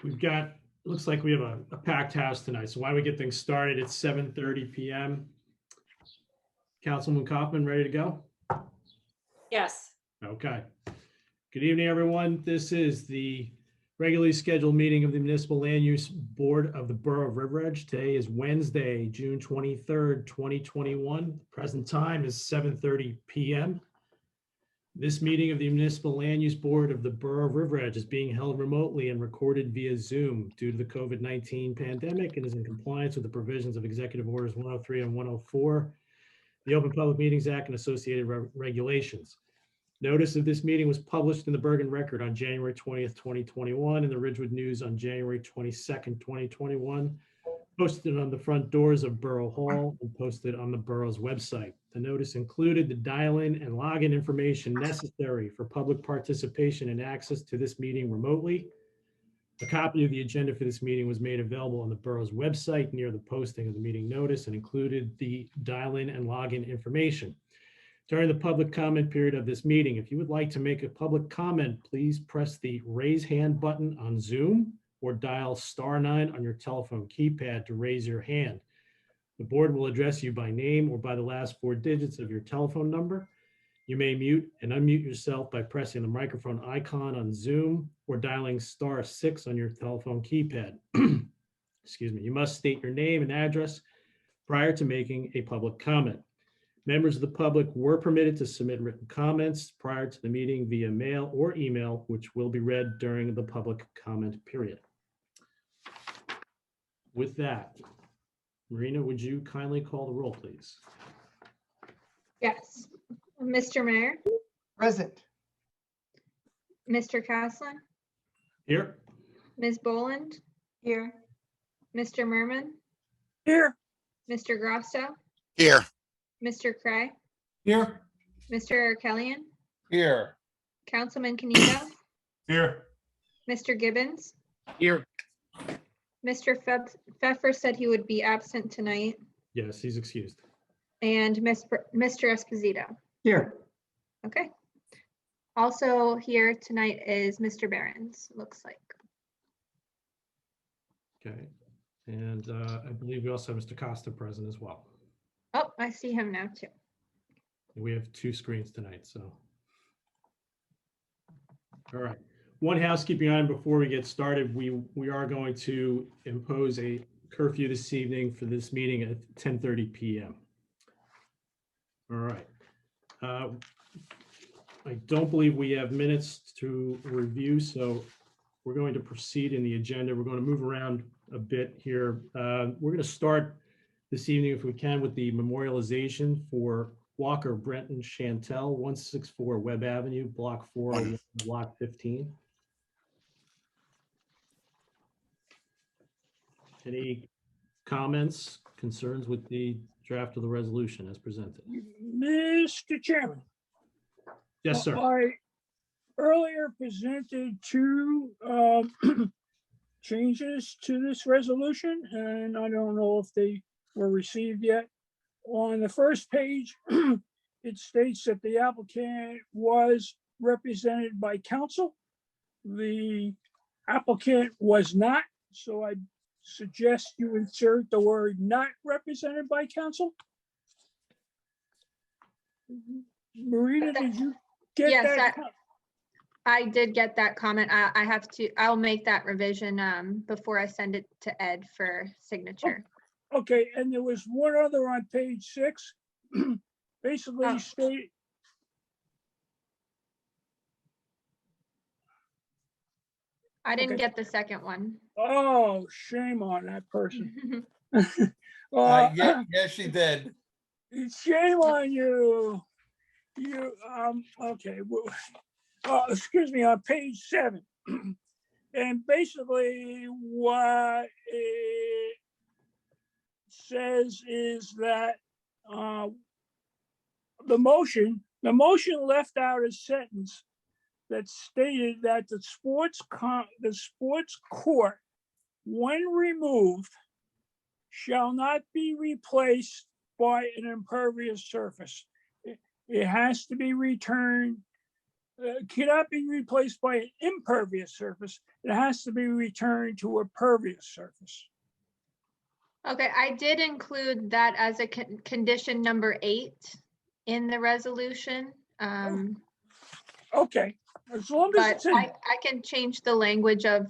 We've got, looks like we have a packed house tonight, so why don't we get things started at 7:30 p.m. Councilman Kaufman, ready to go? Yes. Okay. Good evening, everyone. This is the regularly scheduled meeting of the Municipal Land Use Board of the Borough of River Edge. Today is Wednesday, June 23rd, 2021. The present time is 7:30 p.m. This meeting of the Municipal Land Use Board of the Borough of River Edge is being held remotely and recorded via Zoom due to the COVID-19 pandemic and is in compliance with the provisions of Executive Orders 103 and 104, the Open Public Meetings Act, and associated regulations. Notice of this meeting was published in the Bergen Record on January 20th, 2021, and the Ridgewood News on January 22nd, 2021, posted on the front doors of Borough Hall and posted on the borough's website. The notice included the dial-in and login information necessary for public participation and access to this meeting remotely. A copy of the agenda for this meeting was made available on the borough's website near the posting of the meeting notice and included the dial-in and login information. During the public comment period of this meeting, if you would like to make a public comment, please press the raise hand button on Zoom or dial *9 on your telephone keypad to raise your hand. The board will address you by name or by the last 4 digits of your telephone number. You may mute and unmute yourself by pressing the microphone icon on Zoom or dialing *6 on your telephone keypad. Excuse me. You must state your name and address prior to making a public comment. Members of the public were permitted to submit written comments prior to the meeting via mail or email, which will be read during the public comment period. With that, Marina, would you kindly call the roll, please? Yes. Mr. Mayor, Present. Mr. Caslin, Here. Ms. Boland, Here. Mr. Merman, Here. Mr. Grosso, Here. Mr. Cray, Here. Mr. Arkelian, Here. Councilman Canito, Here. Mr. Gibbons, Here. Mr. Pfeffer said he would be absent tonight, Yes, he's excused. and Mr. Esposito. Here. Okay. Also here tonight is Mr. Behrens, looks like. Okay. And I believe we also have Mr. Costa present as well. Oh, I see him now too. We have 2 screens tonight, so. All right. One housekeeping item before we get started. We are going to impose a curfew this evening for this meeting at 10:30 p.m. All right. I don't believe we have minutes to review, so we're going to proceed in the agenda. We're going to move around a bit here. We're going to start this evening, if we can, with the memorialization for Walker Brenton Chantel, 164 Webb Avenue, Block 4, Block 15. Any comments, concerns with the draft of the resolution as presented? Mr. Chairman. Yes, sir. I earlier presented 2 changes to this resolution, and I don't know if they were received yet. On the first page, it states that the applicant was represented by counsel. The applicant was not, so I suggest you insert the word "not represented by counsel." Marina, did you get Yes, that? I did get that comment. I'll make that revision before I send it to Ed for signature. Okay, and there was one other on page 6. Basically Oh. state. I didn't Okay. get the second one. Oh, shame on that person. Yes, she did. Shame on you. Okay. Excuse me, on page 7. And basically what it says is that the motion left out a sentence that stated that the sports court, when removed, shall not be replaced by an impervious surface. It has to be returned cannot be replaced by an impervious surface. It has to be returned to a pervious surface. Okay, I did include that as a condition number 8 in the resolution. Okay, as long as But it's in. I can change the language of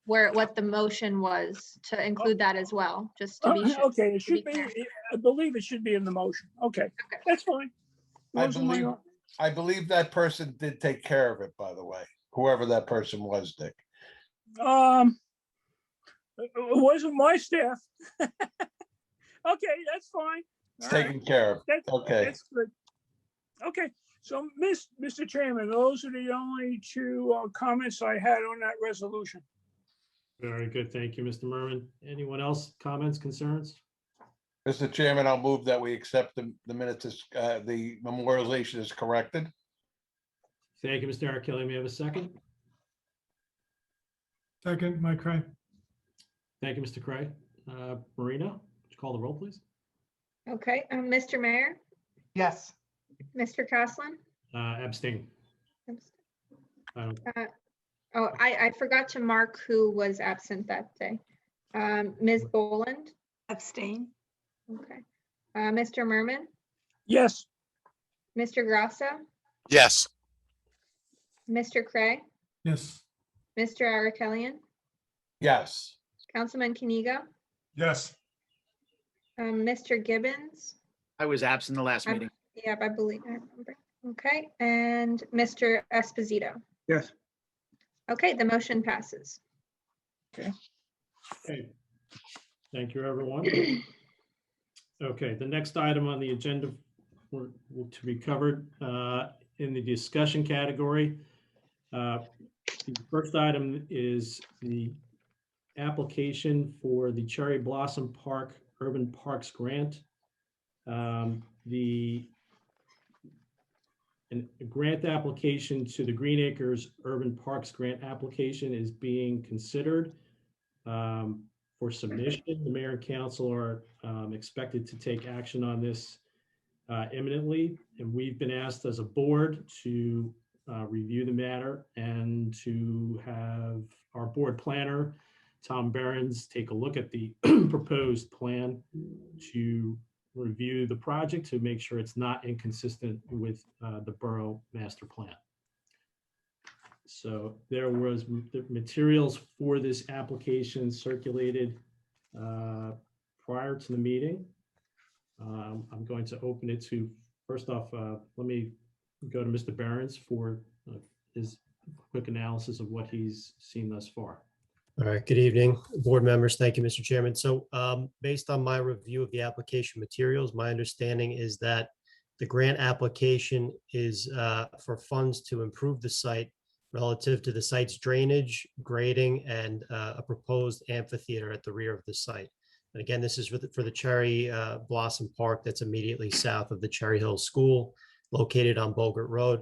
what the motion was to include that as well, just to be sure. Okay, it should be, clear. I believe it should be in the motion. Okay, that's fine. I Those are my believe, own- I believe that person did take care of it, by the way, whoever that person was, Dick. It wasn't my staff. Okay, that's fine. It's All right, taken care of. that's, Okay. that's good. Okay, so Mr. Chairman, those are the only two comments I had on that resolution. Very good. Thank you, Mr. Merman. Anyone else? Comments, concerns? Mr. Chairman, I'll move that we accept the minutes, the memorialization is corrected. Thank you, Mr. Kelly. May I have a second? Second, Mike Cray. Thank you, Mr. Cray. Marina, would you call the roll, please? Okay, Mr. Mayor, Yes. Mr. Caslin? Abstain. I don't- Oh, I forgot to mark who was absent that day. Ms. Boland? Abstain. Okay. Mr. Merman? Yes, Mr. Grasso? Yes. Mr. Cray? Yes. Mr. Arakelian? Yes. Councilman Kaniga? Yes. Mr. Gibbons? I was absent the last I'm- meeting. Yep, I believe, I remember. Okay, and Mr. Esposito? Yes. Okay, the motion passes. Okay. Thank you, everyone. Okay, the next item on the agenda to be covered in the discussion category. The first item is the application for the Cherry Blossom Park Urban Parks Grant. A grant application to the Green Acres Urban Parks Grant application is being considered for submission. The mayor and council are expected to take action on this imminently, and we've been asked as a board to review the matter and to have our board planner, Tom Behrens, take a look at the proposed plan to review the project to make sure it's not inconsistent with the borough master plan. So there was the materials for this application circulated prior to the meeting. I'm going to open it to, first off, let me go to Mr. Behrens for his quick analysis of what he's seen thus far. All right, good evening, board members. Thank you, Mr. Chairman. So based on my review of the application materials, my understanding is that the grant application is for funds to improve the site relative to the site's drainage, grading, and a proposed amphitheater at the rear of the site. And again, this is for the Cherry Blossom Park that's immediately south of the Cherry Hill School, located on Bogart Road.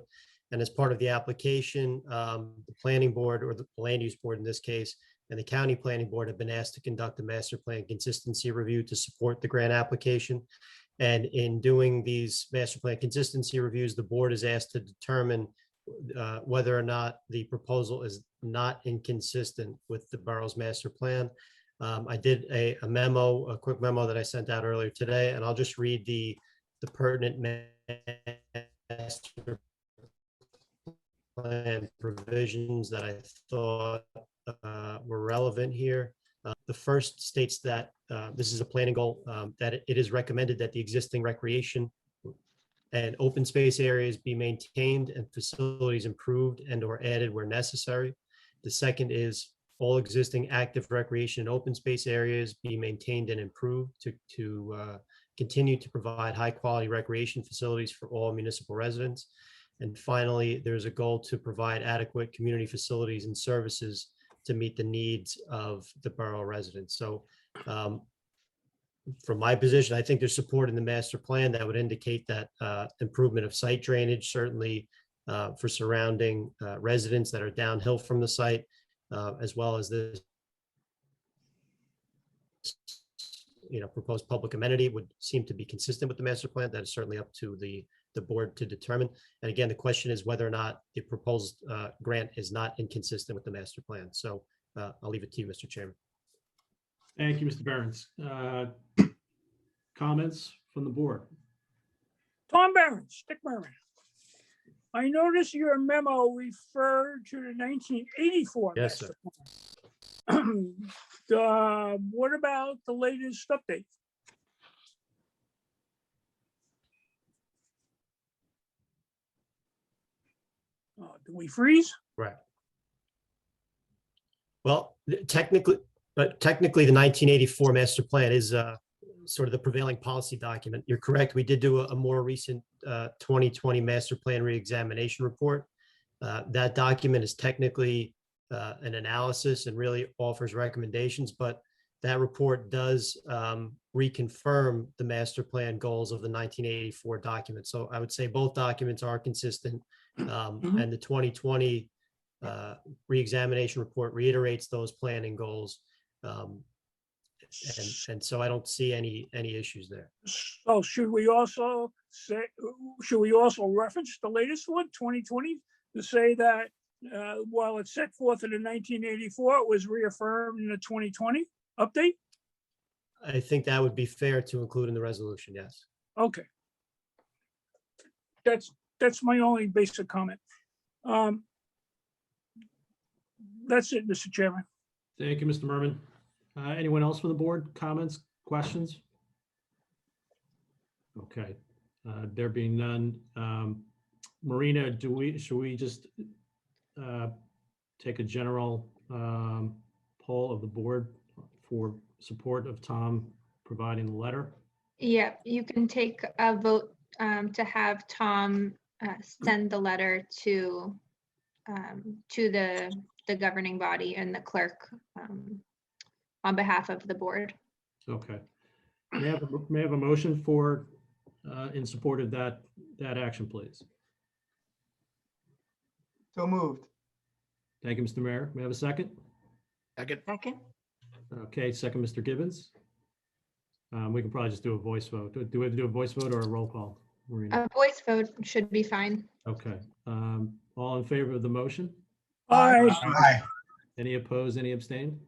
And as part of the application, the planning board, or the land use board in this case, and the county planning board have been asked to conduct a master plan consistency review to support the grant application. And in doing these master plan consistency reviews, the board is asked to determine whether or not the proposal is not inconsistent with the borough's master plan. I did a memo, a quick memo that I sent out earlier today, and I'll just read the pertinent master plan provisions that I thought were relevant here. The first states that this is a planning goal, that it is recommended that the existing recreation and open space areas be maintained and facilities improved and or added where necessary. The second is all existing active recreation and open space areas be maintained and improved to continue to provide high quality recreation facilities for all municipal residents. And finally, there's a goal to provide adequate community facilities and services to meet the needs of the borough residents. So from my position, I think there's support in the master plan that would indicate that improvement of site drainage, certainly for surrounding residents that are downhill from the site, as well as this proposed public amenity would seem to be consistent with the master plan. That is certainly up to the the board to determine. And again, the question is whether or not the proposed grant is not inconsistent with the master plan. So I'll leave it to you, Mr. Chairman. Thank you, Mr. Behrens. Comments from the board? Tom Behrens, Dick Merman. I noticed your memo referred to the 1984 Yes, master plan. What about the latest update? Do we freeze? Right. Well, technically, the 1984 master plan is sort of the prevailing policy document. You're correct. We did do a more recent 2020 master plan reexamination report. That document is technically an analysis and really offers recommendations, but that report does reconfirm the master plan goals of the 1984 document. So I would say both documents are consistent. And the 2020 reexamination report reiterates those planning goals. And so I don't see any issues there. So should we also reference the latest one, 2020, to say that while it's set forth in the 1984, it was reaffirmed in the 2020 update? I think that would be fair to include in the resolution, yes. Okay. That's my only basic comment. That's it, Mr. Chairman. Thank you, Mr. Merman. Anyone else from the board? Comments, questions? Okay, there being none. Marina, should we just take a general poll of the board for support of Tom providing the letter? Yeah, you can take a vote to have Tom send the letter to the governing body and the clerk on behalf of the board. Okay. May I have a motion for in support of that action, please? So moved. Thank you, Mr. Mayor. May I have a second? Second. Second. Okay, second, Mr. Gibbons. We can probably just do a voice vote. Do we have to do a voice vote or a roll call, Marina? A voice vote should be fine. Okay. All in favor of the motion? Aye. Aye. Any opposed, any abstained?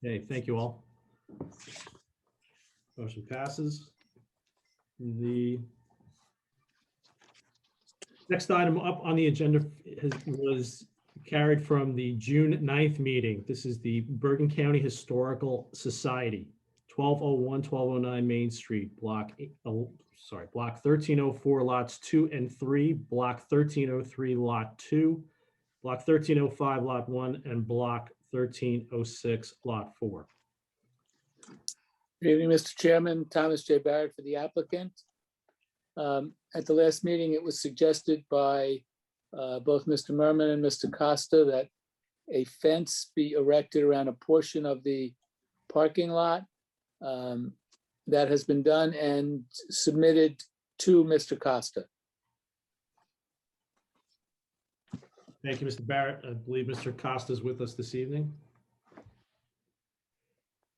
Okay, thank you all. Motion passes. The next item up on the agenda was carried from the June 9th meeting. This is the Bergen County Historical Society, 1201, 1209 Main Street, block 1304, lots 2 and 3, block 1303, lot 2, block 1305, lot 1, and block 1306, lot 4. Good evening, Mr. Chairman. Thomas J. Barrett for the applicant. At the last meeting, it was suggested by both Mr. Merman and Mr. Costa that a fence be erected around a portion of the parking lot. That has been done and submitted to Mr. Costa. Thank you, Mr. Barrett. I believe Mr. Costa is with us this evening.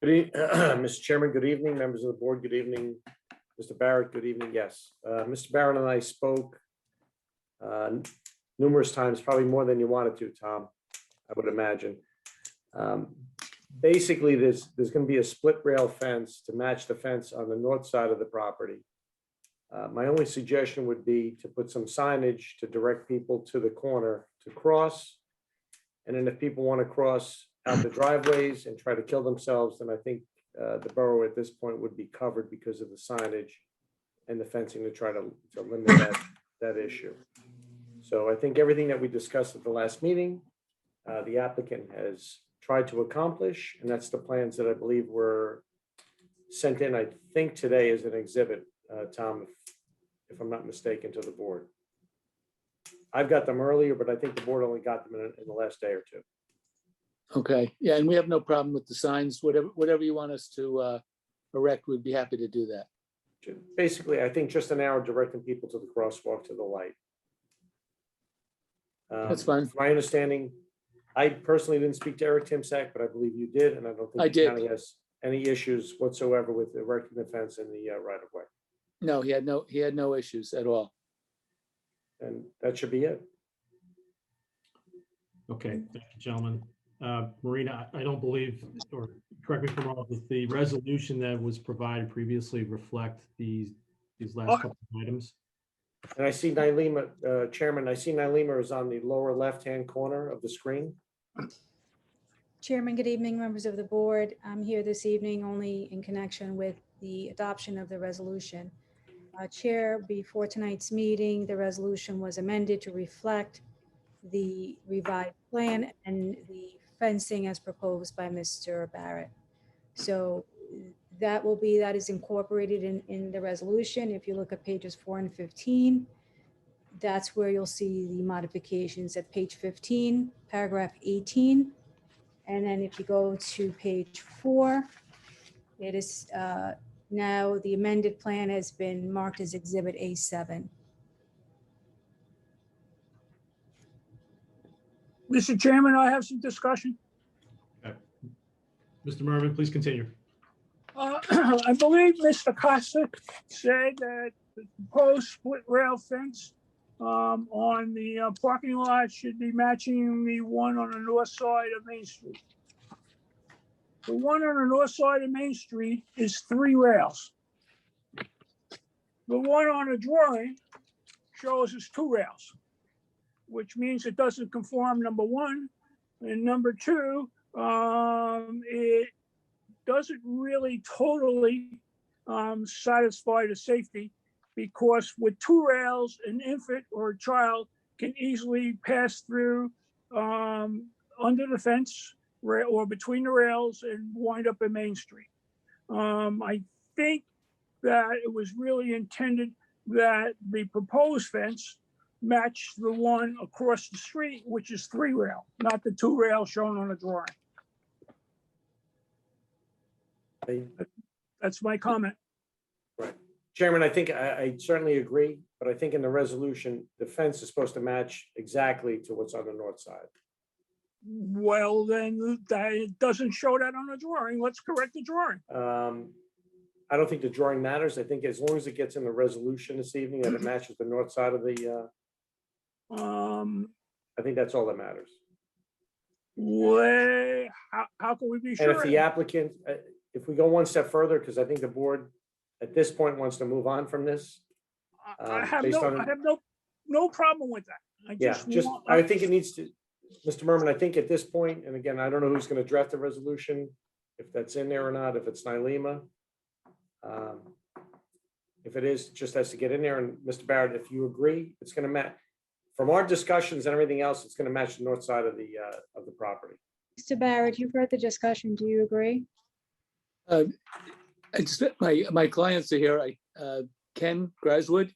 Mr. Chairman, good evening, members of the board, good evening. Mr. Barrett, good evening, yes. Mr. Barrett and I spoke numerous times, probably more than you wanted to, Tom, I would imagine. Basically, there's going to be a split rail fence to match the fence on the north side of the property. My only suggestion would be to put some signage to direct people to the corner to cross. And then if people want to cross out the driveways and try to kill themselves, then I think the borough at this point would be covered because of the signage and the fencing to try to limit that issue. So I think everything that we discussed at the last meeting, the applicant has tried to accomplish, and that's the plans that I believe were sent in, I think today as an exhibit, Tom, if I'm not mistaken, to the board. I've got them earlier, but I think the board only got them in the last day or two. Okay, yeah, and we have no problem with the signs. Whatever you want us to erect, we'd be happy to do that. Basically, I think just an hour directing people to the crosswalk, to the light. That's fine. My understanding, I personally didn't speak to Eric Timsack, but I believe you did, and I don't think I the did. county has any issues whatsoever with erecting the fence in the right of way. No, he had no issues at all. And that should be it. Okay, thank you, gentlemen. Marina, I don't believe, or correct me if I'm wrong, that the resolution that was provided previously reflect these last couple of items. And I see Nylema, Chairman, I see Nylema is on the lower left-hand corner of the screen. Chairman, good evening, members of the board. I'm here this evening only in connection with the adoption of the resolution. Chair, before tonight's meeting, the resolution was amended to reflect the revised plan and the fencing as proposed by Mr. Barrett. So that is incorporated in the resolution. If you look at pages 4 and 15, that's where you'll see the modifications at page 15, paragraph 18. And then if you go to page 4, it is now the amended plan has been marked as Exhibit A7. Mr. Chairman, I have some discussion. Mr. Merman, please continue. I believe Mr. Costa said that the proposed split rail fence on the parking lot should be matching the one on the north side of Main Street. The one on the north side of Main Street is 3 rails. The one on the drawing shows us 2 rails, which means it doesn't conform, number one. And number two, it doesn't really totally satisfy the safety, because with 2 rails, an infant or a child can easily pass through under the fence or between the rails and wind up in Main Street. I think that it was really intended that the proposed fence match the one across the street, which is 3 rail, not the 2 rail shown on the drawing. That's my comment. Right. Chairman, I think I certainly agree, but I think in the resolution, the fence is supposed to match exactly to what's on the north side. Well, then it doesn't show that on the drawing. Let's correct the drawing. I don't think the drawing matters. I think as long as it gets in the resolution this evening that it matches the north side of the, I think that's all that matters. How can we be And sure? if the applicant, if we go one step further, because I think the board at this point wants to move on from this. I have based on- no problem with that. I think it needs to, Mr. Merman, I think at this point, and again, I don't know who's going to draft the resolution, if that's in there or not, if it's Nylema. If it is, it just has to get in there. And Mr. Barrett, if you agree, it's going to match, from our discussions and everything else, it's going to match the north side of the property. Mr. Barrett, you've heard the discussion. Do you agree? My clients are here. Ken Griswood,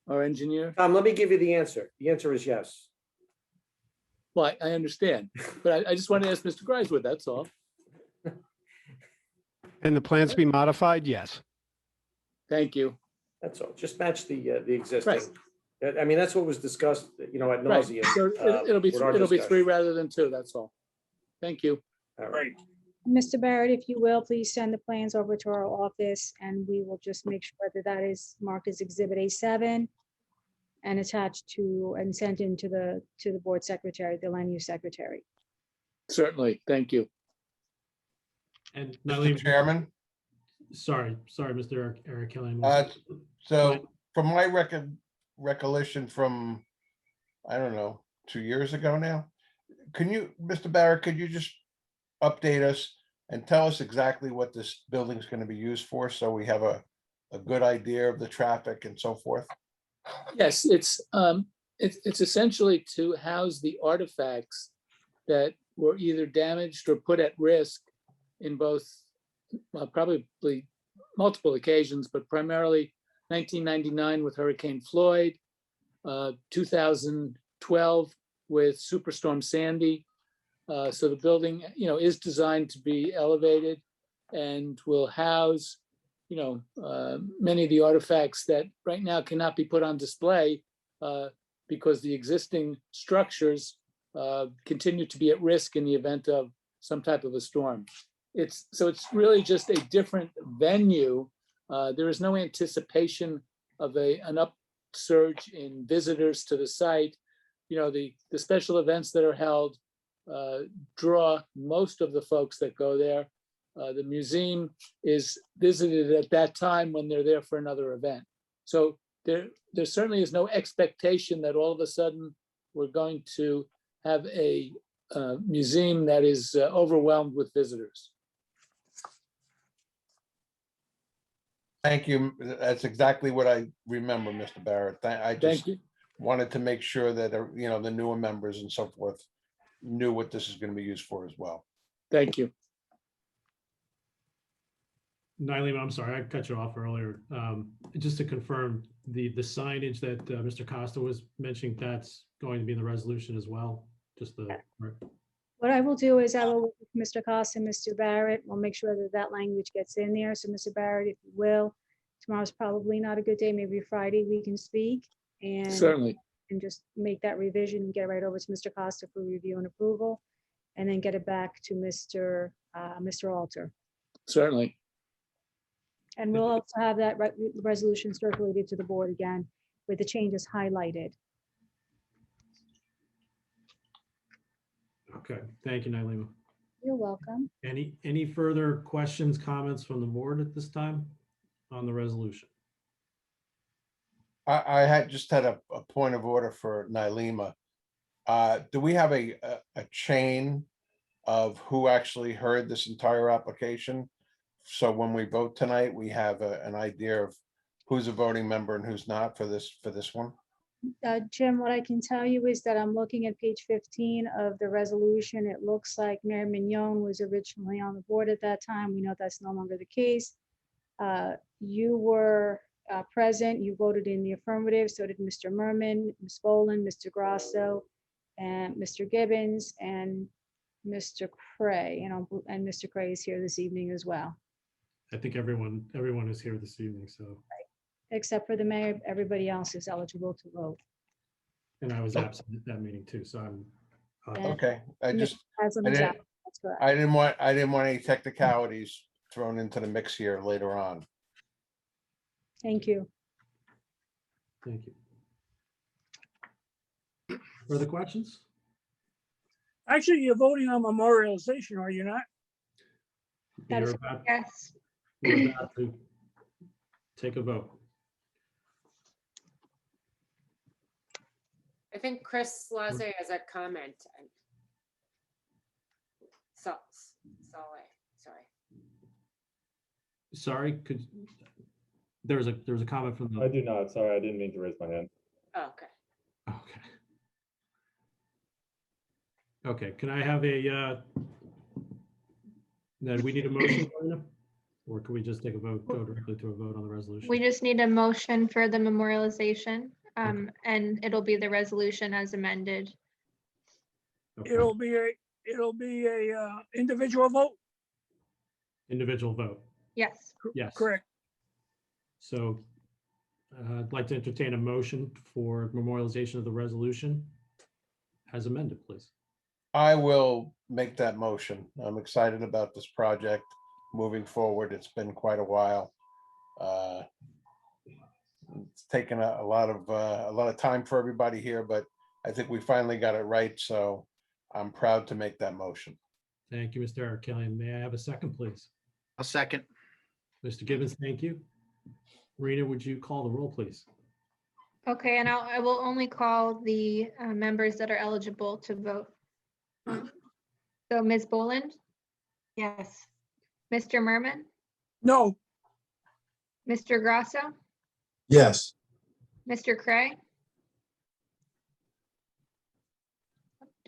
our engineer. Tom, let me give you the answer. The answer is yes. Well, I understand, but I just want to ask Mr. Griswood, that's all. And the plans be modified? Yes. Thank you. That's all. Just match the existing. Right. I mean, that's what was discussed, at Right. nauseam. So it'll be with our 3 discussion. rather than 2, that's all. Thank you. All right. Mr. Barrett, if you will, please send the plans over to our office and we will just make sure that that is marked as Exhibit A7 and attached to and sent into the board secretary, the land use secretary. Certainly, thank you. And Mr. Nylema, Chairman, sorry, Mr. Eric Kelly. so from my recollection from, I don't know, 2 years ago now, can you, Mr. Barrett, could you just update us and tell us exactly what this building is going to be used for, so we have a good idea of the traffic and so forth? Yes, it's essentially to house the artifacts that were either damaged or put at risk in both, probably multiple occasions, but primarily 1999 with Hurricane Floyd, 2012 with Superstorm Sandy. So the building, is designed to be elevated and will house, many of the artifacts that right now cannot be put on display because the existing structures continue to be at risk in the event of some type of a storm. It's really just a different venue There is no anticipation of an upsurge in visitors to the site. You know, the special events that are held draw most of the folks that go there. The museum is visited at that time when they're there for another event. So there certainly is no expectation that all of a sudden we're going to have a museum that is overwhelmed with visitors. Thank you. That's exactly what I remember, Mr. Barrett. I Thank just you. wanted to make sure that, you know, the newer members and so forth knew what this is going to be used for as well. Thank you. Nylene, I'm sorry, I cut you off earlier. Just to confirm, the signage that Mr. Costa was mentioning, that's going to be in the resolution as well? Just the, What I will do is I will, work with Mr. Costa and Mr. Barrett, we'll make sure that that language gets in there. So Mr. Barrett, if you will, tomorrow's probably not a good day, maybe Friday we can speak and Certainly. just make that revision and get it right over to Mr. Costa for review and approval, and then get it back to Mr. Alter. Certainly. And we'll also have that resolution circulated to the board again with the changes highlighted. okay, thank you, Nylene. You're welcome. Any further questions, comments from the board at this time on the resolution? I had a point of order for Nylema. Do we have a chain of who actually heard this entire application? So when we vote tonight, we have an idea of who's a voting member and who's not for this one? Jim, what I can tell you is that I'm looking at page 15 of the resolution. It looks like Mayor Mignon was originally on the board at that time. We know that's no longer the case. You were present, you voted in the affirmative, so did Mr. Merman, Ms. Boland, Mr. Grasso, and Mr. Gibbons, and Mr. Cray, and Mr. Cray is here this evening as well. I think everyone is here this evening, so, Except for the mayor, everybody else is eligible to vote. and I was absent at that meeting too, so I'm. And Okay, I Mr. Haslam I is didn't- out. That's correct. didn't want any technicalities thrown into the mix here later on. Thank you. Thank you. Further questions? Actually, you're voting on memorialization, are you not? That You're is- about Yes. you're about to take a vote. I think Chris Laze has a comment. So, sorry. Sorry, there was a comment from I the, do not. Sorry, I didn't mean to raise my hand. Oh, okay. okay. Okay, can I have then we need a motion, Elena? Or can we just take a vote, go directly to a vote on the resolution? We just need a motion for the memorialization, and it'll be the resolution as amended. Okay. It'll be a individual vote, Individual vote, Yes. yes. correct? So I'd like to entertain a motion for memorialization of the resolution as amended, please. I will make that motion. I'm excited about this project moving forward. It's been quite a while. It's taken a lot of time for everybody here, but I think we finally got it right. So I'm proud to make that motion. Thank you, Mr. Arkelian. May I have a second, please? I'll second. Mr. Gibbons, thank you. Rena, would you call the roll, please? Okay, and I will only call the members that are eligible to vote. So Ms. Boland, Yes. Mr. Merman, No, Mr. Grasso, Yes. Mr. Cray.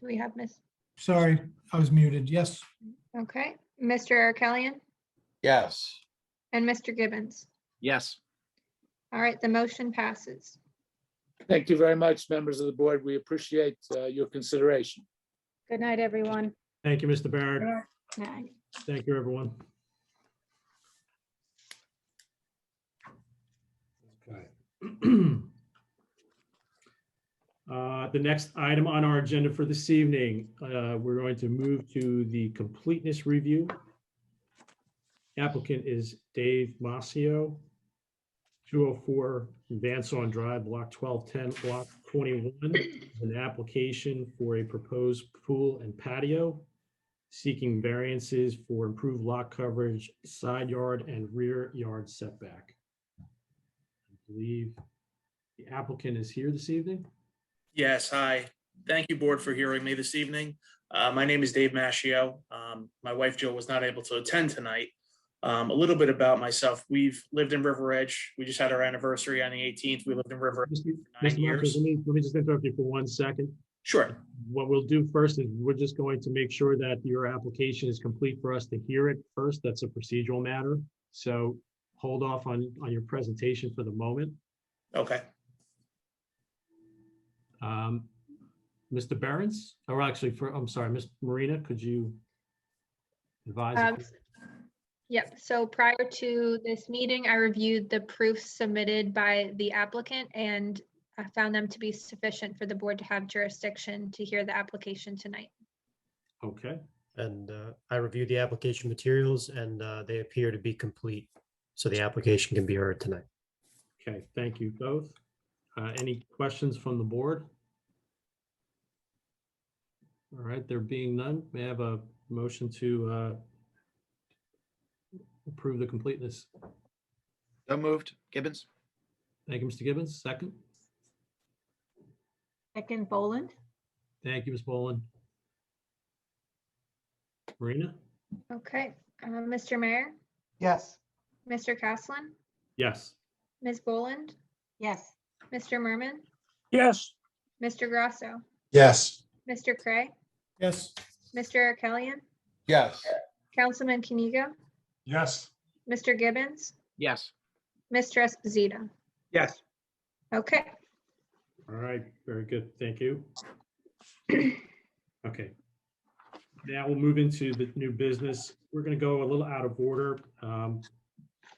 Do we have Miss? Sorry, I was muted. Yes. Okay, Mr. Arkelian Yes. and Mr. Gibbons. Yes. All right, the motion passes. Thank you very much, members of the board. We appreciate your consideration. Good night, everyone. Thank you, Mr. Barrett. Aye. Thank you, everyone. Okay. The next item on our agenda for this evening, we're going to move to the completeness review. Applicant is Dave Masio, 204 Van Saun Drive, Block 1210, Block 21, an application for a proposed pool and patio, seeking variances for improved lot coverage, side yard and rear yard setback. I believe the applicant is here this evening. Yes, hi. Thank you, board, for hearing me this evening. My name is Dave Maschio. My wife Jill was not able to attend tonight. A little bit about myself. We've lived in River Edge. We just had our anniversary on the 18th. We lived in River Edge for 9 Mr. years. Marcus, let me just interrupt you for 1 second. Sure. What we'll do first is we're just going to make sure that your application is complete for us to hear it first. That's a procedural matter. So hold off on your presentation for the moment. Okay. Mr. Behrens, or actually I'm sorry, Ms. Marina, could you advise? Yep, so prior to this meeting, I reviewed the proofs submitted by the applicant and I found them to be sufficient for the board to have jurisdiction to hear the application tonight. Okay, And I reviewed the application materials and they appear to be complete. So the application can be heard tonight. okay, thank you both. Any questions from the board? All right, there being none, may I have a motion to approve the completeness? So moved. Gibbons? Thank you, Mr. Gibbons. Second. Second, Boland. Thank you, Ms. Boland. Marina? Okay, Mr. Mayor, Yes. Mr. Caslin, Yes. Ms. Boland, Yes. Mr. Merman, yes, Mr. Grasso, Yes. Mr. Cray, Yes. Mr. Arkelian, Yes. Councilman Kaniga, Yes. Mr. Gibbons, Yes. Mr. Esposito. Yes. Okay, All right, very good. Thank you. Okay. Now we'll move into the new business. We're going to go a little out of order.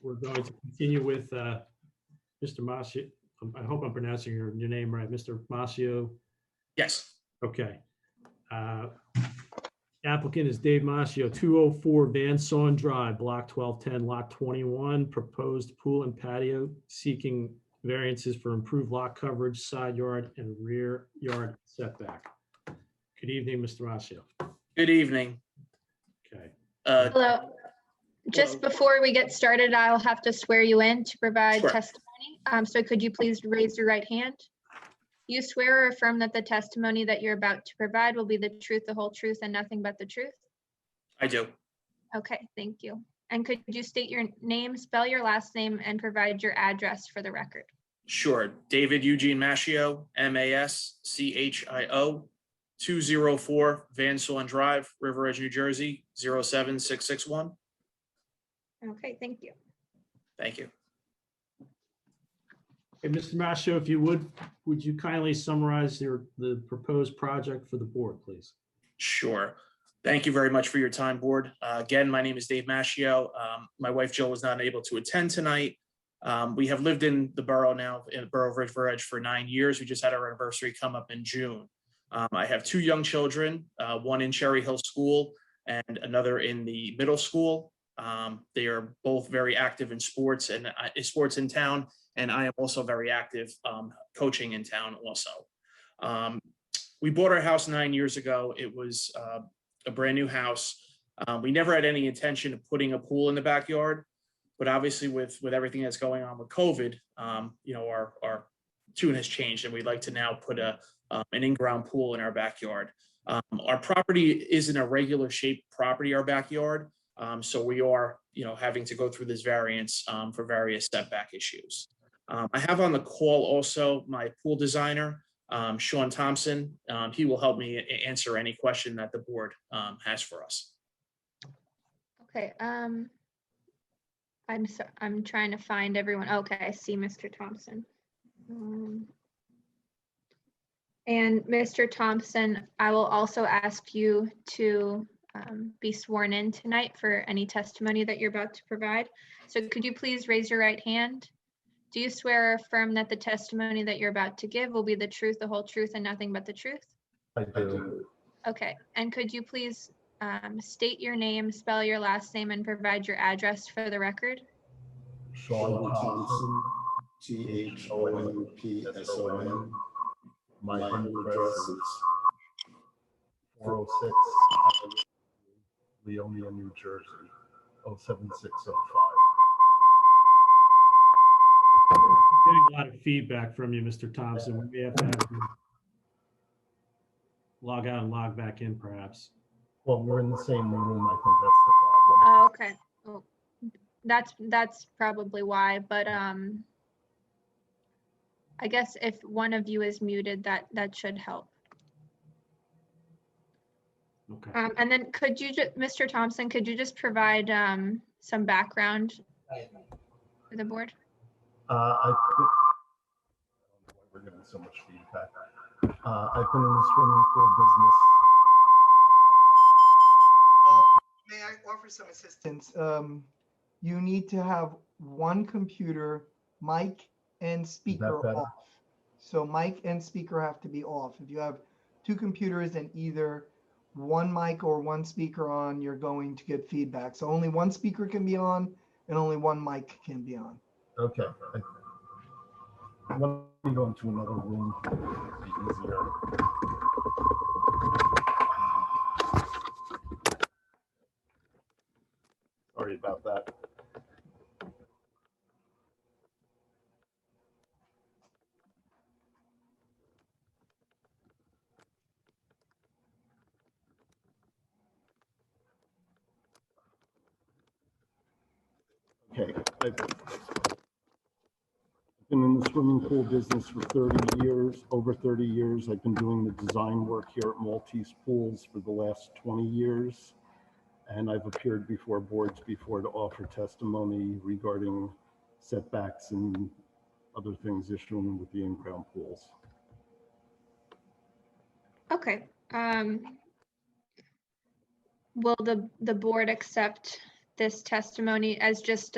We're going to continue with Mr. Masio. I hope I'm pronouncing your name right, Mr. Masio. Yes. Okay. Applicant is Dave Masio, 204 Van Saun Drive, Block 1210, Lot 21, proposed pool and patio, seeking variances for improved lot coverage, side yard and rear yard setback. Good evening, Mr. Masio. Good evening. Okay. hello. Just before we get started, I'll have to swear you in to provide Sure. testimony. So could you please raise your right hand? You swear or affirm that the testimony that you're about to provide will be the truth, the whole truth, and nothing but the truth? I do. Okay, thank you. And could you state your name, spell your last name, and provide your address for the record? Sure. David Eugene Maschio, Maschio, 204 Van Saun Drive, River Edge, New Jersey, 07661. Okay, thank you. Thank you. Okay, Mr. Mascio, if you would you kindly summarize the proposed project for the board, please? Sure. Thank you very much for your time, board. Again, my name is Dave Maschio. My wife Jill was not able to attend tonight. We have lived in the borough now, in the borough of River Edge, for 9 years. We just had our anniversary come up in June. I have 2 young children, one in Cherry Hill School and another in the middle school. They are both very active in sports and sports in town, and I am also very active coaching in town also. We bought our house 9 years ago. It was a brand new house. We never had any intention of putting a pool in the backyard, but obviously with everything that's going on with COVID, you know, our tune has changed, and we'd like to now put an in-ground pool in our backyard. Our property isn't a regular shaped property, our backyard. So we are, you know, having to go through this variance for various setback issues. I have on the call also my pool designer, Sean Thompson. He will help me answer any question that the board has for us. Okay, I'm trying to find everyone. Okay, I see Mr. Thompson. And Mr. Thompson, I will also ask you to be sworn in tonight for any testimony that you're about to provide. So could you please raise your right hand? Do you swear or affirm that the testimony that you're about to give will be the truth, the whole truth, and nothing but the truth? I do. Okay, and could you please state your name, spell your last name, and provide your address for the record? Sean Thompson, THONUPSON. My home address is 406 Leonia, New Jersey, 07605. Getting a lot of feedback from you, Mr. Thompson. We may have to have you log out and log back in perhaps. Well, we're in the same room. I think that's the problem. Oh, okay. Oh, that's probably why, but I guess if one of you is muted, that should help. Okay. And then could you, Mr. Thompson, could you just provide some background for the board? We're getting so much feedback. I've been in the swimming pool business. May I offer some assistance? You need to have one computer, mic and speaker better? off. So mic and speaker have to be off. If you have two computers and either one mic or one speaker on, you're going to get feedback. So only one speaker can be on and only one mic can be on. Okay. Let me go into another room. It'll be easier. Sorry about that. Okay. I've been in the swimming pool business for 30 years, over 30 years. I've been doing the design work here at Maltese Pools for the last 20 years. And I've appeared before boards before to offer testimony regarding setbacks and other things issuing with the in-ground pools. Okay. Will the board accept this testimony as just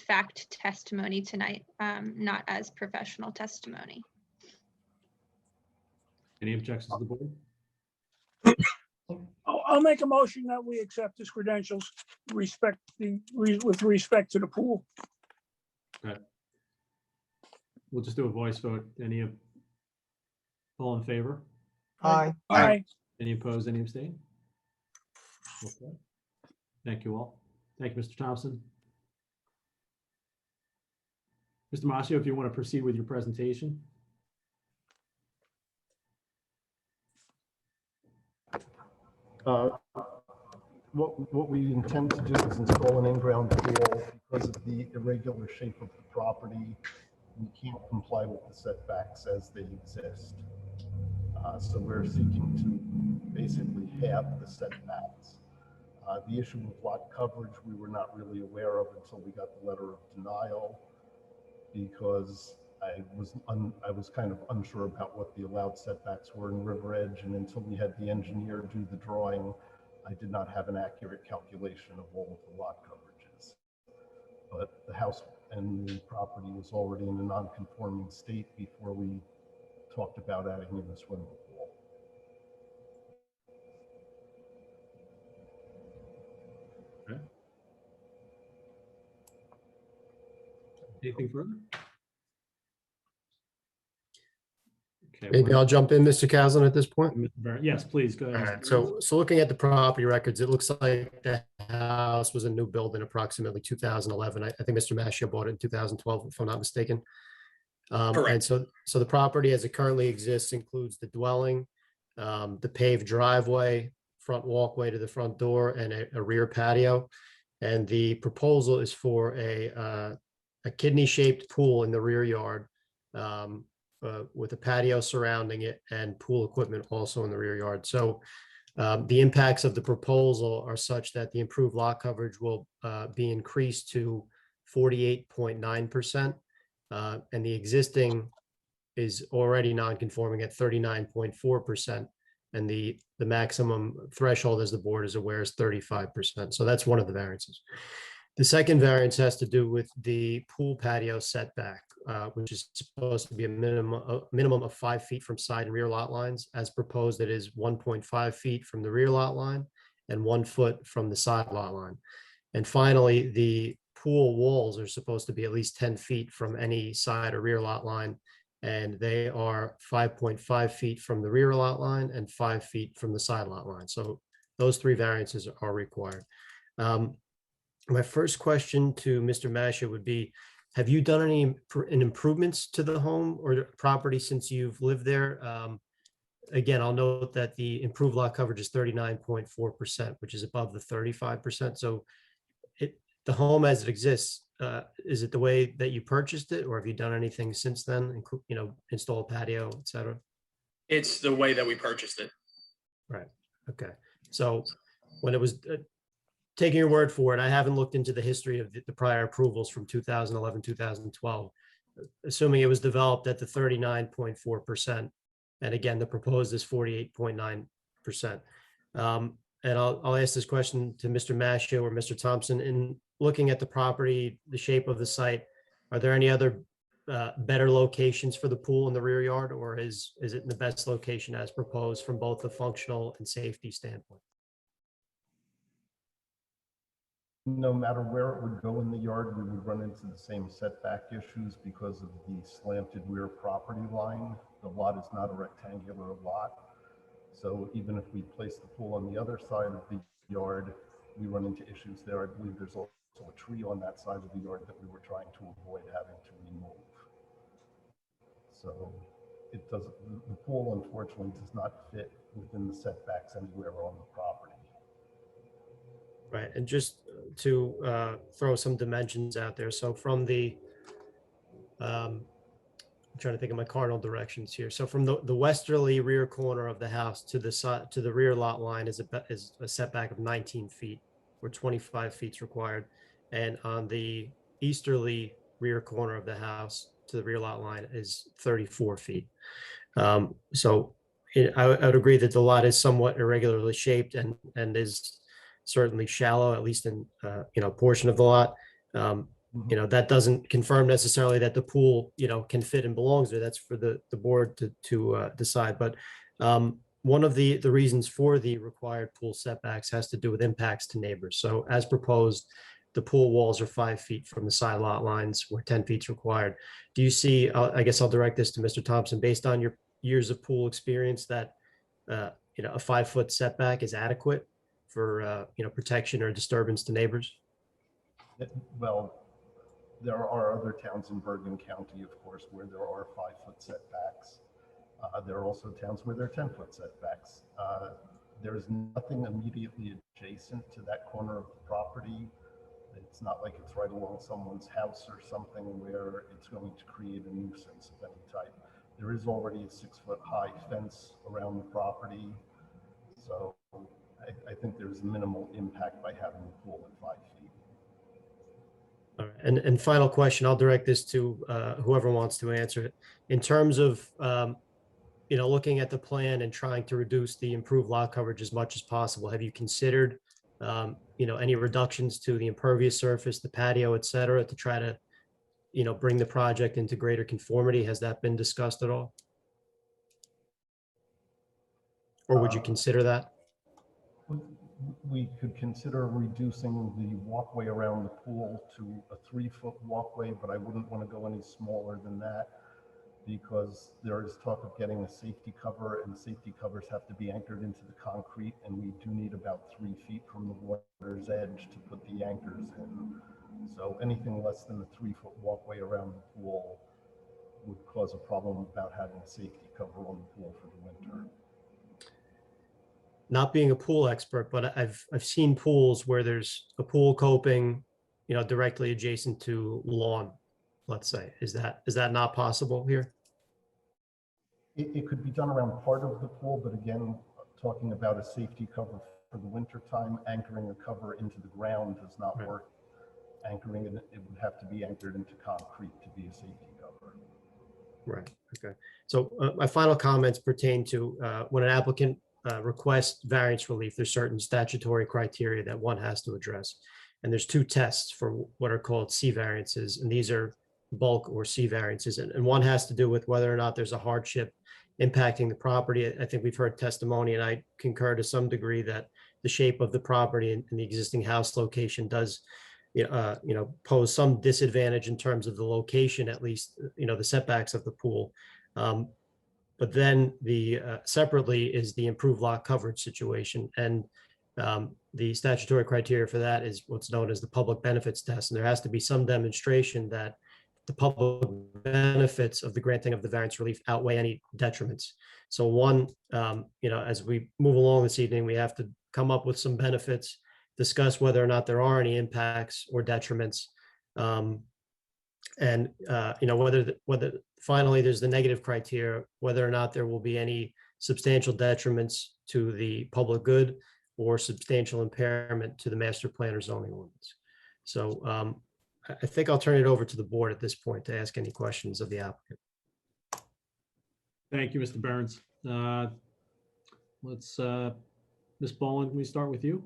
fact testimony tonight, not as professional testimony? Any objections to the board? I'll make a motion that we accept his credentials with respect to the pool. Okay. We'll just do a voice vote. All in favor? Aye. Aye. Any opposed, any abstain? Okay. Thank you all. Thank you, Mr. Thompson. Mr. Mascio, if you want to proceed with your presentation. What we intend to do is install an in-ground pool. Because of the irregular shape of the property, we can't comply with the setbacks as they exist. So we're seeking to basically halve the setbacks. The issue of lot coverage, we were not really aware of until we got the letter of denial, because I was kind of unsure about what the allowed setbacks were in River Edge, and until we had the engineer do the drawing, I did not have an accurate calculation of all of the lot coverages. But the house and the property was already in a non-conforming state before we talked about adding in a swimming pool. Okay. Anything further? Okay. Maybe I'll jump in, Mr. Caslin, at this point. Yes, please go All ahead. right, so looking at the property records, it looks like the house was a new build in approximately 2011. I think Mr. Mascio bought it in 2012, if I'm not mistaken. And so the property as it currently exists includes the dwelling, the paved driveway, front walkway to the front door, and a rear patio. And the proposal is for a kidney-shaped pool in the rear yard, with a patio surrounding it and pool equipment also in the rear yard. So the impacts of the proposal are such that the improved lot coverage will be increased to 48.9%. And the existing is already non-conforming at 39.4%. And the maximum threshold, as the board is aware, is 35%. So that's one of the variances. The second variance has to do with the pool patio setback, which is supposed to be a minimum of 5 feet from side and rear lot lines. As proposed, it is 1.5 feet from the rear lot line and 1 foot from the side lot line. And finally, the pool walls are supposed to be at least 10 feet from any side or rear lot line. And they are 5.5 feet from the rear lot line and 5 feet from the side lot line. So those three variances are required. My first question to Mr. Masha would be, have you done any improvements to the home or the property since you've lived there? Again, I'll note that the improved lot coverage is 39.4%, which is above the 35%. So the home as it exists, is it the way that you purchased it, or have you done anything since then, install a patio, et cetera? It's the way that we purchased it. Right. Okay. So when it was taking your word for it, I haven't looked into the history of the prior approvals from 2011, 2012. Assuming it was developed at the 39.4%. And again, the proposed is 48.9%. And I'll ask this question to Mr. Mascio or Mr. Thompson. In looking at the property, the shape of the site, are there any other better locations for the pool in the rear yard, or is it in the best location as proposed from both the functional and safety standpoint? No matter where it would go in the yard, we would run into the same setback issues because of the slanted rear property line. The lot is not a rectangular lot. So even if we place the pool on the other side of the yard, we run into issues there. I believe there's also a tree on that side of the yard that we were trying to avoid having to remove. So it doesn't, the pool unfortunately does not fit within the setbacks anywhere on the property. Right, and just to throw some dimensions out there. So from the, I'm trying to think of my cardinal directions here. So from the westerly rear corner of the house to the side, to the rear lot line is a setback of 19 feet, where 25 feet is required. And on the easterly rear corner of the house to the rear lot line is 34 feet. So I would agree that the lot is somewhat irregularly shaped and is certainly shallow, at least in portion of the lot. That doesn't confirm necessarily that the pool can fit and belongs there. That's for the board to decide. But one of the reasons for the required pool setbacks has to do with impacts to neighbors. So as proposed, the pool walls are 5 feet from the side lot lines where 10 feet is required. Do you see, I guess I'll direct this to Mr. Thompson, based on your years of pool experience, that a 5-foot setback is adequate for protection or disturbance to neighbors? Well, there are other towns in Bergen County, of course, where there are 5-foot setbacks. There are also towns where there are 10-foot setbacks. There is nothing immediately adjacent to that corner of the property. It's not like it's right along someone's house or something where it's going to create a nuisance of any type. There is already a 6-foot high fence around the property. So I think there's minimal impact by having the pool at 5 feet. All right. And final question, I'll direct this to whoever wants to answer it. In terms of, looking at the plan and trying to reduce the improved lot coverage as much as possible, have you considered, any reductions to the impervious surface, the patio, et cetera, to try to, bring the project into greater conformity? Has that been discussed at all? Or would you consider that? We could consider reducing the walkway around the pool to a 3-foot walkway, but I wouldn't want to go any smaller than that because there is talk of getting a safety cover, and safety covers have to be anchored into the concrete, and we do need about 3 feet from the water's edge to put the anchors in. So anything less than a 3-foot walkway around the pool would cause a problem about having a safety cover on the pool for the winter. Not being a pool expert, but I've seen pools where there's a pool coping, directly adjacent to lawn, let's say. Is that not possible here? It could be done around part of the pool, but again, talking about a safety cover for the winter time, anchoring a cover into the ground does not work. Anchoring it would have to be anchored into concrete to be a safety cover. Right. Okay. So my final comments pertain to when an applicant request variance relief, there's certain statutory criteria that one has to address. And there's 2 tests for what are called C variances, and these are bulk or C variances. And one has to do with whether or not there's a hardship impacting the property. I think we've heard testimony, and I concur to some degree that the shape of the property and the existing house location does, pose some disadvantage in terms of the location, at least, the setbacks of the pool. But then separately is the improved lot coverage situation. And the statutory criteria for that is what's known as the public benefits test. And there has to be some demonstration that the public benefits of the granting of the variance relief outweigh any detriments. So one, as we move along this evening, we have to come up with some benefits, discuss whether or not there are any impacts or detriments. And whether finally there's the negative criteria, whether or not there will be any substantial detriments to the public good or substantial impairment to the master plan or zoning ordinance. So I think I'll turn it over to the board at this point to ask any questions of the applicant. Thank you, Mr. Burns. Ms. Boland, can we start with you?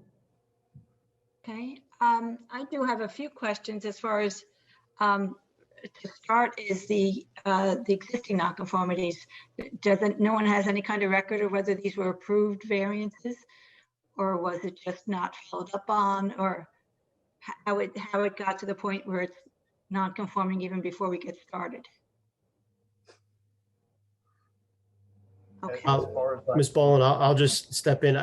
Okay, I do have a few questions as far as, to start is the existing nonconformities. No one has any kind of record of whether these were approved variances, or was it just not followed up on, or how it got to the point where it's non-conforming even before we get started? Okay. Ms. Boland, I'll just step in.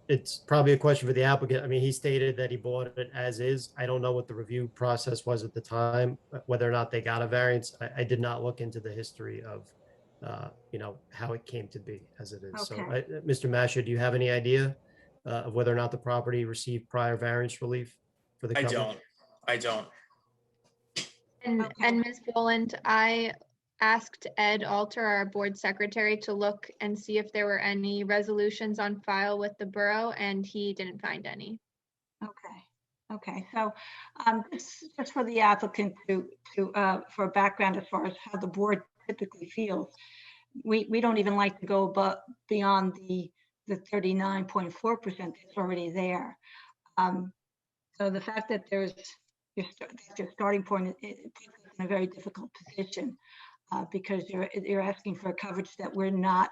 It's probably a question for the applicant. I mean, he stated that he bought it as is. I don't know what the review process was at the time, whether or not they got a variance. I did not look into the history of, how it came to be as it is. So, Okay. Mr. Masha, do you have any idea of whether or not the property received prior variance relief for the coverage? I don't. And Ms. Boland, I asked Ed Alter, our board secretary, to look and see if there were any resolutions on file with the borough, and he didn't find any. Okay. So just for the applicant for background as far as how the board typically feels, we don't even like to go beyond the 39.4% that's already there. So the fact that that's your starting point, it puts us in a very difficult position because you're asking for a coverage that we're not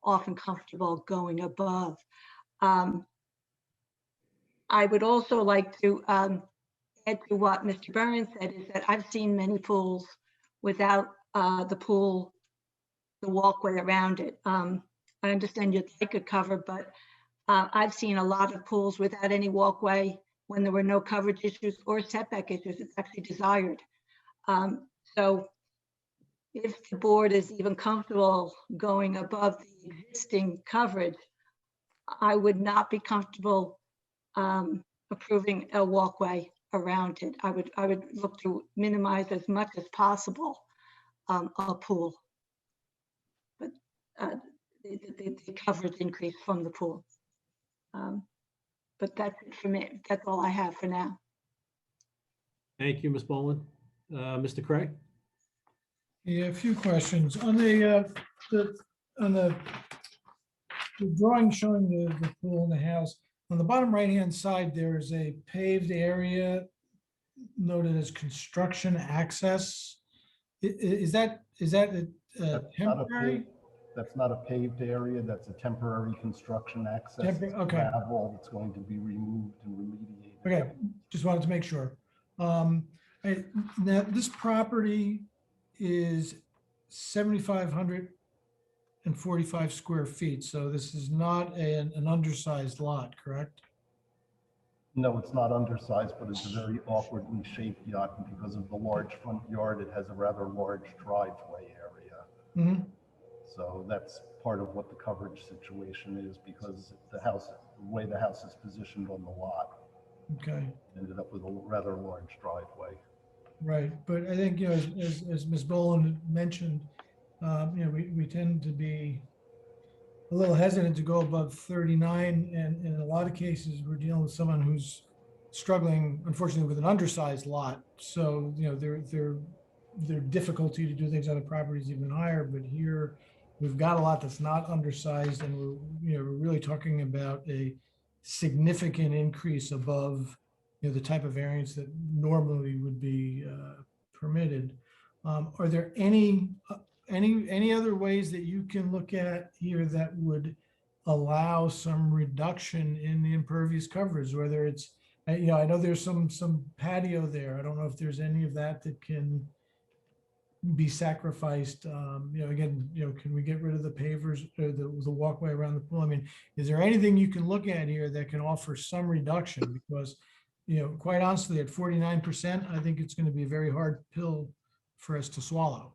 often comfortable going above. I would also like to add to what Mr. Burns said, is that I've seen many pools without the walkway around it. I understand you'd like a cover, but I've seen a lot of pools without any walkway when there were no coverage issues or setback issues. It's actually desired. So if the board is even comfortable going above the existing coverage, I would not be comfortable approving a walkway around it. I would look to minimize as much as possible a pool, but the coverage increase from the pool. But that's it for me. That's all I have for now. Thank you, Ms. Boland. Mr. Craig? Yeah, a few questions on the drawing showing the pool in the house. On the bottom right-hand side, there is a paved area noted as construction access. Is that a temporary? That's not a paved area. That's a temporary construction access. Okay. Gravel that's going to be removed and remediated. Okay, just wanted to make sure. Now, this property is 7,545 square feet. So this is not an undersized lot, correct? No, it's not undersized, but it's a very awkwardly shaped yacht. And because of the large front yard, it has a rather large driveway area. Mm-hmm. So that's part of what the coverage situation is, because the way the house is positioned on the lot. Okay. Ended up with a rather large driveway. Right, but I think, as Ms. Boland mentioned, we tend to be a little hesitant to go above 39, and in a lot of cases, we're dealing with someone who's struggling, unfortunately, with an undersized lot. So, their difficulty to do things on the property is even higher. But here, we've got a lot that's not undersized, and we're really talking about a significant increase above the type of variance that normally would be permitted. Are there any other ways that you can look at here that would allow some reduction in the impervious coverage, whether it's I know there's some patio there. I don't know if there's any of that that can be sacrificed. Again, can we get rid of the pavers or the walkway around the pool? I mean, is there anything you can look at here that can offer some reduction? Because, quite honestly, at 49%, I think it's going to be a very hard pill for us to swallow.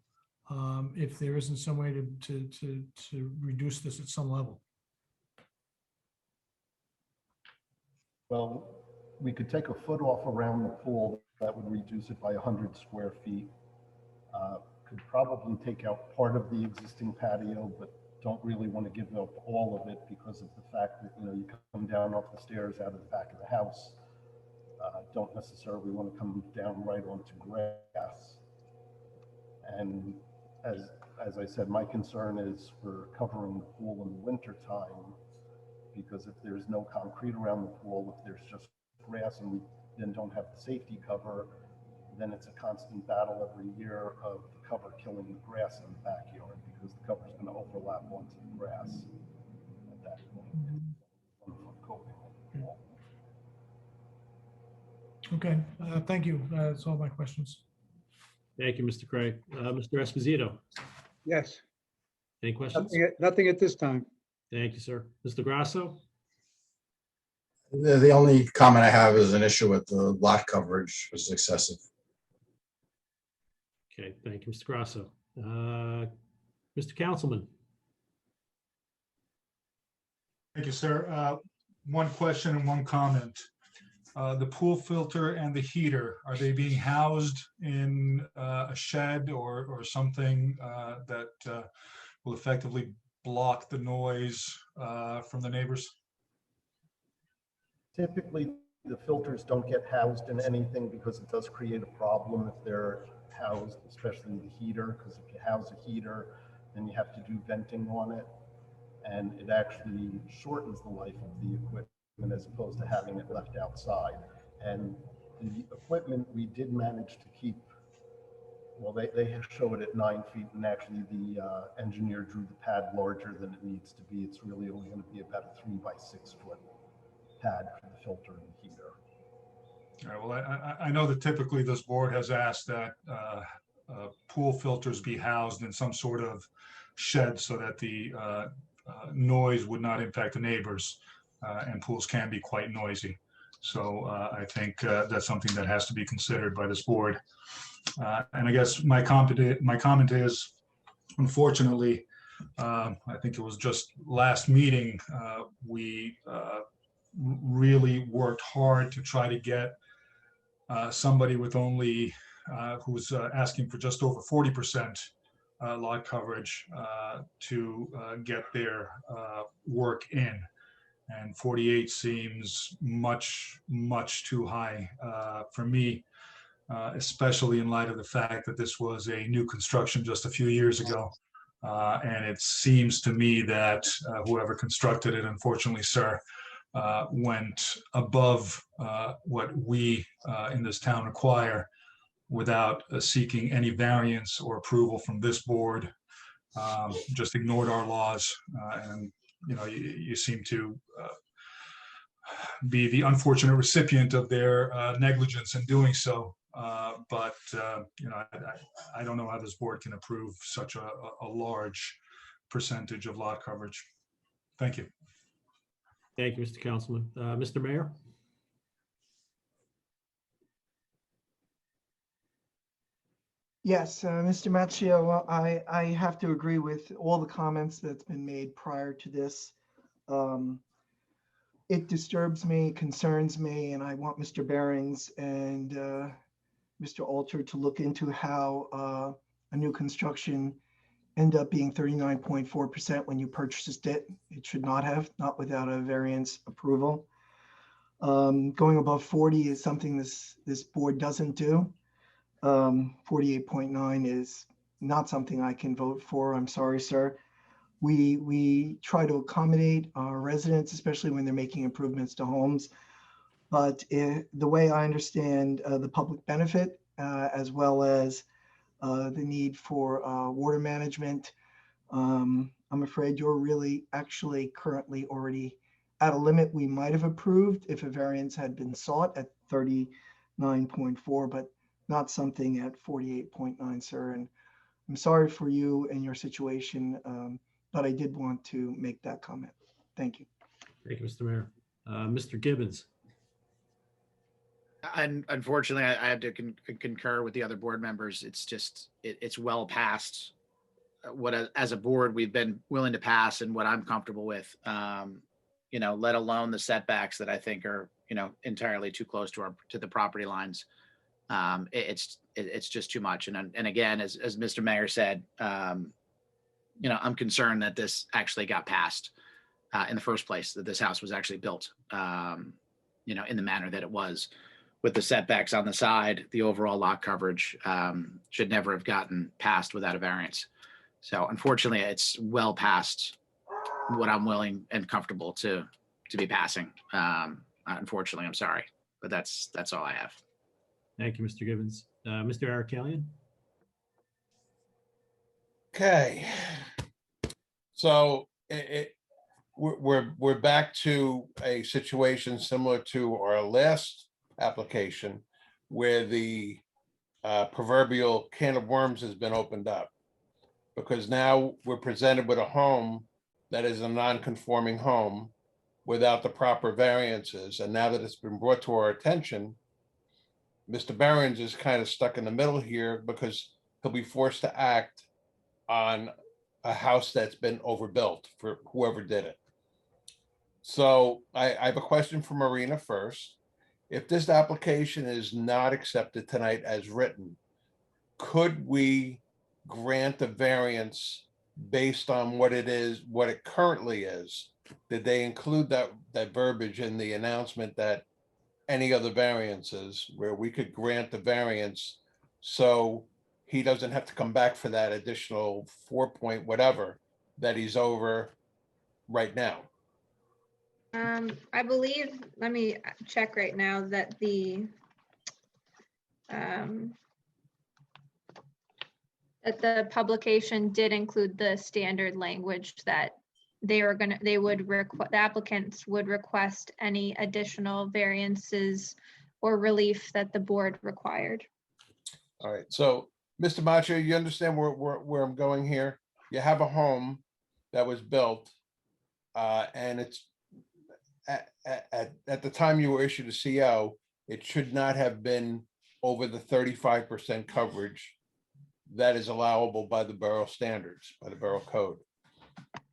If there isn't some way to reduce this at some level. Well, we could take a foot off around the pool. That would reduce it by 100 square feet. Could probably take out part of the existing patio, but don't really want to give up all of it because of the fact that, you come down off the stairs out of the back of the house. Don't necessarily want to come down right onto grass. And as I said, my concern is for covering the pool in the winter time, because if there's no concrete around the pool, if there's just grass and we then don't have the safety cover, then it's a constant battle every year of the cover killing the grass in the backyard, because the cover is going to overlap onto the grass at that point. Okay, thank you. That's all my questions. Thank you, Mr. Craig. Mr. Esposito, Yes. any questions? Nothing at this time. Thank you, sir. Mr. Grasso? The only comment I have is an issue with the lot coverage is excessive. Okay, thank you, Mr. Grasso. Mr. Councilman? Thank you, sir. One question and one comment. The pool filter and the heater, are they being housed in a shed or something that will effectively block the noise from the neighbors? Typically, the filters don't get housed in anything because it does create a problem if they're housed, especially the heater, because if you house a heater, then you have to do venting on it, and it actually shortens the life of the equipment as opposed to having it left outside. And the equipment we did manage to keep, well, they show it at 9 feet, and actually the engineer drew the pad larger than it needs to be. It's really only going to be about a 3 by 6 foot pad for the filter and heater. All right, well, I know that typically this board has asked that pool filters be housed in some sort of shed so that the noise would not impact the neighbors, and pools can be quite noisy. So I think that's something that has to be considered by this board. And I guess my comment is, unfortunately, I think it was just last meeting, we really worked hard to try to get somebody with only, who's asking for just over 40% lot coverage to get their work in. And 48 seems much, much too high for me, especially in light of the fact that this was a new construction just a few years ago. And it seems to me that whoever constructed it, unfortunately, sir, went above what we in this town require without seeking any variance or approval from this board. Just ignored our laws, and you seem to be the unfortunate recipient of their negligence in doing so. But I don't know how this board can approve such a large percentage of lot coverage. Thank you. Thank you, Mr. Councilman. Mr. Mayor? Yes, Mr. Macchio, I have to agree with all the comments that's been made prior to this. It disturbs me, concerns me, and I want Mr. Behrens and Mr. Alter to look into how a new construction end up being 39.4% when you purchased it. It should not have, not without a variance approval. Going above 40 is something this board doesn't do. 48.9 is not something I can vote for. I'm sorry, sir. We try to accommodate our residents, especially when they're making improvements to homes. But the way I understand the public benefit, as well as the need for water management, I'm afraid you're really actually currently already at a limit we might have approved if a variance had been sought at 39.4, but not something at 48.9, sir. And I'm sorry for you and your situation, but I did want to make that comment. Thank you. Thank you, Mr. Mayor. Mr. Gibbons. And unfortunately, I have to concur with the other board members. It's just, it's well past what as a board we've been willing to pass and what I'm comfortable with. Let alone the setbacks that I think are, entirely too close to the property lines. It's just too much. And again, as Mr. Mayor said, I'm concerned that this actually got passed in the first place, that this house was actually built, in the manner that it was. With the setbacks on the side, the overall lot coverage should never have gotten passed without a variance. So unfortunately, it's well past what I'm willing and comfortable to be passing. Unfortunately, I'm sorry, but that's all I have. Thank you, Mr. Gibbons. Mr. Arakalian. Okay. So we're back to a situation similar to our last application where the proverbial can of worms has been opened up, because now we're presented with a home that is a non-conforming home without the proper variances. And now that it's been brought to our attention, Mr. Behrens is kind of stuck in the middle here because he'll be forced to act on a house that's been overbuilt for whoever did it. So I have a question for Marina first. If this application is not accepted tonight as written, could we grant a variance based on what it is, what it currently is? Did they include that verbiage in the announcement that any other variances where we could grant the variance so he doesn't have to come back for that additional 4 point whatever that he's over right now? I believe, let me check right now, that the publication did include the standard language that the applicants would request any additional variances or relief that the board required. All right, so Mr. Macho, you understand where I'm going here? You have a home that was built and it's at the time you were issued a CO, it should not have been over the 35% coverage that is allowable by the borough standards, by the borough code.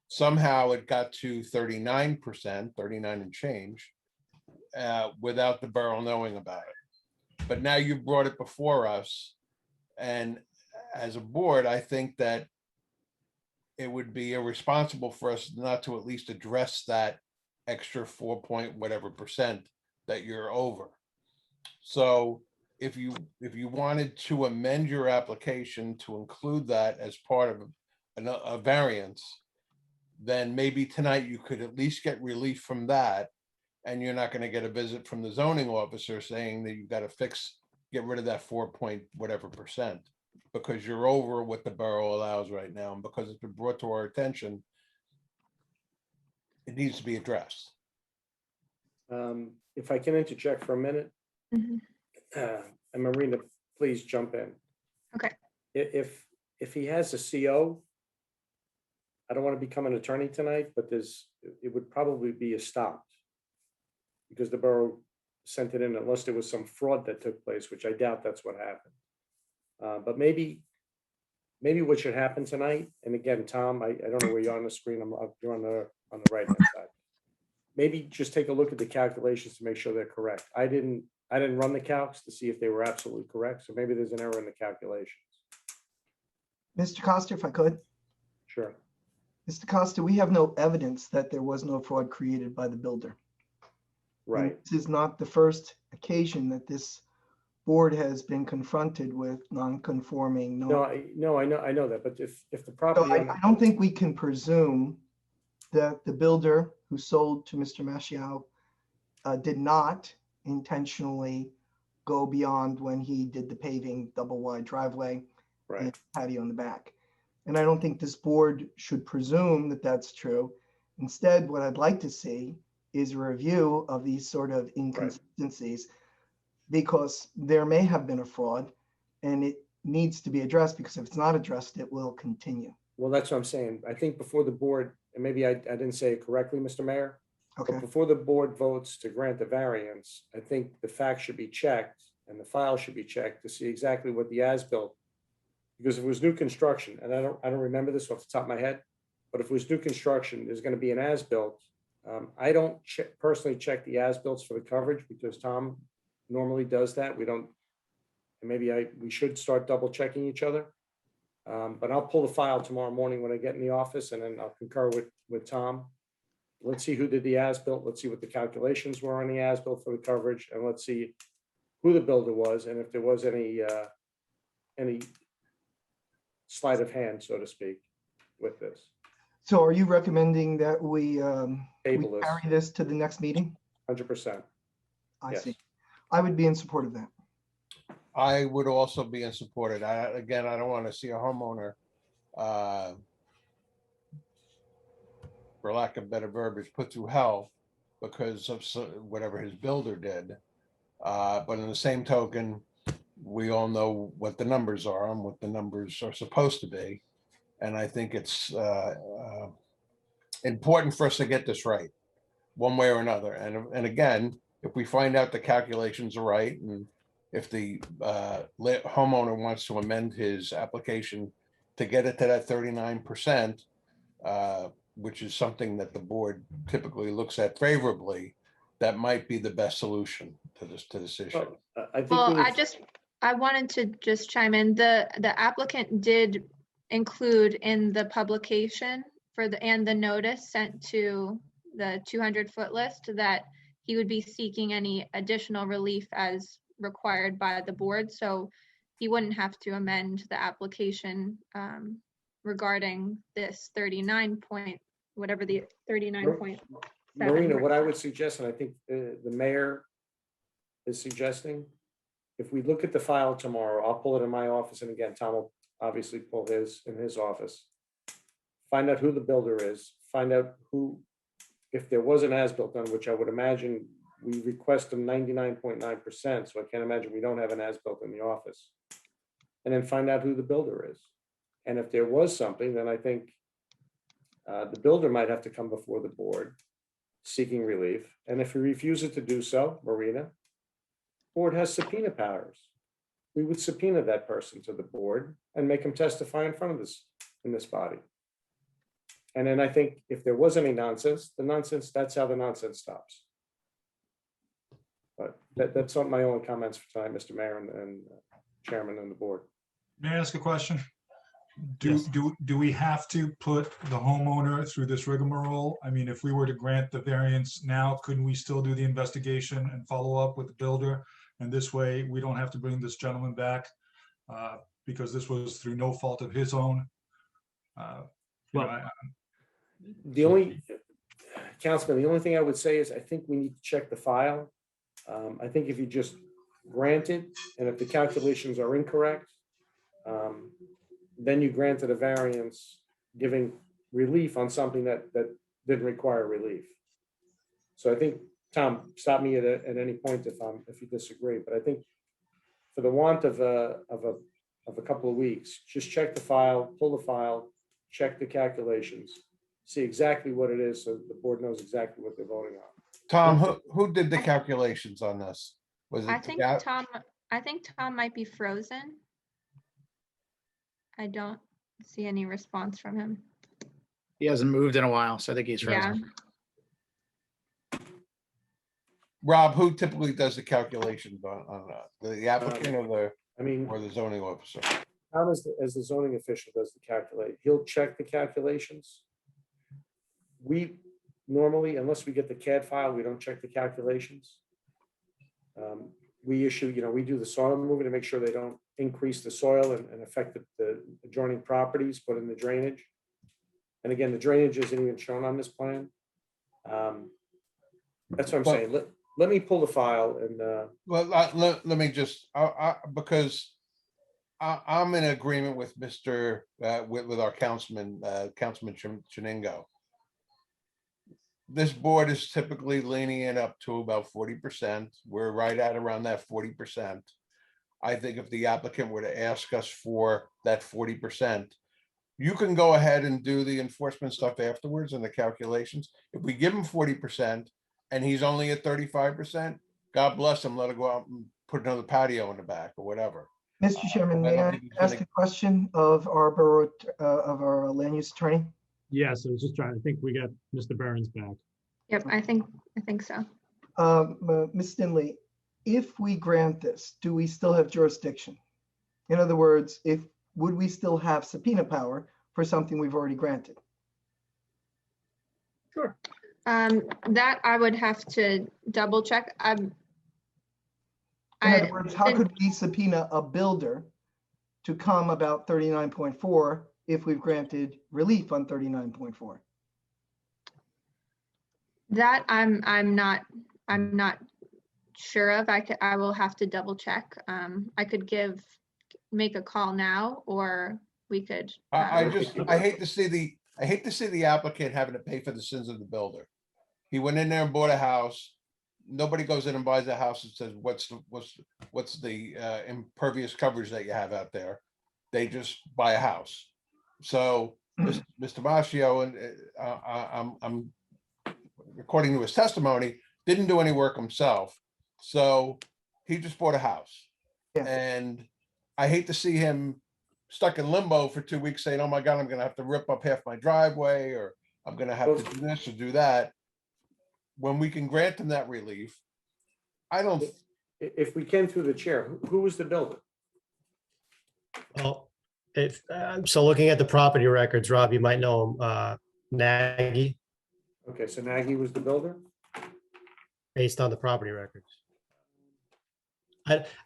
Somehow it got to 39%, 39 and change, without the borough knowing about it. But now you brought it before us. And as a board, I think that it would be irresponsible for us not to at least address that extra 4 point whatever percent that you're over. So if you wanted to amend your application to include that as part of a variance, then maybe tonight you could at least get relief from that. And you're not going to get a visit from the zoning officer saying that you've got to get rid of that 4 point whatever percent, because you're over what the borough allows right now. And because it's been brought to our attention, it needs to be addressed. If I can interject for a minute, Mhm. and Marina, please jump in. Okay. If he has a CO, I don't want to become an attorney tonight, but it would probably be a stop because the borough sent it in unless there was some fraud that took place, which I doubt that's what happened. But maybe what should happen tonight, and again, Tom, I don't know where you're on the screen. You're on the right-hand side. Maybe just take a look at the calculations to make sure they're correct. I didn't run the calcs to see if they were absolutely correct. So maybe there's an error in the calculations. Mr. Costa, if I could. Sure. Mr. Costa, we have no evidence that there was no fraud created by the builder. Right. And this is not the first occasion that this board has been confronted with non-conforming. No, I know that, but if the property. So I don't think we can presume that the builder who sold to Mr. Masciao did not intentionally go beyond when he did the paving double wide driveway and patio in the back. And I don't think this board should presume that that's true. Instead, what I'd like to see is a review of these sort of inconsistencies, because there may have been a fraud and it needs to be addressed, because if it's not addressed, it will continue. Well, that's what I'm saying. I think before the board, and maybe I didn't say it correctly, Mr. Mayor, Okay. but before the board votes to grant the variance, I think the facts should be checked and the file should be checked to see exactly what the as-built. Because if it was new construction, and I don't remember this off the top of my head, but if it was new construction, there's going to be an as-built. I don't personally check the as-builts for the coverage because Tom normally does that. We don't, and maybe we should start double checking each other. But I'll pull the file tomorrow morning when I get in the office, and then I'll concur with Tom. Let's see who did the as-built. Let's see what the calculations were on the as-built for the coverage, and let's see who the builder was and if there was any sleight of hand, so to speak, with this. So are you recommending that we Table this. carry this to the next meeting? 100%. I Yes. see. I would be in support of that. I would also be in support of that. Again, I don't want to see a homeowner, for lack of better verbiage, put through hell because of whatever his builder did. But in the same token, we all know what the numbers are and what the numbers are supposed to be. And I think it's important for us to get this right, one way or another. And again, if we find out the calculations are right, and if the homeowner wants to amend his application to get it to that 39%, which is something that the board typically looks at favorably, that might be the best solution to this issue. I think Well, we need- I wanted to just chime in. The applicant did include in the publication and the notice sent to the 200-foot list that he would be seeking any additional relief as required by the board. So he wouldn't have to amend the application regarding this 39.7. Marina, what I would suggest, and I think the mayor is suggesting, if we look at the file tomorrow, I'll pull it in my office, and again, Tom will obviously pull his in his office. Find out who the builder is, find out who, if there was an as-built done, which I would imagine we request them 99.9%, so I can't imagine we don't have an as-built in the office. And then find out who the builder is. And if there was something, then I think the builder might have to come before the board seeking relief. And if he refuses to do so, Marina, board has subpoena powers. We would subpoena that person to the board and make him testify in front of this body. And then I think if there was any nonsense, that's how the nonsense stops. But that's not my only comments for tonight, Mr. Mayor and Chairman and the board. May I ask a question? Do we have to put the homeowner through this rigmarole? I mean, if we were to grant the variance now, couldn't we still do the investigation and follow up with the builder? And this way, we don't have to bring this gentleman back because this was through no fault of his own. The only, Councilman, the only thing I would say is I think we need to check the file. I think if you just grant it, and if the calculations are incorrect, then you granted a variance giving relief on something that didn't require relief. So I think, Tom, stop me at any point if you disagree, but I think for the want of a couple of weeks, just check the file, pull the file, check the calculations, see exactly what it is so the board knows exactly what they're voting on. Tom, who did the calculations on this? Was it? I think Tom might be frozen. I don't see any response from him. He hasn't moved in a while, so I think he's frozen. Rob, who typically does the calculations on the applicant or the zoning officer? Tom, as the zoning official, does the calculate. He'll check the calculations. We normally, unless we get the CAD file, we don't check the calculations. We issue, we do the soil removal to make sure they don't increase the soil and affect the adjoining properties, put in the drainage. And again, the drainage isn't even shown on this plan. That's what I'm saying. Let me pull the file and. Well, let me just, because I'm in agreement with with our Councilman Chaningo. this board is typically leaning it up to about 40%. We're right at around that 40%. I think if the applicant were to ask us for that 40%, you can go ahead and do the enforcement stuff afterwards and the calculations. If we give him 40% and he's only at 35%, God bless him, let him go out and put another patio in the back or whatever. Mr. Chairman, I may don't I think he's ask gonna- a question of our borough, of our land use attorney? Yes, I was just trying, I think we got Mr. Barron's back. Yep, I think so. Ms. Stinley, if we grant this, do we still have jurisdiction? In other words, would we still have subpoena power for something we've already granted? Sure. That I would have to double check. In other words, how could we subpoena a builder to come about 39.4 if we've granted relief on 39.4? That I'm not sure of. I will have to double check. I could make a call now, or we could. I hate to see the applicant having to pay for the sins of the builder. He went in there and bought a house. Nobody goes in and buys a house and says, what's the impervious coverage that you have out there? They just buy a house. So Mr. Mascio, and I'm according to his testimony, didn't do any work himself. So he just bought a house. Yes. And I hate to see him stuck in limbo for 2 weeks saying, oh my God, I'm gonna have to rip up half my driveway, or I'm gonna have to do this or do that. When we can grant him that relief, I don't. If we can through the chair, who was the builder? Well, so looking at the property records, Rob, you might know him, Nagy, Okay, so Nagy was the builder? based on the property records.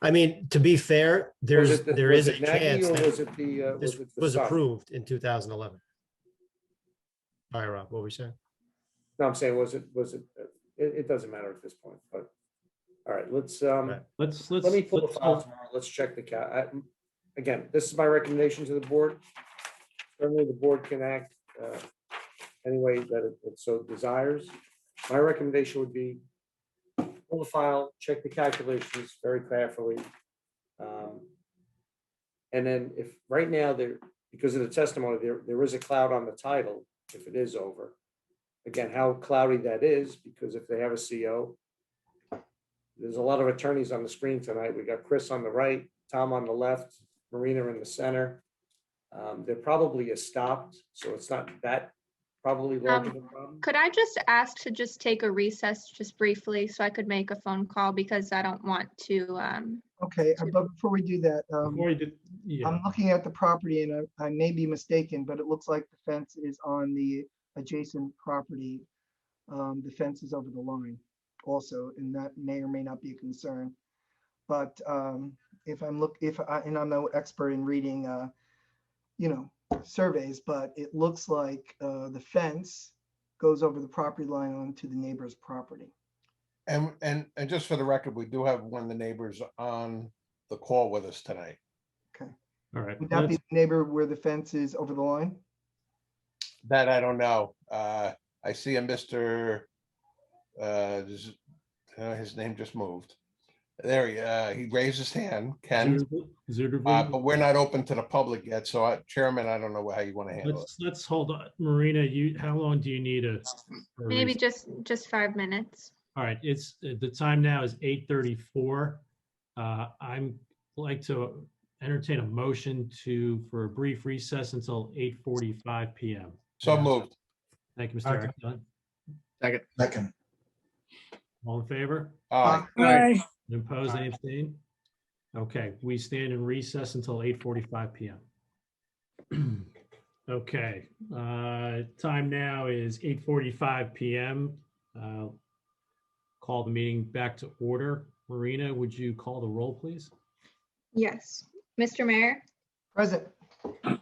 I mean, to be fair, there is a chance Or that was it the? this the was son? approved in 2011. All right, Rob, what were we saying? No, I'm saying, it doesn't matter at this point, but, all right, let's, let me pull the file tomorrow. Let's check the again, this is my recommendation to the board. Certainly, the board can act any way that it so desires. My recommendation would be pull the file, check the calculations very carefully. And then if right now because of the testimony, there is a cloud on the title, if it is over. Again, how cloudy that is, because if they have a CO, there's a lot of attorneys on the screen tonight. We got Chris on the right, Tom on the left, Marina in the center. They're probably stopped, so it's not that probably large of a problem. Could I just ask to just take a recess just briefly so I could make a phone call, because I don't want to. Okay, but before we do that, Yeah. I'm looking at the property and I may be mistaken, but it looks like the fence is on the adjacent property. The fence is over the line also, and that may or may not be a concern. But and I'm no expert in reading, surveys, but it looks like the fence goes over the property line onto the neighbor's property. And just for the record, we do have one of the neighbors on the call with us tonight. Okay. All right. Would that be the neighbor where the fence is over the line? That I don't know. I see a Mr. His name just moved. There he raised his hand, Ken. But we're not open to the public yet. So Chairman, I don't know how you want to handle it. Let's hold on. Marina, how long do you need Maybe just 5 minutes. All right, the time now is 8:34. I'm like to entertain a motion for a brief recess until 8:45 p.m. So moved. Thank you, Mr. Eric Dunn. Second. All in favor? Aye. Aye. Opposed, any abstain? Okay, we stand in recess until 8:45 p.m. Okay, time now is 8:45 p.m. Call the meeting back to order. Marina, would you call the roll, please? Yes. Mr. Mayor, Present.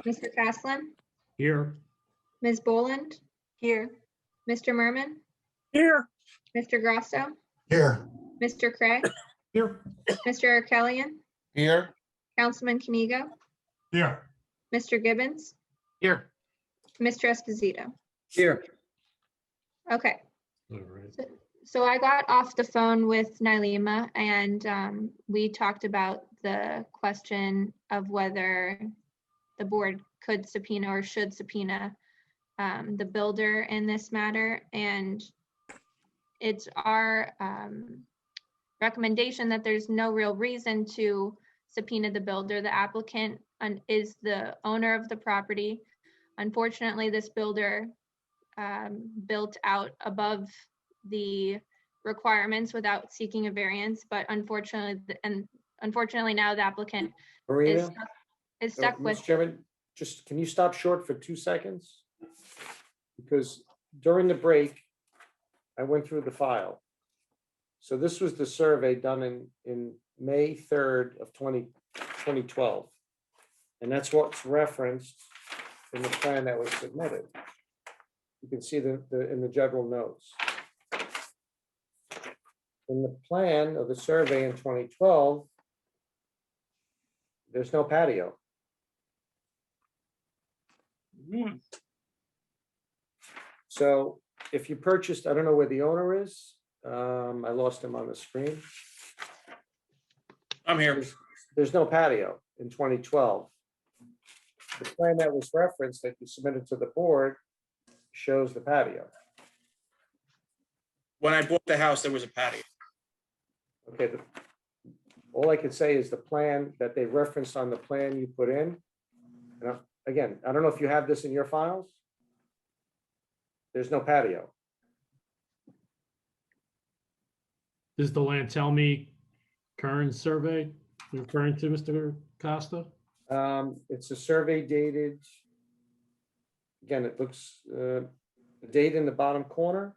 Mr. Caslin, Here. Ms. Boland, here. Mr. Merman, Here. Mr. Grasso, Here. Mr. Craig, Here. Mr. Arkelian, Here. Councilman Kanigo, Here. Mr. Gibbons, Here. Mr. Esposito. Here. Okay, All right. So I got off the phone with Nylema and we talked about the question of whether the board could subpoena or should subpoena the builder in this matter. And it's our recommendation that there's no real reason to subpoena the builder. The applicant is the owner of the property. Unfortunately, this builder built out above the requirements without seeking a variance, but unfortunately now the applicant Marina? is stuck Mr. with. Chairman, just, can you stop short for 2 seconds? Because during the break, I went through the file. So this was the survey done in May 3rd of 2012. And that's what's referenced in the plan that was submitted. You can see in the general notes. In the plan of the survey in 2012, there's no patio. So if you purchased, I don't know where the owner is. I lost him on the screen. I'm here. There's no patio in 2012. The plan that was referenced that you submitted to the board shows the patio. When I bought the house, there was a patio. Okay, all I can say is the plan that they referenced on the plan you put in. And again, I don't know if you have this in your files. There's no patio. Does the land tell me current survey you're referring to, Mr. Costa? It's a survey dated. Again, it looks, the date in the bottom corner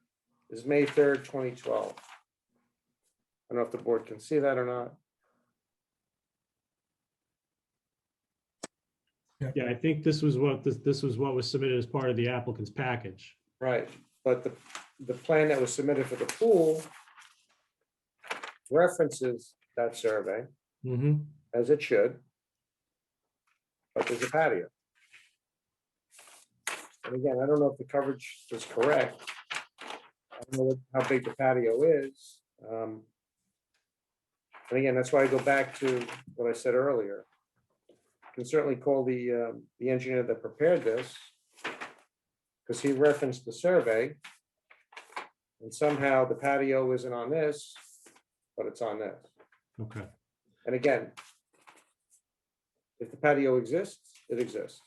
is May 3rd, 2012. I don't know if the board can see that or not. Yeah, I think this was what was submitted as part of the applicant's package. Right, but the plan that was submitted for the pool references that survey, as it should, but there's a patio. And again, I don't know if the coverage is correct. I don't know how big the patio is. And again, that's why I go back to what I said earlier. You can certainly call the engineer that prepared this, because he referenced the survey. And somehow the patio isn't on this, but it's on this. Okay. And again, if the patio exists, it exists.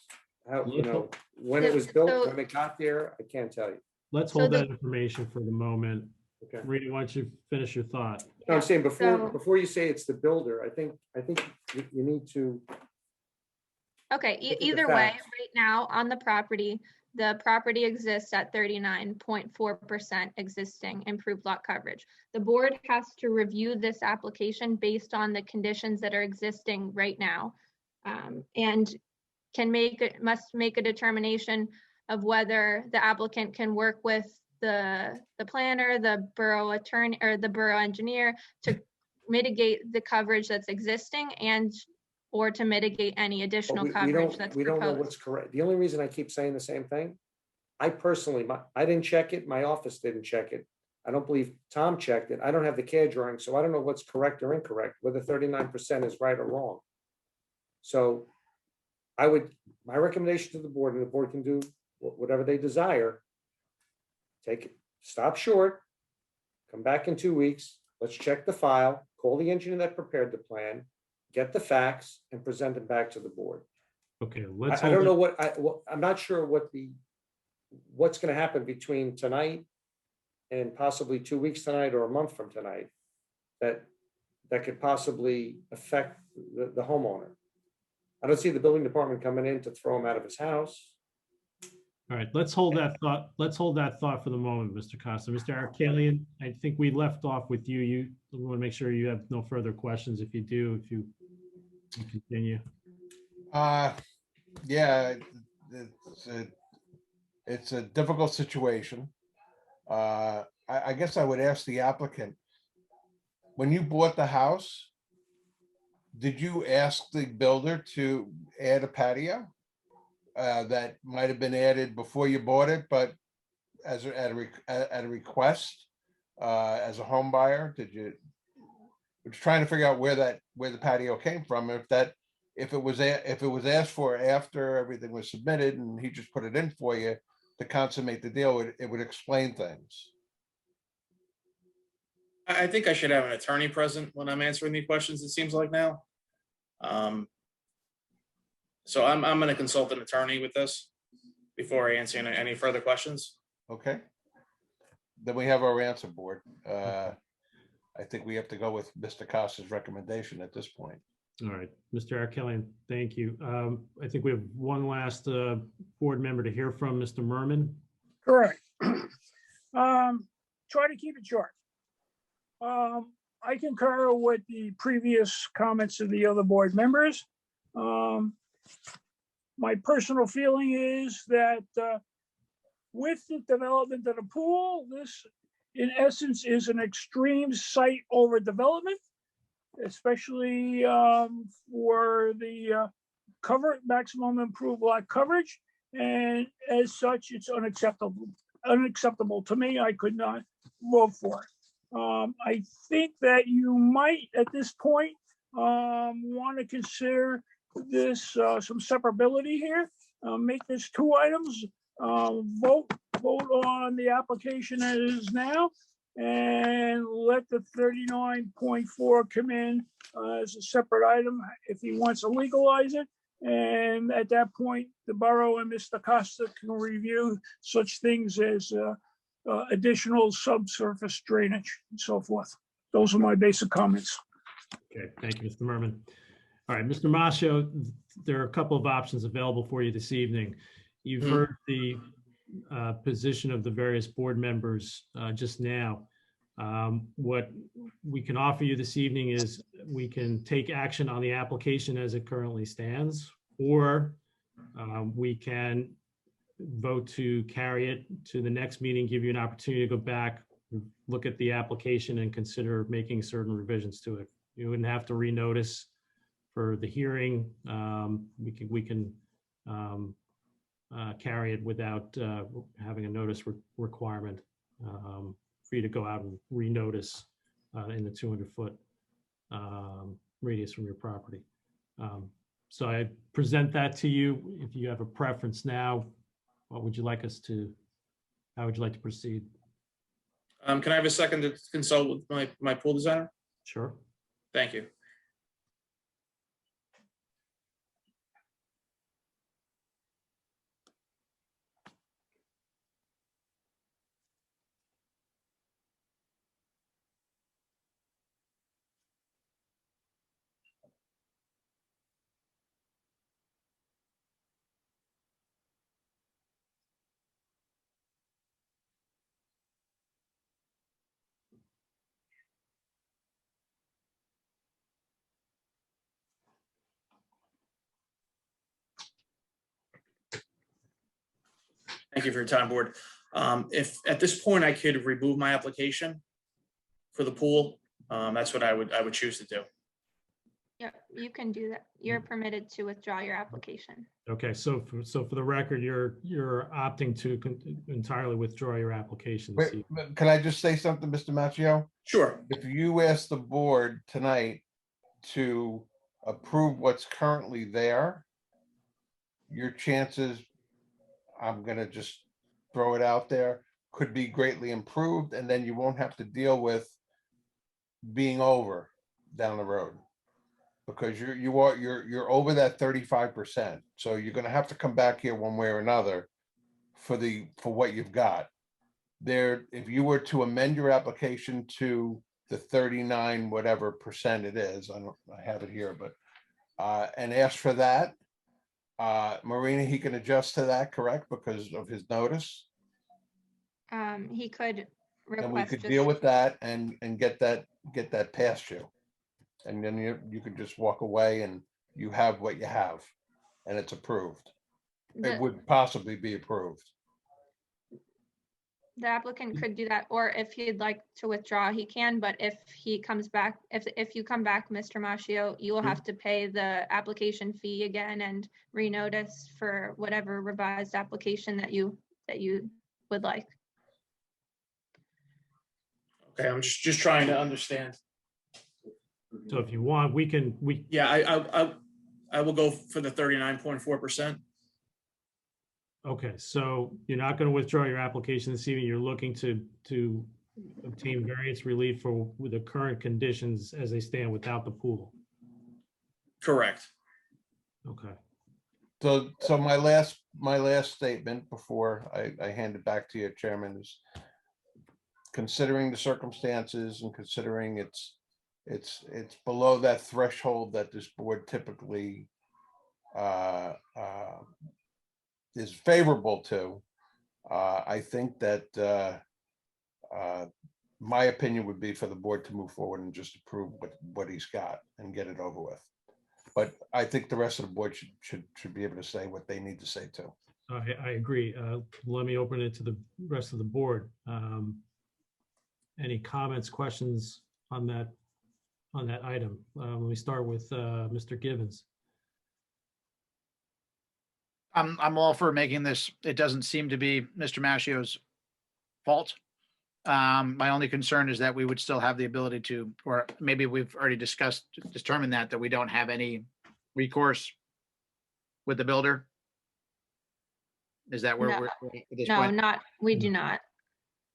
How, you know, when it was built, when it got there, I can't tell you. Let's hold that information for the moment. Okay. Rita, why don't you finish your thought? No, I'm saying before you say it's the builder, I think you need to. Okay, Look at the either way, facts. right now on the property exists at 39.4% existing improved lot coverage. The board has to review this application based on the conditions that are existing right now. And must make a determination of whether the applicant can work with the planner, the borough attorney, or the borough engineer to mitigate the coverage that's existing or to mitigate any additional But coverage that's we don't know proposed. what's correct. The only reason I keep saying the same thing, I personally, I didn't check it, my office didn't check it. I don't believe Tom checked it. I don't have the CAD drawing, so I don't know what's correct or incorrect, whether 39% is right or wrong. So my recommendation to the board, and the board can do whatever they desire, stop short, come back in 2 weeks, let's check the file, call the engineer that prepared the plan, get the facts and present them back to the board. Okay, I don't know I'm not sure what's going to happen between tonight and possibly 2 weeks tonight or a month from tonight that could possibly affect the homeowner. I don't see the building department coming in to throw him out of his house. All right, let's hold that thought. Let's hold that thought for the moment, Mr. Costa. Mr. Arkalian, I think we left off with you. You want to make sure you have no further questions. If you do, if you continue. Yeah, it's a difficult situation. I guess I would ask the applicant, when you bought the house, did you ask the builder to add a patio? That might have been added before you bought it, but at a request? as a home buyer? Did you? We're just trying to figure out where the patio came from. If it was asked for after everything was submitted and he just put it in for you to consummate the deal, it would explain things. I think I should have an attorney present when I'm answering these questions, it seems like now. So I'm going to consult an attorney with this before answering any further questions. Okay. Then we have our answer board. I think we have to go with Mr. Costa's recommendation at this point. All right, Mr. Arkelian, thank you. I think we have one last board member to hear from, Mr. Merman. Correct. Try to keep it short. I concur with the previous comments of the other board members. My personal feeling is that with the development of the pool, this in essence is an extreme site overdevelopment, especially for the maximum improved lot coverage. And as such, it's unacceptable to me. I could not vote for it. I think that you might, at this point, want to consider this some separability here. Make this 2 items. Vote on the application as it is now, and let the 39.4 come in as a separate item if he wants to legalize it. And at that point, the borough and Mr. Costa can review such things as additional subsurface drainage and so forth. Those are my basic comments. Okay, thank you, Mr. Merman. All right, Mr. Mascio, there are a couple of options available for you this evening. You've heard the position of the various board members just now. What we can offer you this evening is we can take action on the application as it currently stands, or we can vote to carry it to the next meeting, give you an opportunity to go back, look at the application and consider making certain revisions to it. You wouldn't have to renotice for the hearing. We can carry it without having a notice requirement for you to go out and renotice in the 200-foot radius from your property. So I present that to you. If you have a preference now, what would you like us to, how would you like to proceed? Can I have a second to consult with my pool designer? Sure. Thank you. Thank you for your time, board. If at this point I could remove my application for the pool, that's what I would choose to do. Yeah, you can do that. You're permitted to withdraw your application. Okay, so for the record, you're opting to entirely withdraw your application. Wait, can I just say something, Mr. Macchio? Sure. If you ask the board tonight to approve what's currently there, your chances, I'm gonna just throw it out there, could be greatly improved, and then you won't have to deal with being over down the road. Because you're over that 35%. So you're gonna have to come back here one way or another for what you've got. If you were to amend your application to the 39 whatever percent it is, I have it here, but and ask for that, Marina, he can adjust to that, correct? Because of his notice? He could And we request could just- deal with that and get that past you. And then you could just walk away and you have what you have and it's approved. It would possibly be approved. The applicant could do that, or if he'd like to withdraw, he can, but if he comes back, if you come back, Mr. Macchio, you will have to pay the application fee again and renotice for whatever revised application that you would like. Okay, I'm just trying to understand. So if you want, we, Yeah, I will go for the 39.4%. okay, so you're not going to withdraw your application this evening. You're looking to obtain variance relief for with the current conditions as they stand without the pool. Correct. Okay. So my last statement before I hand it back to you, Chairman, is considering the circumstances and considering it's below that threshold that this board typically is favorable to. I think that my opinion would be for the board to move forward and just approve what he's got and get it over with. But I think the rest of the board should be able to say what they need to say too. I agree. Let me open it to the rest of the board. Any comments, questions on that item? Let me start with Mr. Gibbons. I'm all for making this. It doesn't seem to be Mr. Maschio's fault. My only concern is that we would still have the ability to, or maybe we've already determined that we don't have any recourse with the builder. Is that where No. we're at this No, point? we do not.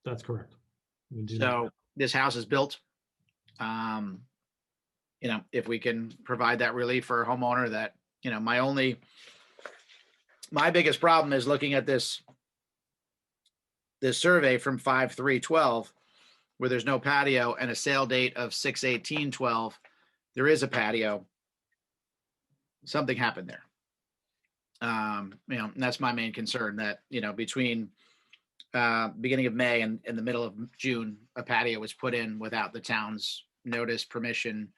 That's correct. We do So not. this house is built. If we can provide that relief for a homeowner that, my biggest problem is looking at this survey from 5/3/12, where there's no patio and a sale date of 6/18/12. There is a patio. Something happened there. And that's my main concern, that, between beginning of May and the middle of June, a patio was put in without the town's notice, permission.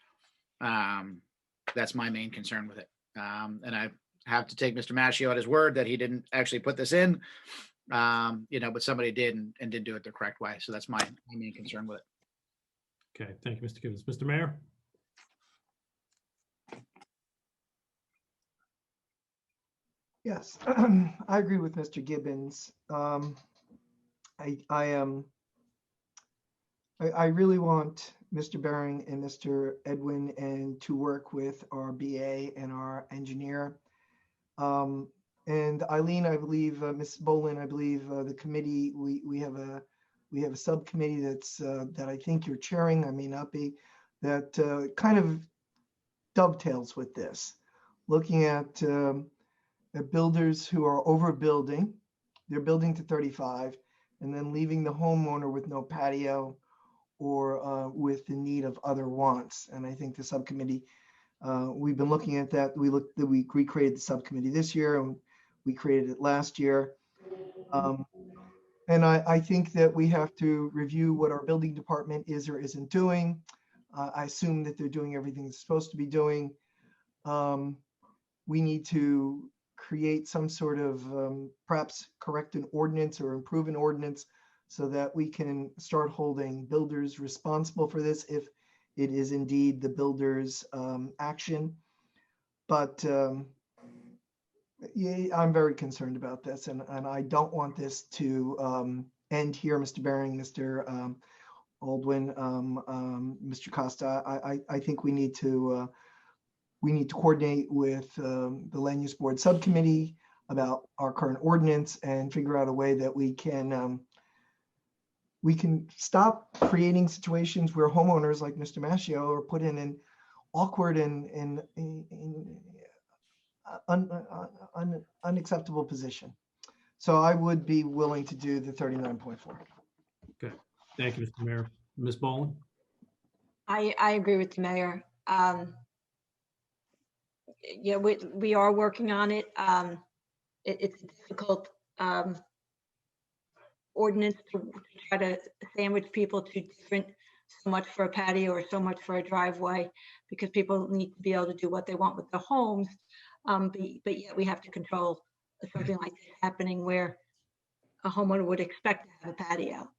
That's my main concern with it. And I have to take Mr. Maschio at his word that he didn't actually put this in, but somebody did and did do it the correct way. So that's my main concern with it. Okay, thank you, Mr. Gibbons. Mr. Mayor? Yes, I agree with Mr. Gibbons. I really want Mr. Bering and Mr. Edwin and to work with our BA and our engineer. And Eileen, I believe, Ms. Bolin, I believe the committee, we have a subcommittee that I think you're chairing, I may not be, that kind of dovetails with this, looking at builders who are overbuilding. They're building to 35 and then leaving the homeowner with no patio or with the need of other wants. And I think the subcommittee, we've been looking at that. We recreated the subcommittee this year and we created it last year. And I think that we have to review what our building department is or isn't doing. I assume that they're doing everything it's supposed to be doing. We need to create some sort of perhaps correct an ordinance or improve an ordinance so that we can start holding builders responsible for this if it is indeed the builder's action. But yeah, I'm very concerned about this, and I don't want this to end here, Mr. Bering, Mr. Aldwin, Mr. Costa. I think we need to coordinate with the Land Use Board Subcommittee about our current ordinance and figure out a way that we can stop creating situations where homeowners like Mr. Maschio are put in an awkward and unacceptable position. So I would be willing to do the 39.4. Okay, thank you, Mr. Mayor. Ms. Bolin? I agree with the mayor. Yeah, we are working on it. It's a difficult ordinance to try to sandwich people to different, so much for a patio or so much for a driveway, because people need to be able to do what they want with their homes. But yet we have to control something like this happening where a homeowner would expect to have a patio.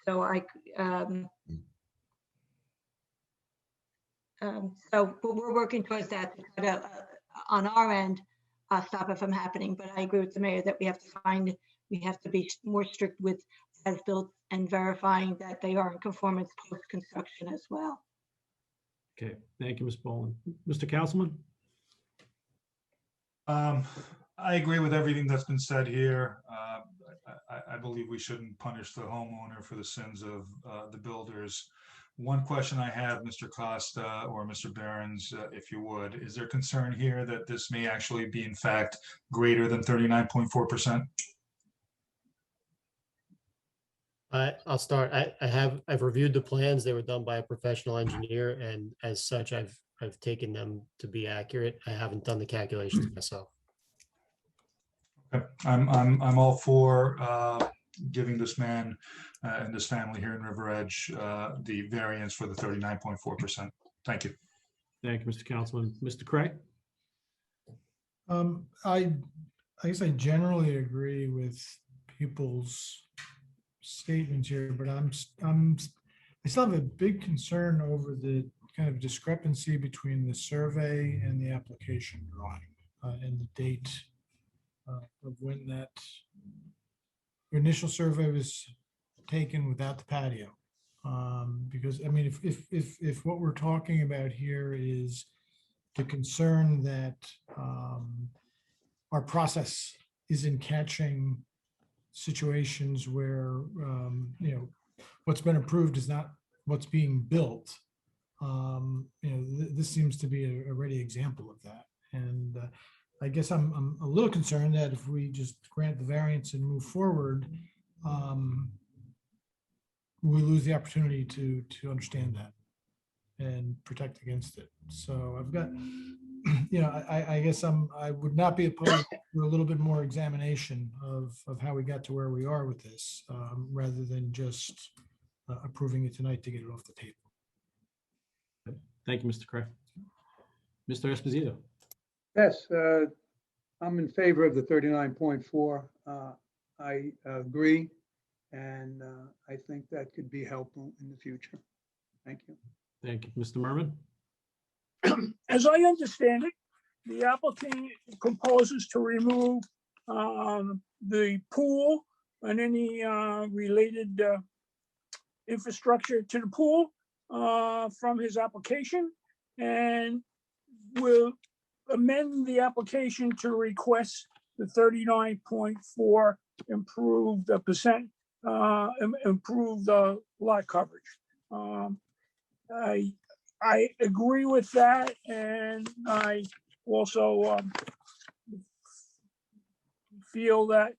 So we're working towards that to try to, on our end, stop it from happening. But I agree with the mayor that we have to be more strict with as built and verifying that they are in conformance post-construction as well. Okay, thank you, Ms. Boland. Mr. Councilman? I agree with everything that's been said here. I believe we shouldn't punish the homeowner for the sins of the builders. One question I have, Mr. Costa or Mr. Behrens, if you would, is there concern here that this may actually be in fact greater than 39.4%? I'll start. I've reviewed the plans. They were done by a professional engineer, and as such, I've taken them to be accurate. I haven't done the calculations myself. Okay. I'm all for giving this man and this family here in River Edge the variance for the 39.4%. Thank you. Thank you, Mr. Councilman. Mr. Cray? I guess I generally agree with people's statements here, but I still have a big concern over the kind of discrepancy between the survey and the application drawing and the date of when that initial survey was taken without the patio. Because I mean, if what we're talking about here is the concern that our process isn't catching situations where what's been approved is not what's being built. This seems to be a ready example of that, and I guess I'm a little concerned that if we just grant the variance and move forward, we lose the opportunity to understand that and protect against it. So I've got, I guess I would not be opposed to a little bit more examination of how we got to where we are with this, rather than just approving it tonight to get it off the table. Thank you, Mr. Cray. Mr. Esposito? Yes, I'm in favor of the 39.4. I agree, and I think that could be helpful in the future. Thank you. Thank you. Mr. Merman? As I understand it, the applicant proposes to remove the pool and any related infrastructure to the pool from his application, and will amend the application to request the 39.4 improved percent, improved lot coverage. I agree with that, and I also feel that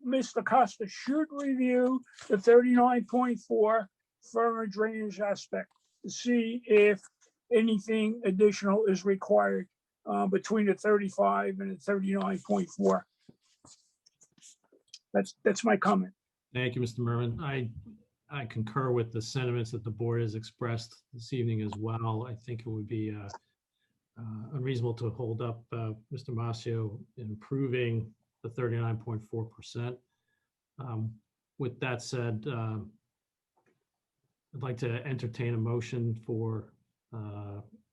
Mr. Costa should review the 39.4 from a drainage aspect to see if anything additional is required between the 35 and the 39.4. That's my comment. Thank you, Mr. Merman. I concur with the sentiments that the board has expressed this evening as well. I think it would be unreasonable to hold up Mr. Mascio in improving the 39.4%. With that said, I'd like to entertain a motion for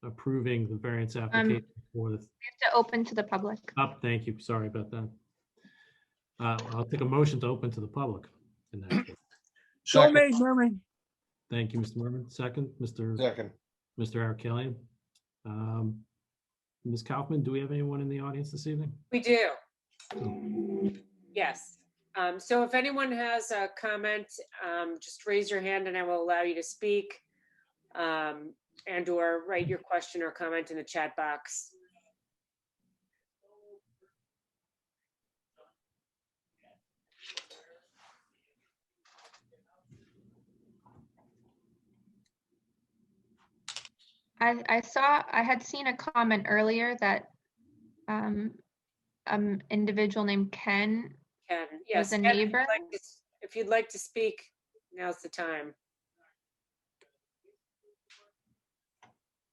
approving the variance application for the. We have to open to the public. Thank you. Sorry about that. I'll take a motion to open to the public in that case. So made, Merman. Thank you, Mr. Merman. Second, Mr. Arkelian. Ms. Kaufman, do we have anyone in the audience this evening? We do. Yes. So if anyone has a comment, just raise your hand and I will allow you to speak, and or write your question or comment in the chat box. I had seen a comment earlier that individual named Ken Yes, was a Ken, neighbor. if you'd like to speak, now's the time.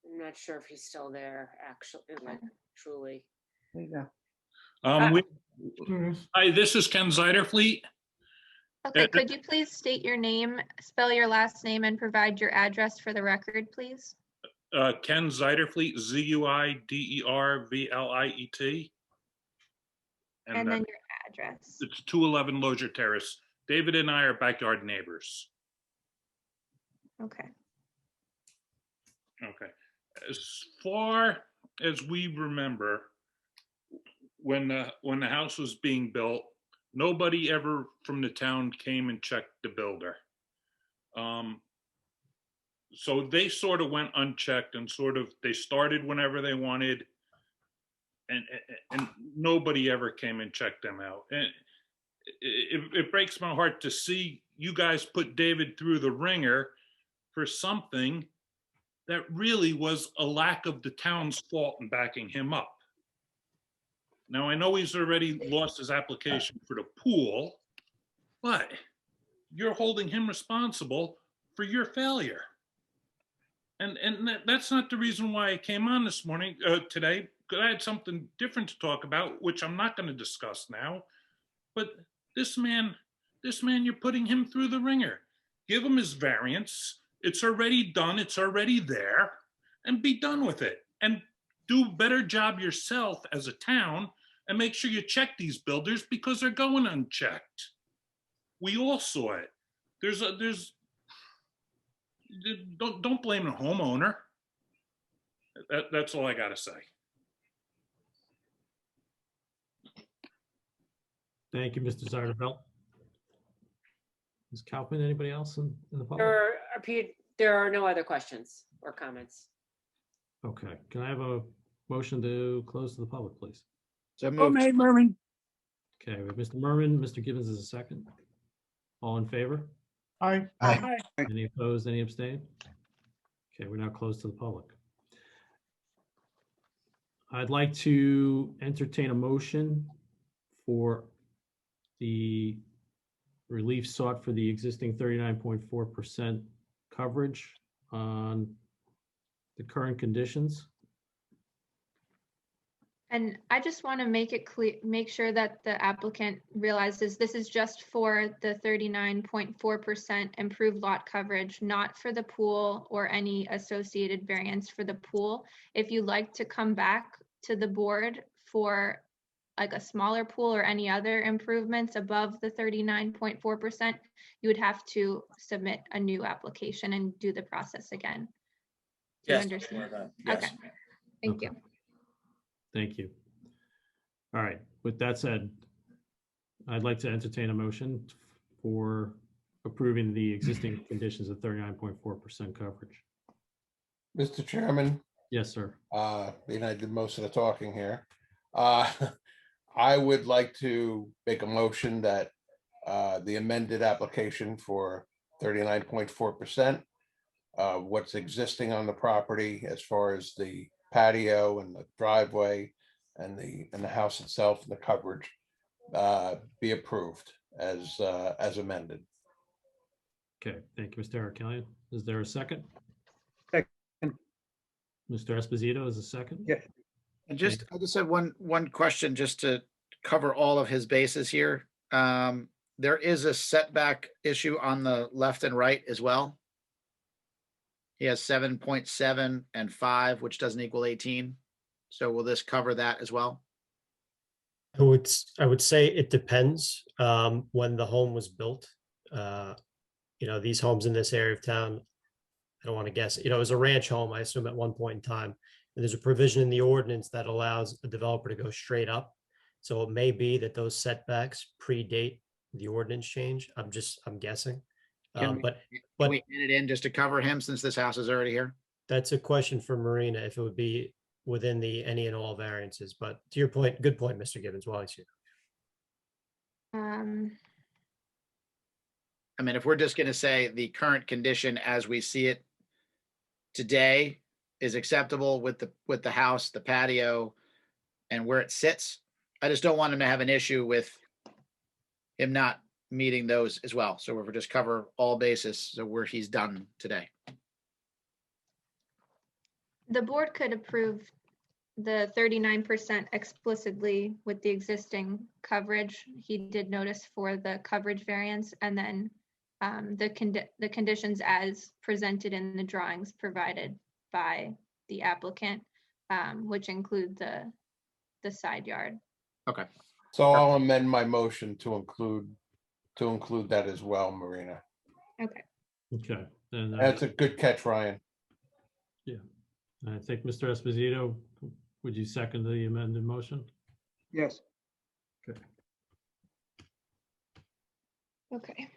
I'm not sure if he's still there, actually, like, truly. There you go. Hi, this is Ken Ziderfleet. Okay, could you please state your name, spell your last name, and provide your address for the record, please? Ken Ziderfleet, Zuidervliet. And then your address. It's 211 Lozier Terrace, David and I are backyard neighbors. Okay. Okay. As far as we remember, when the house was being built, nobody ever from the town came and checked the builder. So they sort of went unchecked and they started whenever they wanted, and nobody ever came and checked them out. And it breaks my heart to see you guys put David through the ringer for something that really was a lack of the town's fault in backing him up. Now, I know he's already lost his application for the pool, but you're holding him responsible for your failure. And that's not the reason why I came on this morning, today, because I had something different to talk about, which I'm not going to discuss now. But this man, you're putting him through the ringer. Give him his variance. It's already done. It's already there, and be done with it. And do a better job yourself as a town, and make sure you check these builders because they're going unchecked. We all saw it. Don't blame the homeowner. That's all I got to say. Thank you, Mr. Zardenfeld. Ms. Kaufman, anybody else in the public? There are no other questions or comments. Okay, can I have a motion to close to the public, please? So Oh, moved. May Merman. Okay, we have Mr. Merman, Mr. Gibbons is a second. All in favor? Aye. Aye. Any opposed, any abstain? Okay, we're now closed to the public. I'd like to entertain a motion for the relief sought for the existing 39.4% coverage on the current conditions. And I just want to make it clear, make sure that the applicant realizes this is just for the 39.4% improved lot coverage, not for the pool or any associated variance for the pool. If you'd like to come back to the board for like a smaller pool or any other improvements above the 39.4%, you would have to submit a new application and do the process again. Do you Yes, understand? yes. Okay, thank you. Thank you. All right, with that said, I'd like to entertain a motion for approving the existing conditions of 39.4% coverage. Mr. Chairman, Yes, sir. being I did most of the talking here, I would like to make a motion that the amended application for 39.4%, what's existing on the property as far as the patio and the driveway and the house itself and the coverage be approved as amended. Okay, thank you, Mr. Arakelian. Is there a second? Second. Mr. Esposito is a second? Yeah. And I just have one question just to cover all of his bases here. There is a setback issue on the left and right as well. He has 7.7 and 5, which doesn't equal 18. So will this cover that as well? I would say it depends when the home was built. These homes in this area of town, I don't want to guess, it was a ranch home, I assume, at one point in time. And there's a provision in the ordinance that allows a developer to go straight up. So it may be that those setbacks predate the ordinance change. I'm guessing. Can But we add it in just to cover him since this house is already here? that's a question for Marina, if it would be within the any and all variances. But to your point, good point, Mr. Gibbons. While he's here. I mean, if we're just going to say the current condition as we see it today is acceptable with the house, the patio, and where it sits, I just don't want him to have an issue with him not meeting those as well. So we're just cover all bases, so where he's done today. The board could approve the 39% explicitly with the existing coverage. He did notice for the coverage variance, and then the conditions as presented in the drawings provided by the applicant, which include the side yard. Okay. So I'll amend my motion to include to include that as well, Marina. Okay. Okay, and That's a good catch, Ryan. I think Mr. Esposito, would you second the amended motion? Yes. Okay. Okay.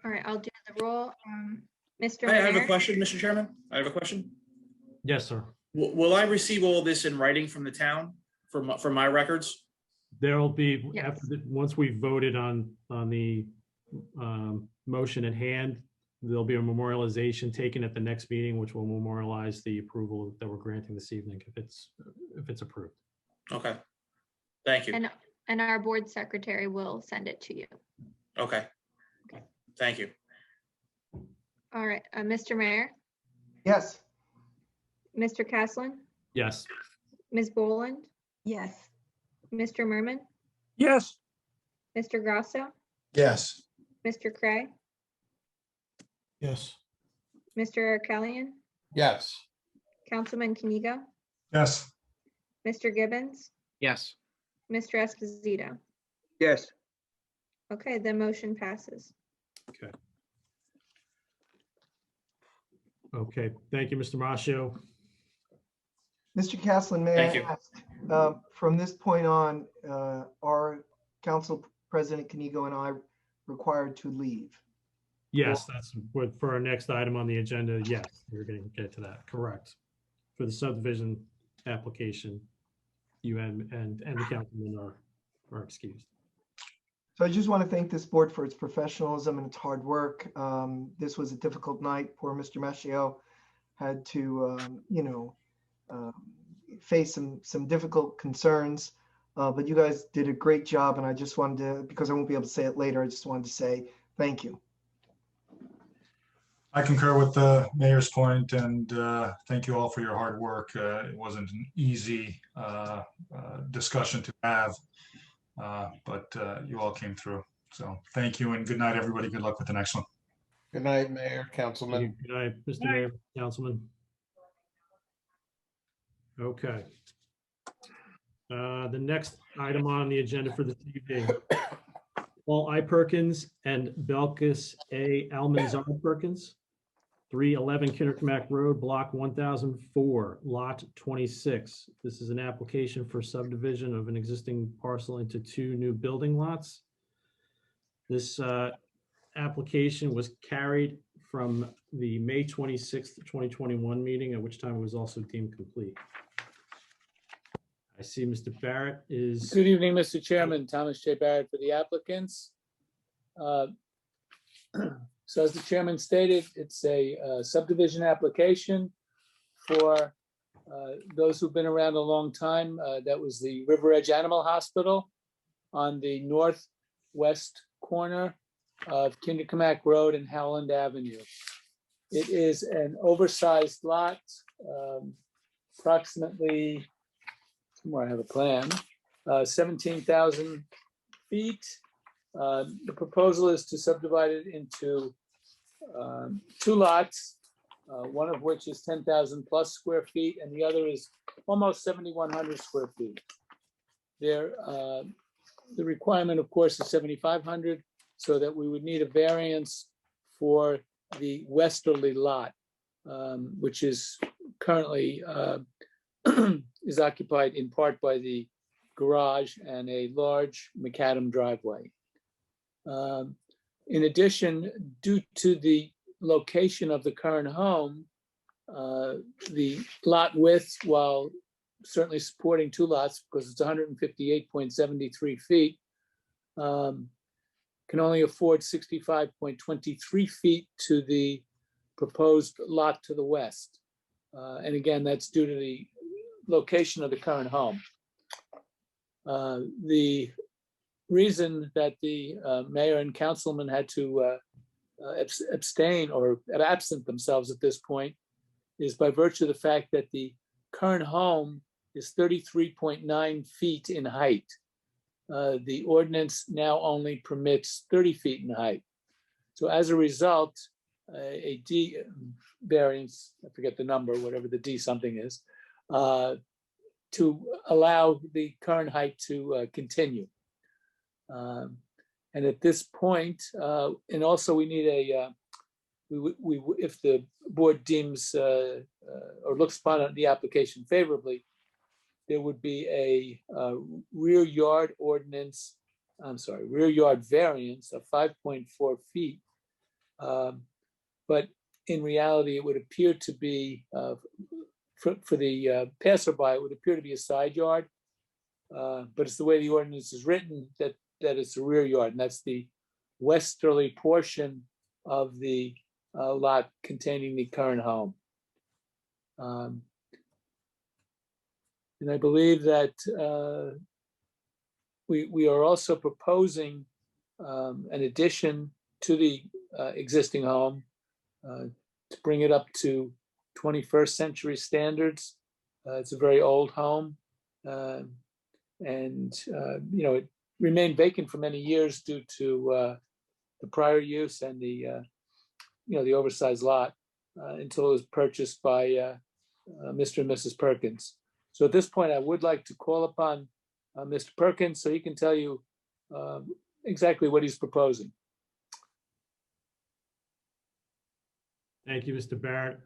All right, I'll do the roll. Mr. I have a Mayor? question, Mr. Chairman. I have a question. Yes, sir. Will I receive all this in writing from the town for my records? There'll be, Yes. after, once we voted on the motion at hand, there'll be a memorialization taken at the next meeting, which will memorialize the approval that we're granting this evening, if it's approved. Okay. Thank you. And our board secretary will send it to you. Okay. Thank you. All right, Mr. Mayor, Yes. Mr. Caslin, Yes. Ms. Boland, Yes. Mr. Merman, Yes. Mr. Grasso, Yes. Mr. Cray, Yes. Mr. Arkelian, Yes. Councilman Kanigo, Yes. Mr. Gibbons, Yes. Mr. Esposito. Yes. Okay, the motion passes. Okay. Okay, thank you, Mr. Marcio. Mr. Caslin, may Thank I you. ask, from this point on, are Council President Kanigo and I required to leave? Yes, that's what, for our next item on the agenda, yes, we're going to get to that, correct. For the subdivision application, you and the councilman are excused. So I just want to thank this board for its professionalism and its hard work. This was a difficult night. Poor Mr. Maschio had to, face some difficult concerns. But you guys did a great job, and I just wanted to, because I won't be able to say it later, I just wanted to say thank you. I concur with the mayor's point, and thank you all for your hard work. It wasn't an easy discussion to have, but you all came through. So thank you, and good night, everybody. Good luck with the next one. Good night, Mayor, Councilman. Good night, Mr. Mayor, Councilman. Okay. The next item on the agenda for this evening, Paul I. Perkins and Belkis A. Almanzar Perkins, 311 Kindermack Road, Block 1004, Lot 26. This is an application for subdivision of an existing parcel into two new building lots. This application was carried from the May 26th, 2021 meeting, at which time it was also deemed complete. I see Mr. Barrett is. Good evening, Mr. Chairman. Thomas J. Barrett for the applicants. So as the chairman stated, it's a subdivision application for those who've been around a long time. That was the River Edge Animal Hospital on the northwest corner of Kindermack Road and Howland Avenue. It is an oversized lot, approximately, somewhere I have a plan, 17,000 feet. The proposal is to subdivide it into two lots, one of which is 10,000 plus square feet, and the other is almost 7,100 square feet. The requirement, of course, is 7,500, so that we would need a variance for the westerly lot, which is currently is occupied in part by the garage and a large macadam driveway. In addition, due to the location of the current home, the lot width, while certainly supporting two lots because it's 158.73 feet, can only afford 65.23 feet to the proposed lot to the west. And again, that's due to the location of the current home. The reason that the mayor and councilman had to abstain or absent themselves at this point is by virtue of the fact that the current home is 33.9 feet in height. The ordinance now only permits 30 feet in height. So as a result, a D variance, I forget the number, whatever the D something is, to allow the current height to continue. And at this point, and also we need if the board deems or looks upon the application favorably, there would be a rear yard variance of 5.4 feet. But in reality, it would appear to be, for the passerby, it would appear to be a side yard. But it's the way the ordinance is written that it's a rear yard, and that's the westerly portion of the lot containing the current home. And I believe that we are also proposing an addition to the existing home to bring it up to 21st century standards. It's a very old home, and it remained vacant for many years due to the prior use and the oversized lot until it was purchased by Mr. and Mrs. Perkins. So at this point, I would like to call upon Mr. Perkins so he can tell you exactly what he's proposing. Thank you, Mr. Barrett.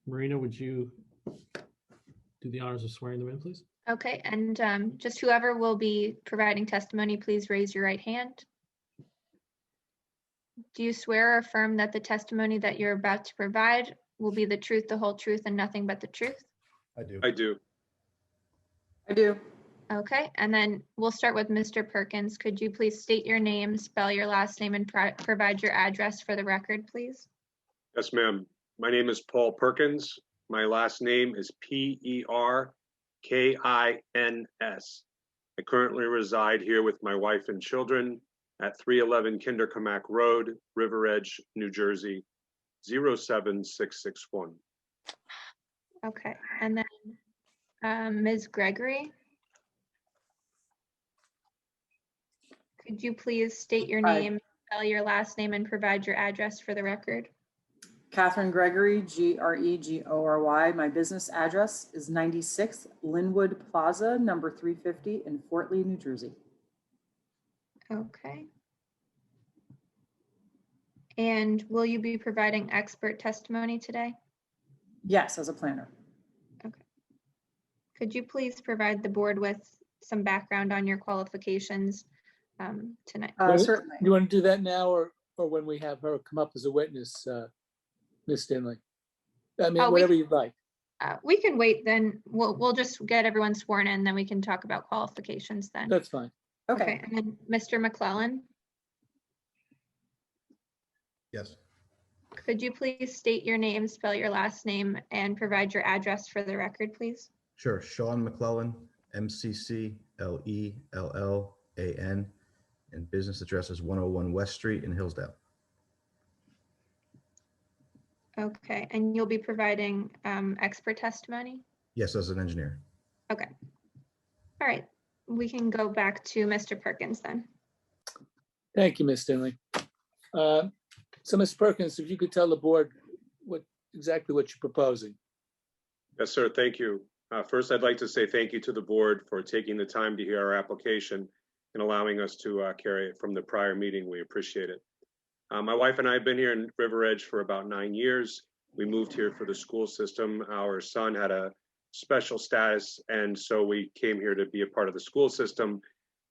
Marina, would you do the honors of swearing them in, please? Okay, and just whoever will be providing testimony, please raise your right hand. Do you swear or affirm that the testimony that you're about to provide will be the truth, the whole truth, and nothing but the truth? I do. I do. I do. Okay, and then we'll start with Mr. Perkins. Could you please state your name, spell your last name, and provide your address for the record, please? Yes, ma'am. My name is Paul Perkins. My last name is Perkins. I currently reside here with my wife and children at 311 Kinderkamak Road, River Edge, New Jersey, 07661. Okay, and then Ms. Gregory. Could you please state your Hi. name, spell your last name, and provide your address for the record? Catherine Gregory, Gregory. My business address is 96 Linwood Plaza, number 350 in Fort Lee, New Jersey. Okay. And will you be providing expert testimony today? Yes, as a planner. Okay. Could you please provide the board with some background on your qualifications tonight? Certainly. You want to do that now or when we have her come up as a witness, Ms. Finley? I mean, whatever you'd like. We can wait then. We'll just get everyone sworn in, then we can talk about qualifications then. That's fine. Okay, and then Mr. McClellan, Yes. could you please state your name, spell your last name, and provide your address for the record, please? Sure. Sean McClellan, McClellan, and business address is 101 West Street in Hillsdale. Okay, and you'll be providing expert testimony? Yes, as an engineer. Okay. All right, we can go back to Mr. Perkins then. Thank you, Ms. Finley. So, Ms. Perkins, if you could tell the board exactly what you're proposing. Yes, sir. Thank you. First, I'd like to say thank you to the board for taking the time to hear our application and allowing us to carry it from the prior meeting. We appreciate it. My wife and I have been here in River Edge for about 9 years. We moved here for the school system. Our son had a special status, and so we came here to be a part of the school system.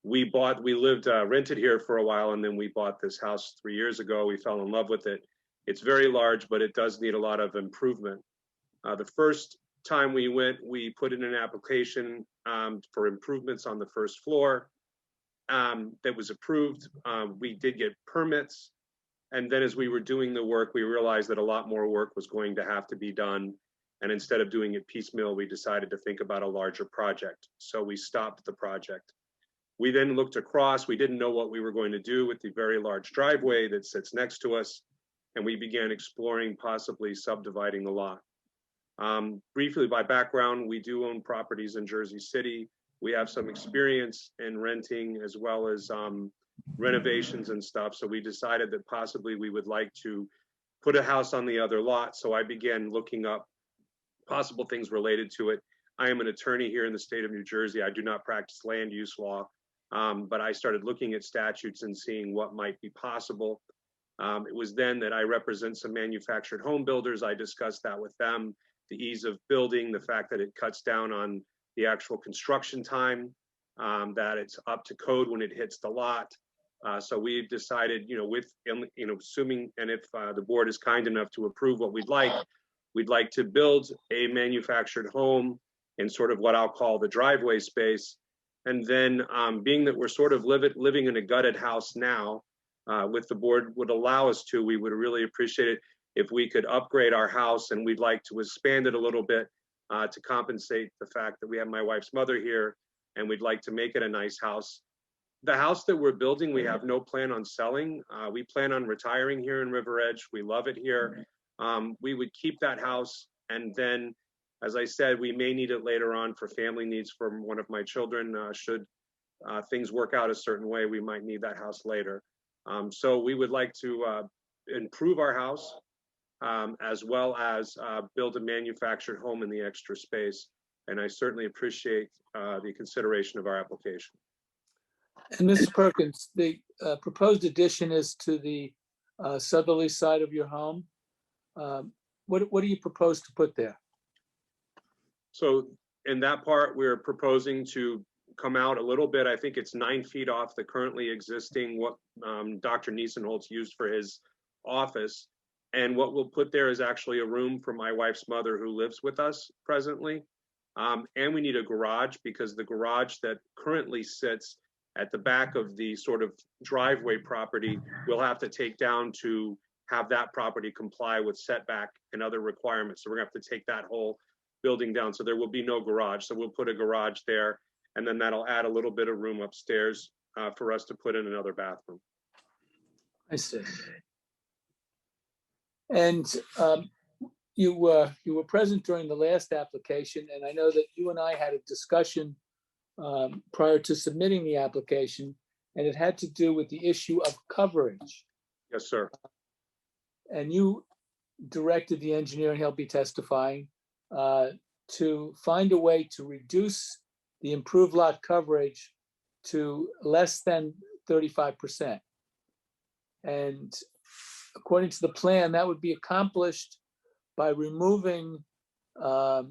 We lived rented here for a while, and then we bought this house 3 years ago. We fell in love with it. It's very large, but it does need a lot of improvement. The first time we went, we put in an application for improvements on the first floor. That was approved. We did get permits. And then as we were doing the work, we realized that a lot more work was going to have to be done. And instead of doing it piecemeal, we decided to think about a larger project. So we stopped the project. We then looked across. We didn't know what we were going to do with the very large driveway that sits next to us. And we began exploring possibly subdividing the lot. Briefly, by background, we do own properties in Jersey City. We have some experience in renting as well as renovations and stuff. So we decided that possibly we would like to put a house on the other lot. So I began looking up possible things related to it. I am an attorney here in the state of New Jersey. I do not practice land use law, but I started looking at statutes and seeing what might be possible. It was then that I represent some manufactured home builders. I discussed that with them, the ease of building, the fact that it cuts down on the actual construction time, that it's up to code when it hits the lot. So we've decided, assuming, and if the board is kind enough to approve what we'd like to build a manufactured home in sort of what I'll call the driveway space. And then being that we're sort of living in a gutted house now, with the board would allow us to, we would really appreciate it if we could upgrade our house, and we'd like to expand it a little bit to compensate the fact that we have my wife's mother here, and we'd like to make it a nice house. The house that we're building, we have no plan on selling. We plan on retiring here in River Edge. We love it here. We would keep that house, and then, as I said, we may need it later on for family needs from one of my children. Should things work out a certain way, we might need that house later. So we would like to improve our house, as well as build a manufactured home in the extra space. And I certainly appreciate the consideration of our application. And Mr. Perkins, the proposed addition is to the southerly side of your home. What do you propose to put there? So in that part, we're proposing to come out a little bit. I think it's 9 feet off the currently existing what Dr. Niesenholz used for his office. And what we'll put there is actually a room for my wife's mother who lives with us presently. And we need a garage, because the garage that currently sits at the back of the sort of driveway property, we'll have to take down to have that property comply with setback and other requirements. So we're gonna have to take that whole building down. So there will be no garage. So we'll put a garage there, and then that'll add a little bit of room upstairs for us to put in another bathroom. I see. And you were present during the last application, and I know that you and I had a discussion prior to submitting the application, and it had to do with the issue of coverage. Yes, sir. And you directed the engineer, and he'll be testifying, to find a way to reduce the improved lot coverage to less than 35%. And according to the plan, that would be accomplished by removing a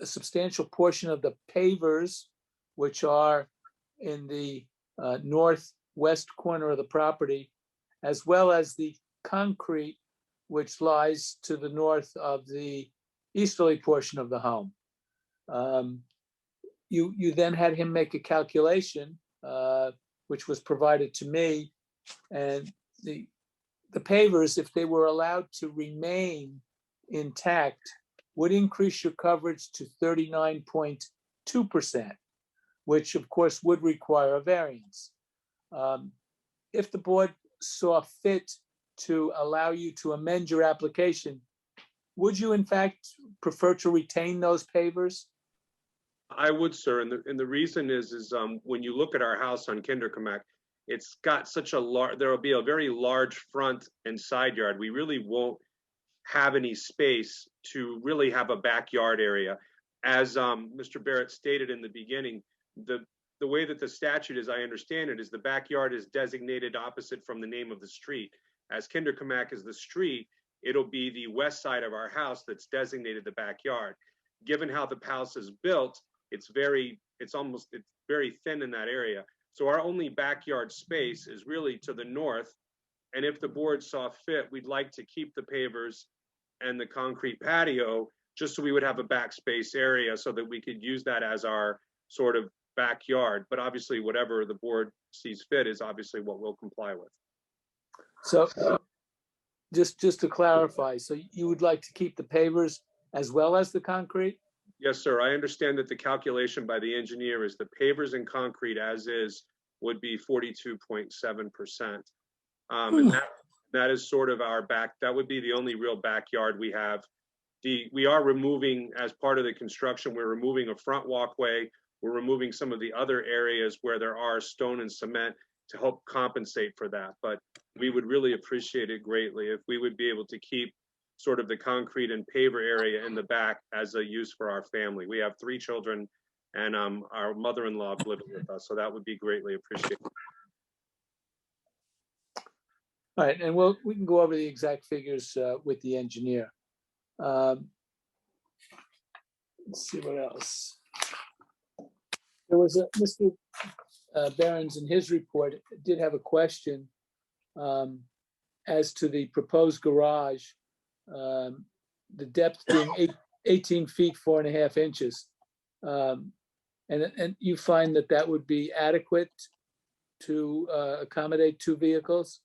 substantial portion of the pavers, which are in the northwest corner of the property, as well as the concrete, which lies to the north of the easterly portion of the home. You then had him make a calculation, which was provided to me, and the pavers, if they were allowed to remain intact, would increase your coverage to 39.2%, which of course would require a variance. If the board saw fit to allow you to amend your application, would you in fact prefer to retain those pavers? I would, sir, and the reason is when you look at our house on Kinderkamak, it's got such a large, there will be a very large front and side yard. We really won't have any space to really have a backyard area. As Mr. Barrett stated in the beginning, the way that the statute, as I understand it, is the backyard is designated opposite from the name of the street. As Kinderkamak is the street, it'll be the west side of our house that's designated the backyard. Given how the house is built, it's very thin in that area. So our only backyard space is really to the north. And if the board saw fit, we'd like to keep the pavers and the concrete patio, just so we would have a backspace area so that we could use that as our sort of backyard. But obviously, whatever the board sees fit is obviously what we'll comply with. So just to clarify, so you would like to keep the pavers as well as the concrete? Yes, sir. I understand that the calculation by the engineer is the pavers and concrete as is would be 42.7%. And that is sort of our that would be the only real backyard we have. We are removing, as part of the construction, we're removing a front walkway. We're removing some of the other areas where there are stone and cement to help compensate for that. But we would really appreciate it greatly if we would be able to keep sort of the concrete and paver area in the back as a use for our family. We have 3 children, and our mother-in-law living with us, so that would be greatly appreciated. All right, and we can go over the exact figures with the engineer. Let's see what else. There was Mr. Behrens in his report did have a question as to the proposed garage, the depth being 18 feet, 4.5 inches. And you find that that would be adequate to accommodate 2 vehicles?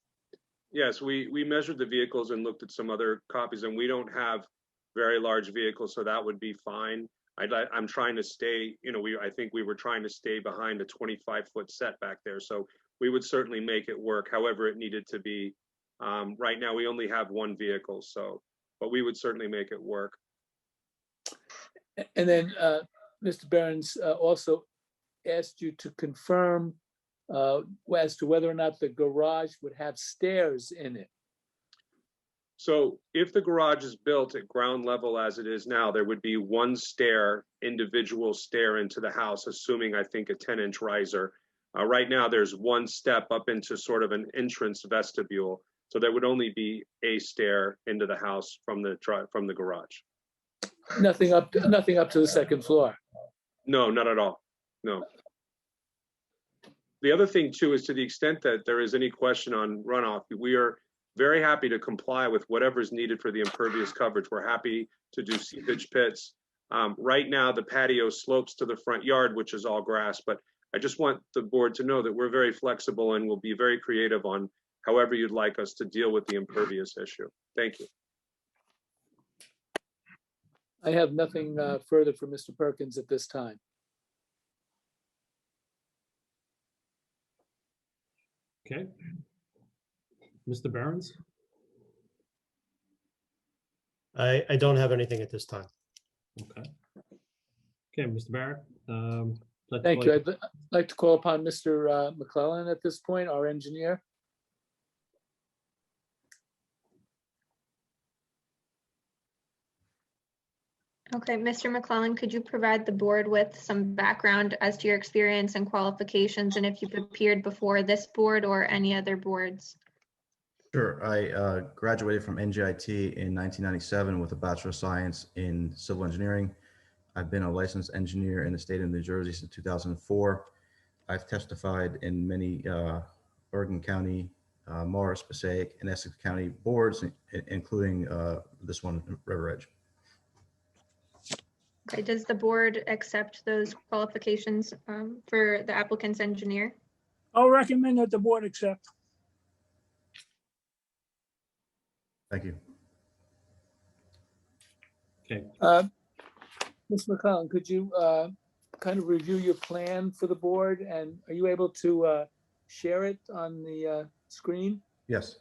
Yes, we measured the vehicles and looked at some other copies, and we don't have very large vehicles, so that would be fine. I'm trying to stay, I think we were trying to stay behind a 25-foot setback there, so we would certainly make it work however it needed to be. Right now, we only have 1 vehicle, but we would certainly make it work. And then Mr. Behrens also asked you to confirm as to whether or not the garage would have stairs in it. So if the garage is built at ground level as it is now, there would be 1 individual stair into the house, assuming, I think, a 10-inch riser. Right now, there's 1 step up into sort of an entrance vestibule. So there would only be a stair into the house from the garage. Nothing up to the 2nd floor. No, not at all. No. The other thing too is, to the extent that there is any question on runoff, we are very happy to comply with whatever is needed for the impervious coverage. We're happy to do seepage pits. Right now, the patio slopes to the front yard, which is all grass, but I just want the board to know that we're very flexible and will be very creative on however you'd like us to deal with the impervious issue. Thank you. I have nothing further for Mr. Perkins at this time. Okay. Mr. Behrens? I don't have anything at this time. Okay. Okay, Mr. Barrett. Thank you. I'd like to call upon Mr. McClellan at this point, our engineer. Okay, Mr. McClellan, could you provide the board with some background as to your experience and qualifications, and if you've appeared before this board or any other boards? Sure. I graduated from NJIT in 1997 with a Bachelor of Science in Civil Engineering. I've been a licensed engineer in the state of New Jersey since 2004. I've testified in many Bergen County, Morris, Passaic, and Essex County boards, including this one, River Edge. Okay, does the board accept those qualifications for the applicant's engineer? I'll recommend that the board accept. Thank you. Okay. Ms. McClellan, could you kind of review your plan for the board, and are you able to share it on the screen? Yes.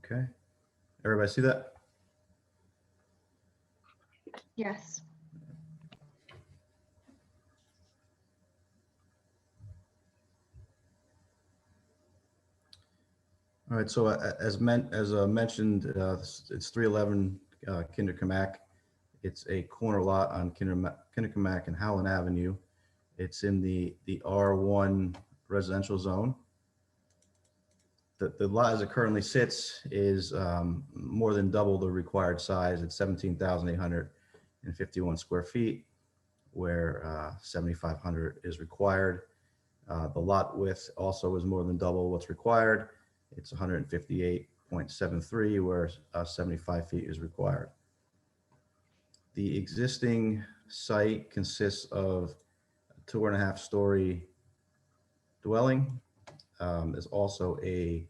Okay. Everybody see that? Yes. All right. So as mentioned, it's 311 Kinderkamak. It's a corner lot on Kinderkamak and Howland Avenue. It's in the R1 residential zone. The lot as it currently sits is more than double the required size. It's 17,851 square feet, where 7,500 is required. The lot width also is more than double what's required. It's 158.73, where 75 feet is required. The existing site consists of a 2.5-story dwelling. There's also a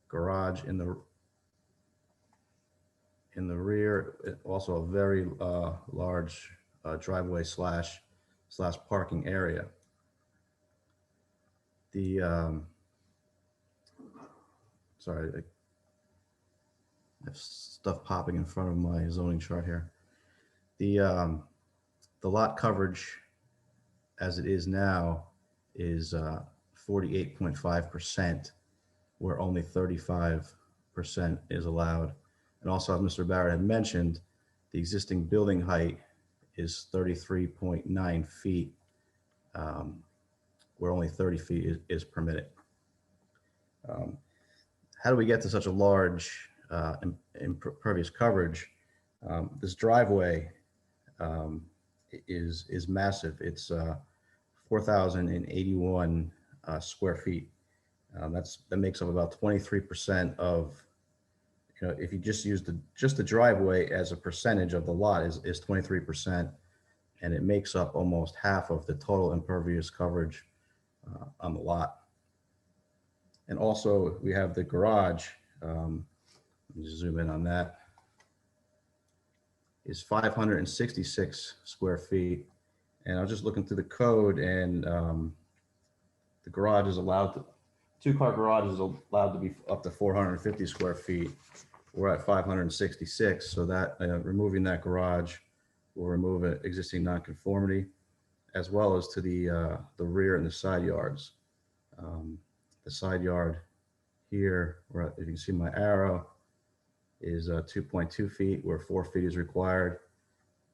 garage in in the rear, also a very large driveway slash parking area. The sorry, I have stuff popping in front of my zoning chart here. The lot coverage as it is now is 48.5%, where only 35% is allowed. And also, as Mr. Barrett had mentioned, the existing building height is 33.9 feet, where only 30 feet is permitted. How do we get to such a large impervious coverage? This driveway is massive. It's 4,081 square feet. That makes up about 23% of, if you just use the driveway as a percentage of the lot is 23%, and it makes up almost half of the total impervious coverage on the lot. And also we have the garage. Let me zoom in on that. Is 566 square feet. And I was just looking through the code, and the garage is allowed to, two-car garage is allowed to be up to 450 square feet. We're at 566, so that removing that garage will remove an existing nonconformity, as well as to the rear and the side yards. The side yard here, where if you can see my arrow, is 2.2 feet, where 4 feet is required.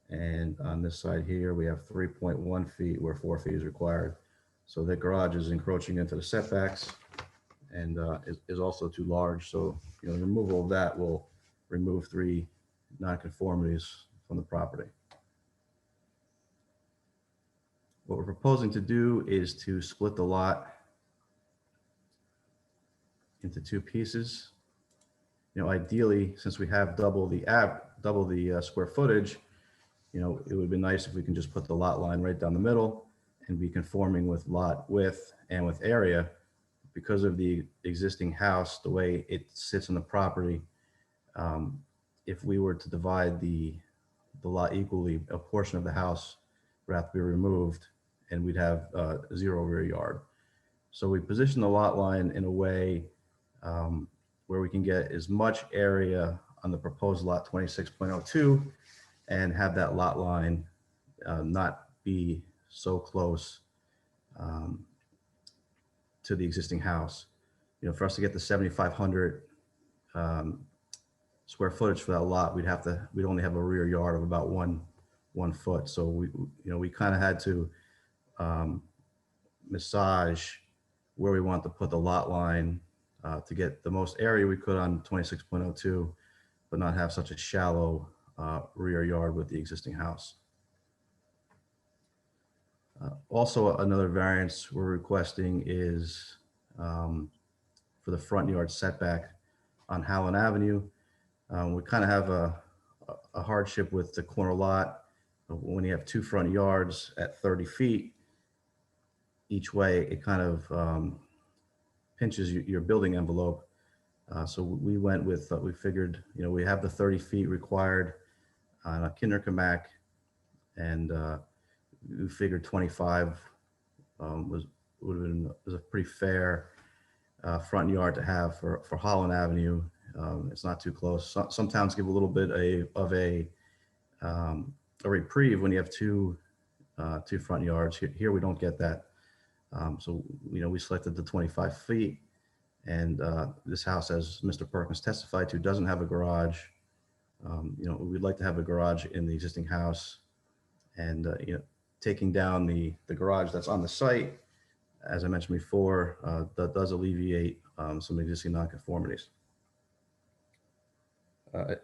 And on this side here, we have 3.1 feet, where 4 feet is required. So the garage is encroaching into the setbacks, and is also too large. So, the removal of that will remove 3 nonconformities from the property. What we're proposing to do is to split the lot into 2 pieces. Ideally, since we have double the square footage, it would be nice if we can just put the lot line right down the middle and be conforming with lot width and with area. Because of the existing house, the way it sits on the property, if we were to divide the lot equally, a portion of the house would have to be removed, and we'd have 0 rear yard. So we position the lot line in a way where we can get as much area on the proposed lot 26.02 and have that lot line not be so close to the existing house. For us to get the 7,500 square footage for that lot, we'd only have a rear yard of about one foot. So we kind of had to massage where we want to put the lot line to get the most area we could on 26.02, but not have such a shallow rear yard with the existing house. Also, another variance we're requesting is for the front yard setback on Howland Avenue. We kind of have a hardship with the corner lot. When you have 2 front yards at 30 feet each way, it kind of pinches your building envelope. So we went with, we figured, we have the 30 feet required on a Kinderkamack, and we figured 25 was a pretty fair front yard to have for Holland Avenue. It's not too close. Some towns give a little bit of a reprieve when you have two front yards. Here we don't get that. So we selected the 25 feet, and this house, as Mr. Perkins testified to, doesn't have a garage. We'd like to have a garage in the existing house, and taking down the garage that's on the site, as I mentioned before, that does alleviate some existing nonconformities.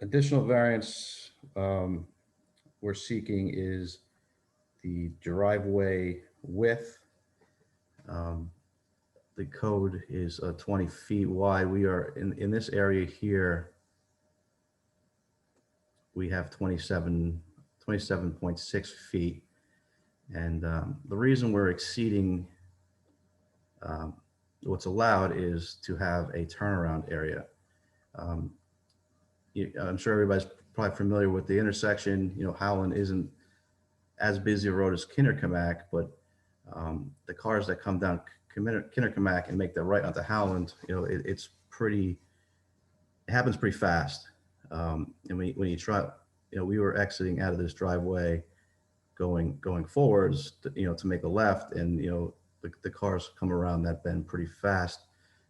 Additional variance we're seeking is the driveway width. The code is 20 feet wide. We are in this area here. We have 27.6 feet. And the reason we're exceeding what's allowed is to have a turnaround area. I'm sure everybody's probably familiar with the intersection. You know, Howland isn't as busy a road as Kinderkamak, but the cars that come down Kinderkamak and make their right onto Howland, you know, it happens pretty fast. And when you try, you know, we were exiting out of this driveway going forwards, you know, to make a left, and, you know, the cars come around that bend pretty fast.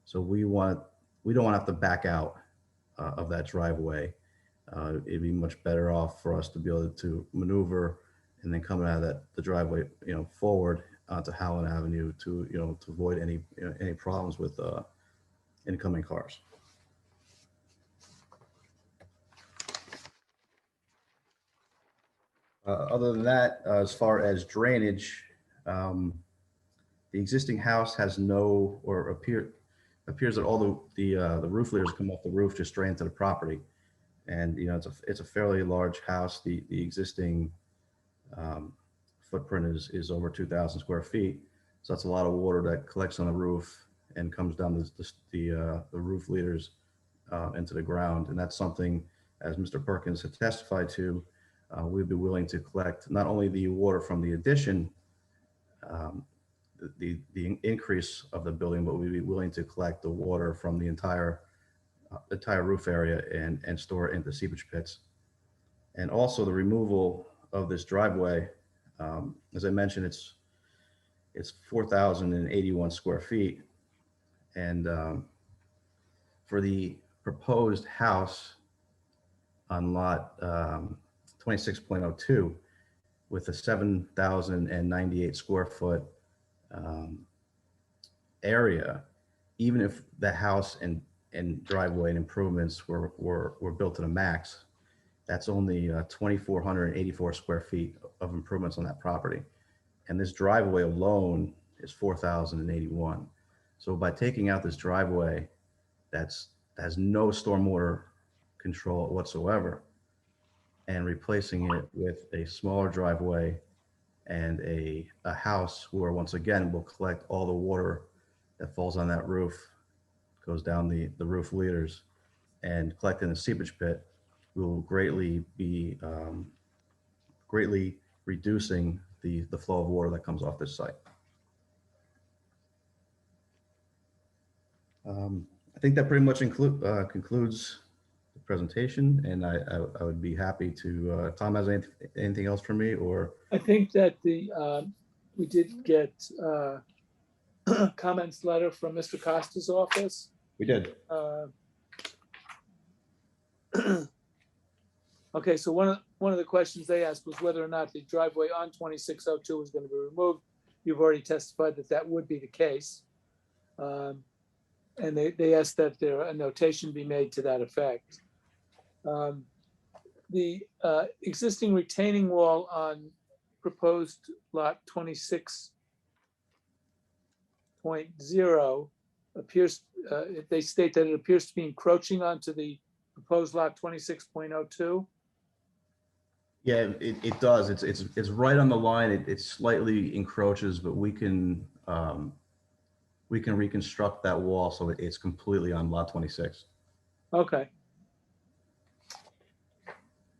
So we don't want to have to back out of that driveway. It'd be much better off for us to be able to maneuver and then coming out of the driveway, you know, forward onto Howland Avenue to, you know, to avoid any problems with incoming cars. Other than that, as far as drainage, the existing house has no, or appears that all the roof leaders come off the roof just straight into the property. And, you know, it's a fairly large house. The existing footprint is over 2,000 square feet. So that's a lot of water that collects on the roof and comes down the roof leaders into the ground. And that's something, as Mr. Perkins had testified to, we'd be willing to collect not only the water from the addition, the increase of the building, but we'd be willing to collect the water from the entire roof area and store it into seepage pits. And also the removal of this driveway, as I mentioned, it's 4,081 square feet. And for the proposed house on lot 26.02 with a 7,098 square foot area, even if the house and driveway and improvements were built to the max, that's only 2,484 square feet of improvements on that property. And this driveway alone is 4,081. So by taking out this driveway, that has no stormwater control whatsoever, and replacing it with a smaller driveway and a house where, once again, we'll collect all the water that falls on that roof, goes down the roof leaders, and collect in the seepage pit, we will greatly be greatly reducing the flow of water that comes off this site. I think that pretty much concludes the presentation, and I would be happy to, Tom has anything else for me, or? I think that we did get comments letter from Mr. Costa's office. We did. Okay, so one of the questions they asked was whether or not the driveway on 2602 was going to be removed. You've already testified that that would be the case. And they asked that there a notation be made to that effect. The existing retaining wall on proposed lot 26.0 appears, they state that it appears to be encroaching onto the proposed lot 26.02. Yeah, it does. It's right on the line. It slightly encroaches, but we can reconstruct that wall so it's completely on lot 26. Okay.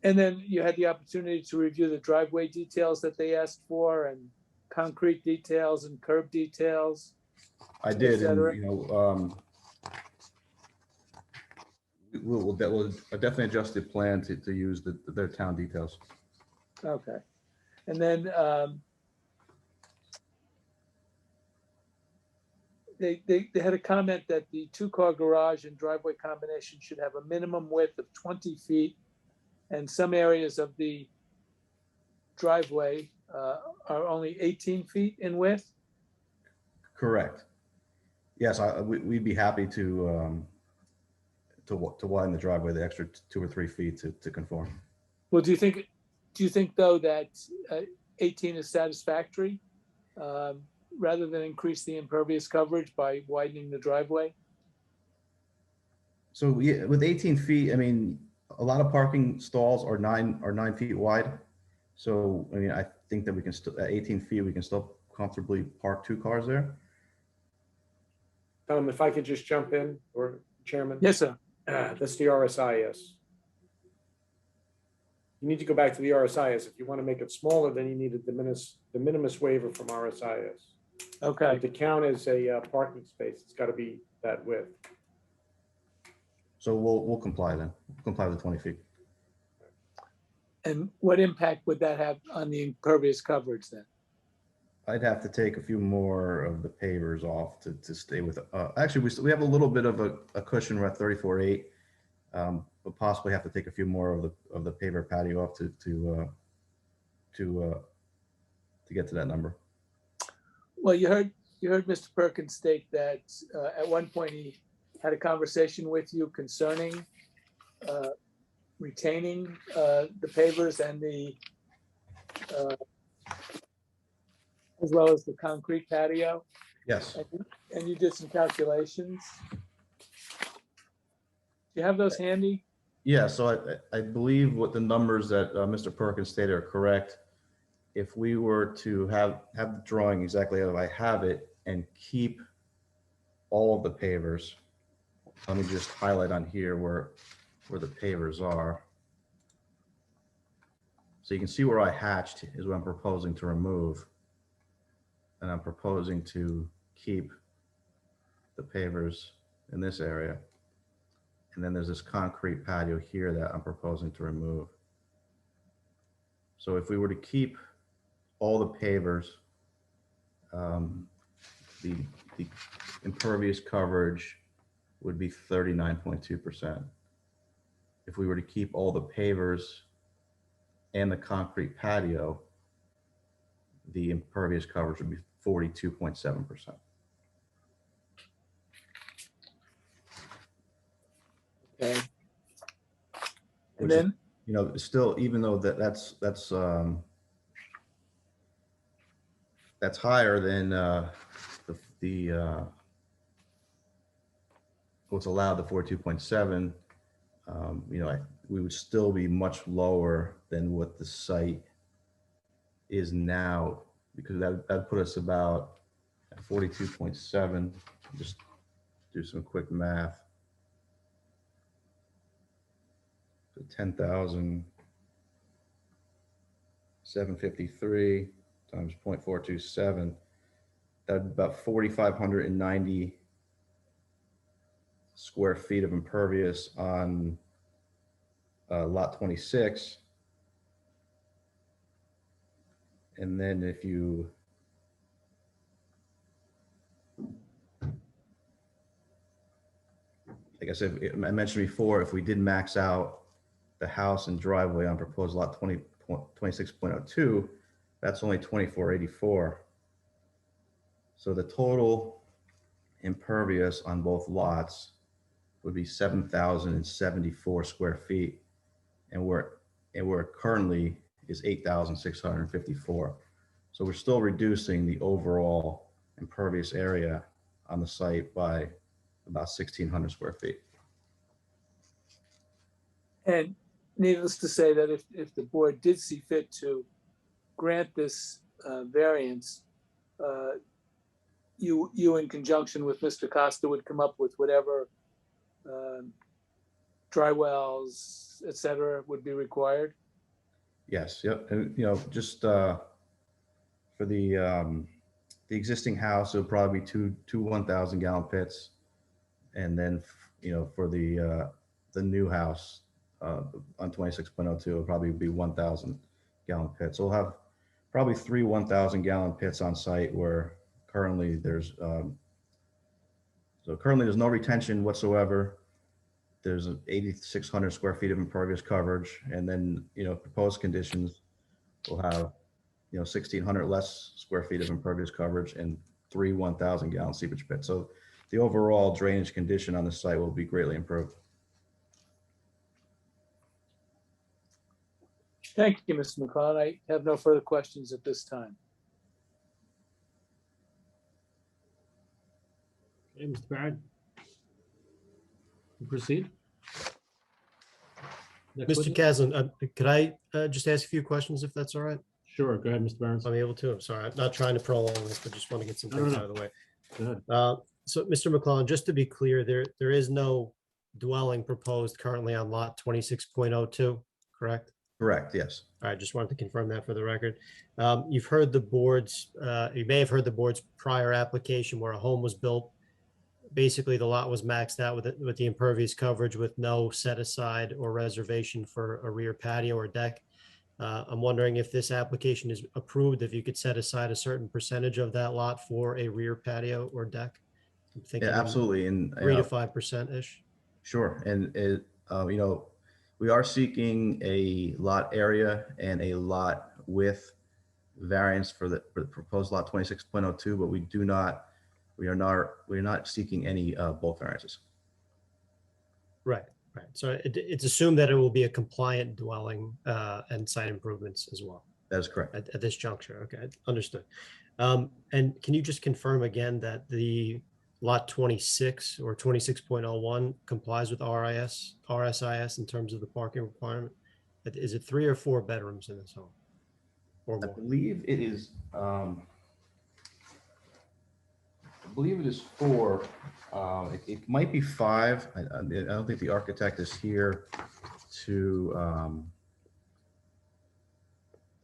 And then you had the opportunity to review the driveway details that they asked for, and concrete details and curb details. I did, and cetera. you know, we'll definitely adjust the plan to use their town details. Okay. And then they had a comment that the two-car garage and driveway combination should have a minimum width of 20 feet, and some areas of the driveway are only 18 feet in width. Correct. Yes, we'd be happy to widen the driveway the extra 2 or 3 feet to conform. Well, do you think though that 18 is satisfactory rather than increase the impervious coverage by widening the driveway? So yeah, with 18 feet, I mean, a lot of parking stalls are 9 feet wide. So I mean, I think that we can still, at 18 feet, we can still comfortably park 2 cars there. If I could just jump in, or Chairman? Yes, sir. That's the RSIS. you need to go back to the RSIS. If you want to make it smaller, then you need a de minimis waiver from RSIS. Okay, But to count as a parking space, it's got to be that width. So we'll comply then, comply with 20 feet. and what impact would that have on the impervious coverage then? I'd have to take a few more of the pavers off to stay with, actually, we have a little bit of a cushion. We're at 34.8. But possibly have to take a few more of the paver patio off to get to that number. Well, you heard Mr. Perkins state that at one point he had a conversation with you concerning retaining the pavers and the as well as the concrete patio. Yes. And you did some calculations. Do you have those handy? Yeah, so I believe what the numbers that Mr. Perkins stated are correct. If we were to have the drawing exactly as I have it and keep all of the pavers, let me just highlight on here where the pavers are. So you can see where I hatched is what I'm proposing to remove. And I'm proposing to keep the pavers in this area. And then there's this concrete patio here that I'm proposing to remove. So if we were to keep all the pavers, the impervious coverage would be 39.2%. If we were to keep all the pavers and the concrete patio, the impervious coverage would be 42.7%. Okay. And then, you know, still, even though that's higher than the what's allowed, the 42.7, you know, we would still be much lower than what the site is now, because that put us about at 42.7. Just do some quick math. So 10,753 times 0.427. That's about 4,590 square feet of impervious on lot 26. And then if you like I said, I mentioned before, if we did max out the house and driveway on proposed lot 26.02, that's only 2484. So the total impervious on both lots would be 7,074 square feet, and where currently is 8,654. So we're still reducing the overall impervious area on the site by about 1,600 square feet. and needless to say that if the board did see fit to grant this variance, you in conjunction with Mr. Costa would come up with whatever dry wells, et cetera, would be required. Yes, yep, and you know, just for the existing house, it would probably be two 1,000 gallon pits, and then you know, for the new house on 26.02, it'll probably be 1,000 gallon pits. So we'll have probably 3 1,000 gallon pits on site, where currently there's there's no retention whatsoever. There's 8,600 square feet of impervious coverage, and then, you know, proposed conditions will have, you know, 1,600 less square feet of impervious coverage and 3 1,000 gallon seepage pits. So the overall drainage condition on the site will be greatly improved. Thank you, Mr. McClellan. I have no further questions at this time. Okay, Mr. Barrett. Proceed. Next Mr. witness. Caslin, could I just ask a few questions if that's all right? Sure, go ahead, Mr. Barnes. I'm able to. I'm sorry. I'm not trying to prolong this, but just want to get some things No. out of the way. Go ahead. So, Mr. McClellan, just to be clear, there is no dwelling proposed currently on lot 26.02, correct? Correct, yes. All right, just wanted to confirm that for the record. You've heard the board's, you may have heard the board's prior application where a home was built. Basically, the lot was maxed out with the impervious coverage with no set aside or reservation for a rear patio or deck. I'm wondering if this application is approved, if you could set aside a certain percentage of that lot for a rear patio or deck? I'm thinking Yeah, absolutely. And 3 to 5%-ish. sure. And we are seeking a lot area and a lot width variance for the proposed lot 26.02, but we are not seeking any bulk variances. Right. So it's assumed that it will be a compliant dwelling and site improvements as well. That is correct. At this juncture. Okay, understood. And can you just confirm again that the lot 26 or 26.01 complies with RSIS in terms of the parking requirement? Is it 3 or 4 bedrooms in this home? Or I more? believe it is 4. It might be 5. I don't think the architect is here to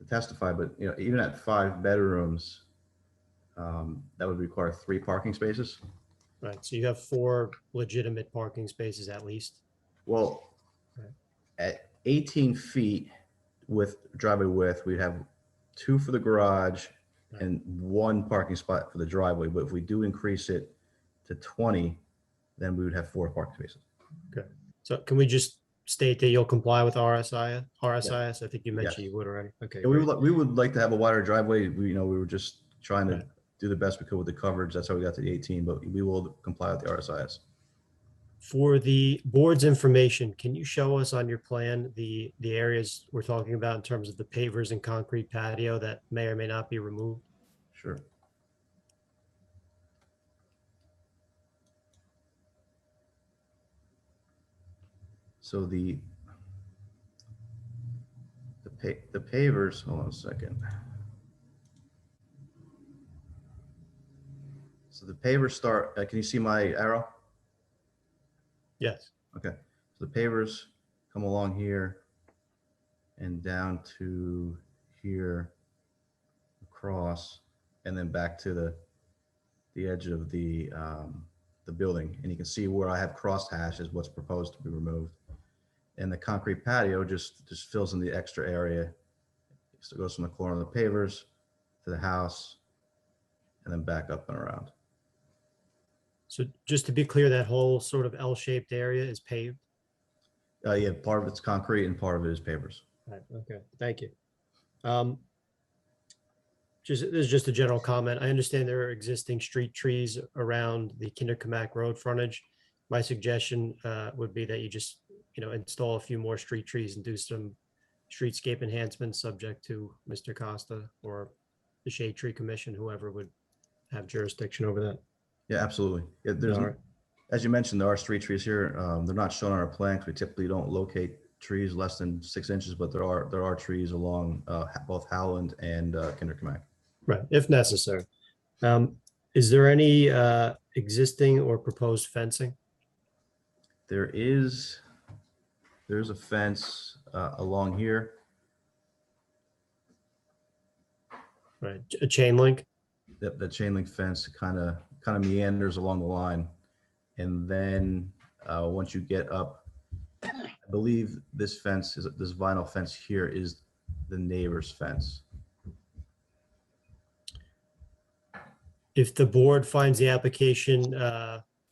testify, but even at 5 bedrooms, that would require 3 parking spaces. Right, so you have 4 legitimate parking spaces at least? Well, at 18 feet with driveway width, we'd have 2 for the garage and 1 parking spot for the driveway. But if we do increase it to 20, then we would have 4 parking spaces. Okay, so can we just state that you'll comply with RSIS? I think you mentioned Yes. you would already. Okay, Yeah, we great. would like to have a wider driveway. We were just trying to do the best we could with the coverage. That's how we got to the 18, but we will comply with the RSIS. For the board's information, can you show us on your plan the areas we're talking about in terms of the pavers and concrete patio that may or may not be removed? Sure. So the pavers, hold on a second. So the pavers start, can you see my arrow? Yes. Okay. So the pavers come along here and down to here, across, and then back to the edge of the building. And you can see where I have crossed hashes, what's proposed to be removed. And the concrete patio just fills in the extra area. So it goes from the corner of the pavers to the house and then back up and around. So just to be clear, that whole sort of L-shaped area is paved? Yeah, part of it's concrete and part of it is pavers. Right, okay, thank you. This is just a general comment. I understand there are existing street trees around the Kinderkamak Road frontage. My suggestion would be that you just, install a few more street trees and do some streetscape enhancements subject to Mr. Costa or the Shade Tree Commission, whoever would have jurisdiction over that. Yeah, absolutely. Yeah, All right. as you mentioned, there are street trees here. They're not shown on our plans. We typically don't locate trees less than 6 inches, but there are trees along both Howland and Kinderkamak. Right, if necessary. Is there any existing or proposed fencing? There's a fence along here. Right, a chain link? The chain link fence kind of meanders along the line. And then once you get up, I believe this vinyl fence here is the neighbor's fence. If the board finds the application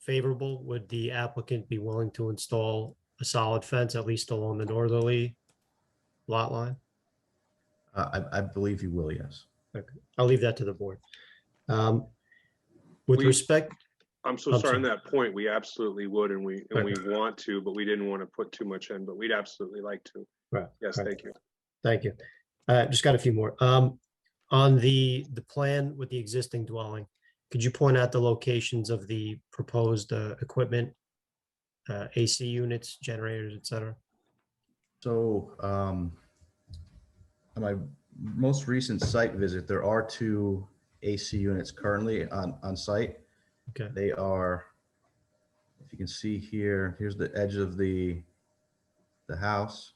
favorable, would the applicant be willing to install a solid fence, at least along the northerly lot line? I believe you will, yes. Okay, I'll leave that to the board. With respect, I'm so sorry on that point. We absolutely would, and we want to, but we didn't want to put too much in, but we'd absolutely like to. Right. Yes, right. thank you. Thank you. Just got a few more. On the plan with the existing dwelling, could you point out the locations of the proposed equipment, AC units, generators, et cetera? So on my most recent site visit, there are 2 AC units currently on site. Okay. They are, if you can see here, here's the edge of the house.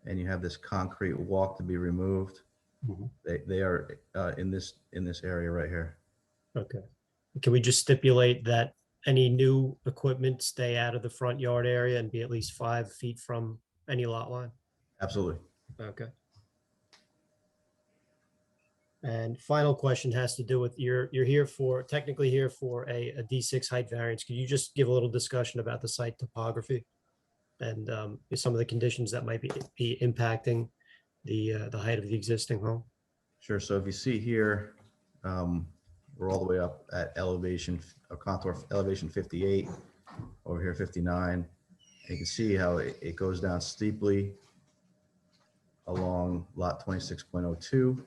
and you have this concrete walk to be removed. They are in this area right here. Okay. Can we just stipulate that any new equipment stay out of the front yard area and be at least 5 feet from any lot line? Absolutely. Okay. And final question has to do with you're here for, technically here for a D6 height variance. Could you just give a little discussion about the site topography and some of the conditions that might be impacting the height of the existing home? Sure. So if you see here, we're all the way up at elevation, a contour elevation 58, over here 59. And you can see how it goes down steeply along lot 26.02.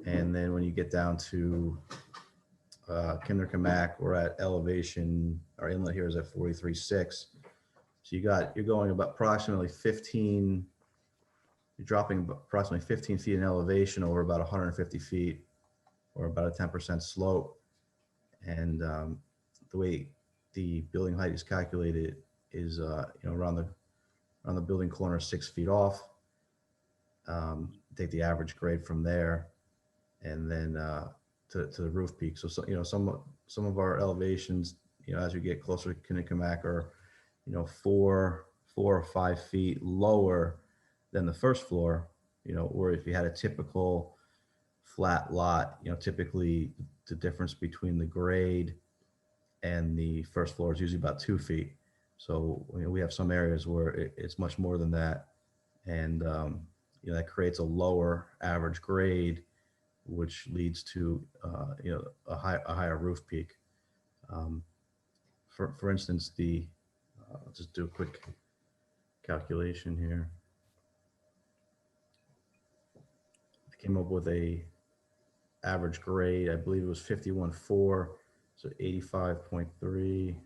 And then when you get down to Kinderkamak, we're at elevation, our inlet here is at 43.6. So you're going about approximately 15, you're dropping approximately 15 feet in elevation over about 150 feet, or about a 10% slope. And the way the building height is calculated is around the building corner 6 feet off. Take the average grade from there, and then to the roof peak. So some of our elevations, as we get closer to Kinderkamak, are 4 or 5 feet lower than the first floor. Or if you had a typical flat lot, typically the difference between the grade and the first floor is usually about 2 feet. So we have some areas where it's much more than that, and that creates a lower average grade, which leads to a higher roof peak. For instance, I'll just do a quick calculation here. I came up with a average grade, I believe it was 51.4, so 85.3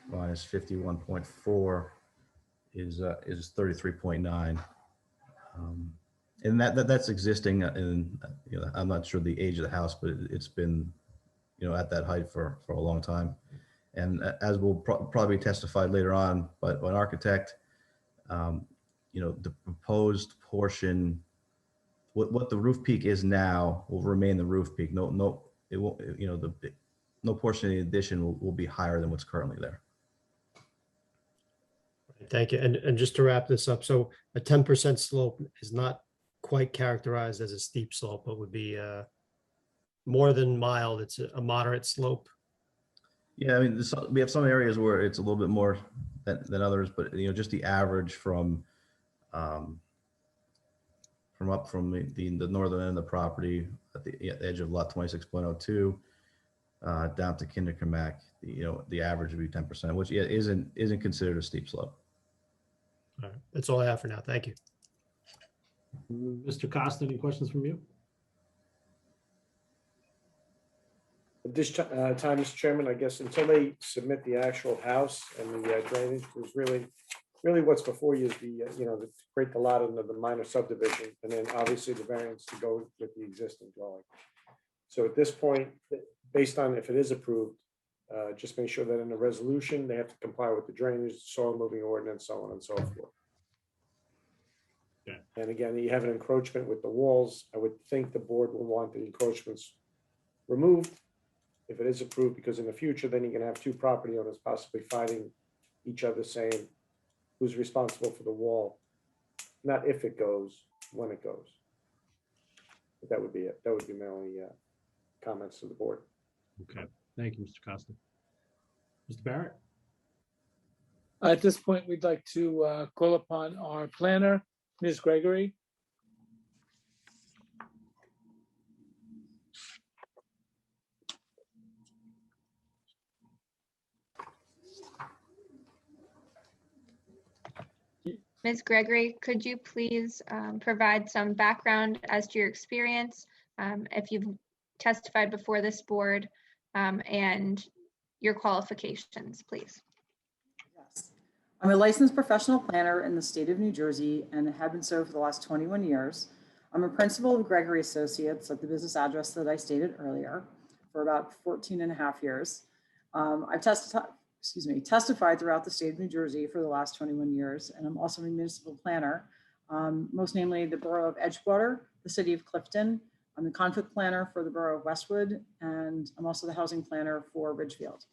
minus 51.4 is 33.9. And that's existing, and I'm not sure the age of the house, but it's been at that height for a long time. And as will probably be testified later on, but an architect, the proposed portion, what the roof peak is now will remain the roof peak. No, it won't. No portion of the addition will be higher than what's currently there. Thank you. And just to wrap this up, so a 10% slope is not quite characterized as a steep slope, but would be more than mild. It's a moderate slope. Yeah, I mean, we have some areas where it's a little bit more than others, but just the average from up from the northern end of the property at the edge of lot 26.02 down to Kinderkamak, the average would be 10%, which isn't considered a steep slope. All right, that's all I have for now. Thank you. Mr. Costa, any questions from you? At this time, Mr. Chairman, I guess until they submit the actual house and the drainage, there's really what's before you is to create the lot under the minor subdivision, and then obviously the variance to go with the existing dwelling. So at this point, based on if it is approved, just make sure that in the resolution, they have to comply with the drainage, soil moving ordinance, so on and so forth. Okay. And again, you have an encroachment with the walls. I would think the board will want the encroachments removed if it is approved, because in the future, then you're gonna have two property owners possibly fighting each other, saying who's responsible for the wall. Not if it goes, when it goes. But that would be it. That would be my only comments to the board. Okay, thank you, Mr. Costa. Mr. Barrett? At this point, we'd like to call upon our planner, Ms. Gregory. Ms. Gregory, could you please provide some background as to your experience, if you've testified before this board, and your qualifications, please? Yes. I'm a licensed professional planner in the state of New Jersey and have been so for the last 21 years. I'm a principal of Gregory Associates at the business address that I stated earlier for about 14 and a half years. I've testified throughout the state of New Jersey for the last 21 years, and I'm also a municipal planner most namely the Borough of Edgewater, the City of Clifton. I'm the conflict planner for the Borough of Westwood, and I'm also the housing planner for Ridgefield.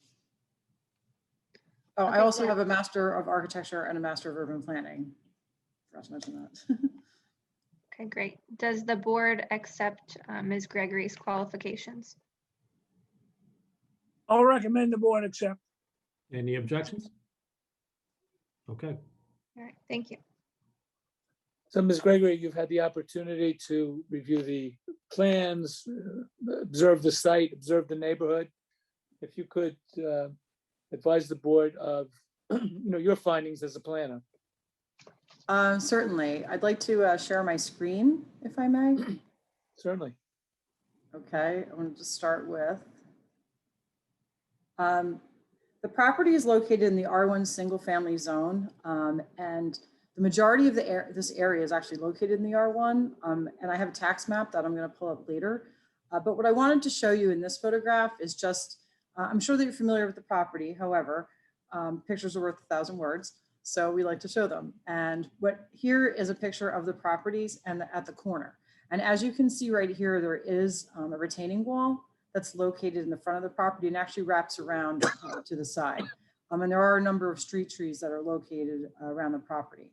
Oh, I Okay, also great. have a Master of Architecture and a Master of Urban Planning. Forgot to mention that. Okay, great. Does the board accept Ms. Gregory's qualifications? I'll recommend the board accept. Any objections? Okay. All right, thank you. So, Ms. Gregory, you've had the opportunity to review the plans, observe the site, observe the neighborhood. If you could advise the board of, your findings as a planner. Certainly. I'd like to share my screen, if I may. Certainly. Okay, I'm going to just start with. The property is located in the R1 single family zone, and the majority of this area is actually located in the R1, and I have a tax map that I'm going to pull up later. But what I wanted to show you in this photograph is just, I'm sure that you're familiar with the property. However, pictures are worth 1,000 words, so we like to show them. And what here is a picture of the properties and at the corner. And as you can see right here, there is a retaining wall that's located in the front of the property and actually wraps around to the side. And there are a number of street trees that are located around the property.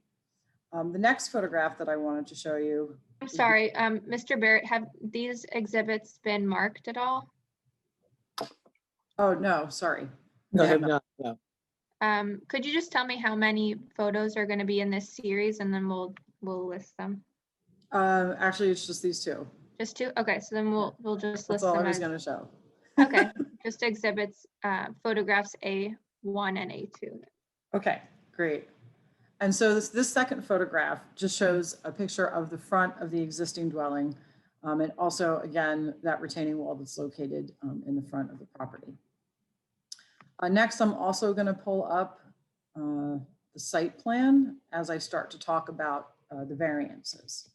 The next photograph that I wanted to show you. I'm sorry, Mr. Barrett, have these exhibits been marked at all? Oh, no, sorry. No, They have have not. No. Could you just tell me how many photos are going to be in this series, and then we'll list them? Actually, it's just these two. Just two? Okay, so then we'll just That's list all them I was as, going to show. okay, just exhibits, photographs A1 and A2. Okay, great. And so this second photograph just shows a picture of the front of the existing dwelling, and also, again, that retaining wall that's located in the front of the property. Next, I'm also going to pull up the site plan as I start to talk about the variances.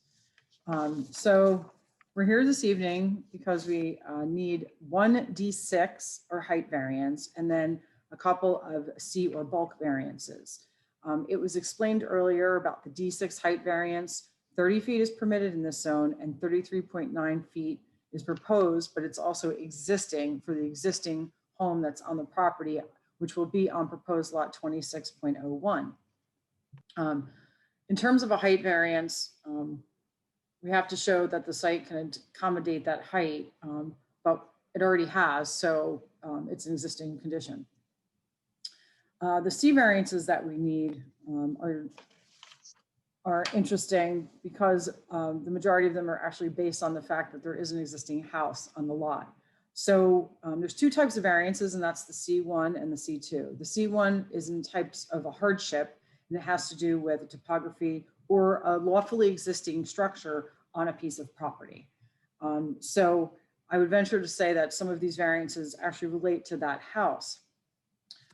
So we're here this evening because we need one D6 or height variance and then a couple of C or bulk variances. It was explained earlier about the D6 height variance. 30 feet is permitted in this zone and 33.9 feet is proposed, but it's also existing for the existing home that's on the property, which will be on proposed lot 26.01. In terms of a height variance, we have to show that the site can accommodate that height, but it already has, so it's an existing condition. The C variances that we need are interesting because the majority of them are actually based on the fact that there is an existing house on the lot. So there's two types of variances, and that's the C1 and the C2. The C1 is in types of a hardship, and it has to do with topography or a lawfully existing structure on a piece of property. So I would venture to say that some of these variances actually relate to that house.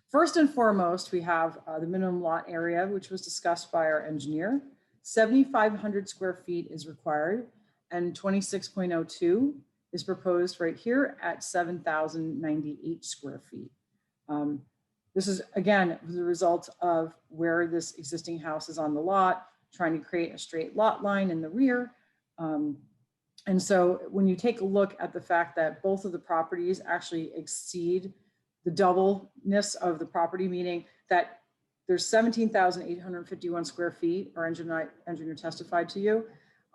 First and foremost, we have the minimum lot area, which was discussed by our engineer. 7,500 square feet is required, and 26.02 is proposed right here at 7,098 square feet. This is, again, the result of where this existing house is on the lot, trying to create a straight lot line in the rear. And so when you take a look at the fact that both of the properties actually exceed the doubleness of the property, meaning that there's 17,851 square feet, our engineer testified to you.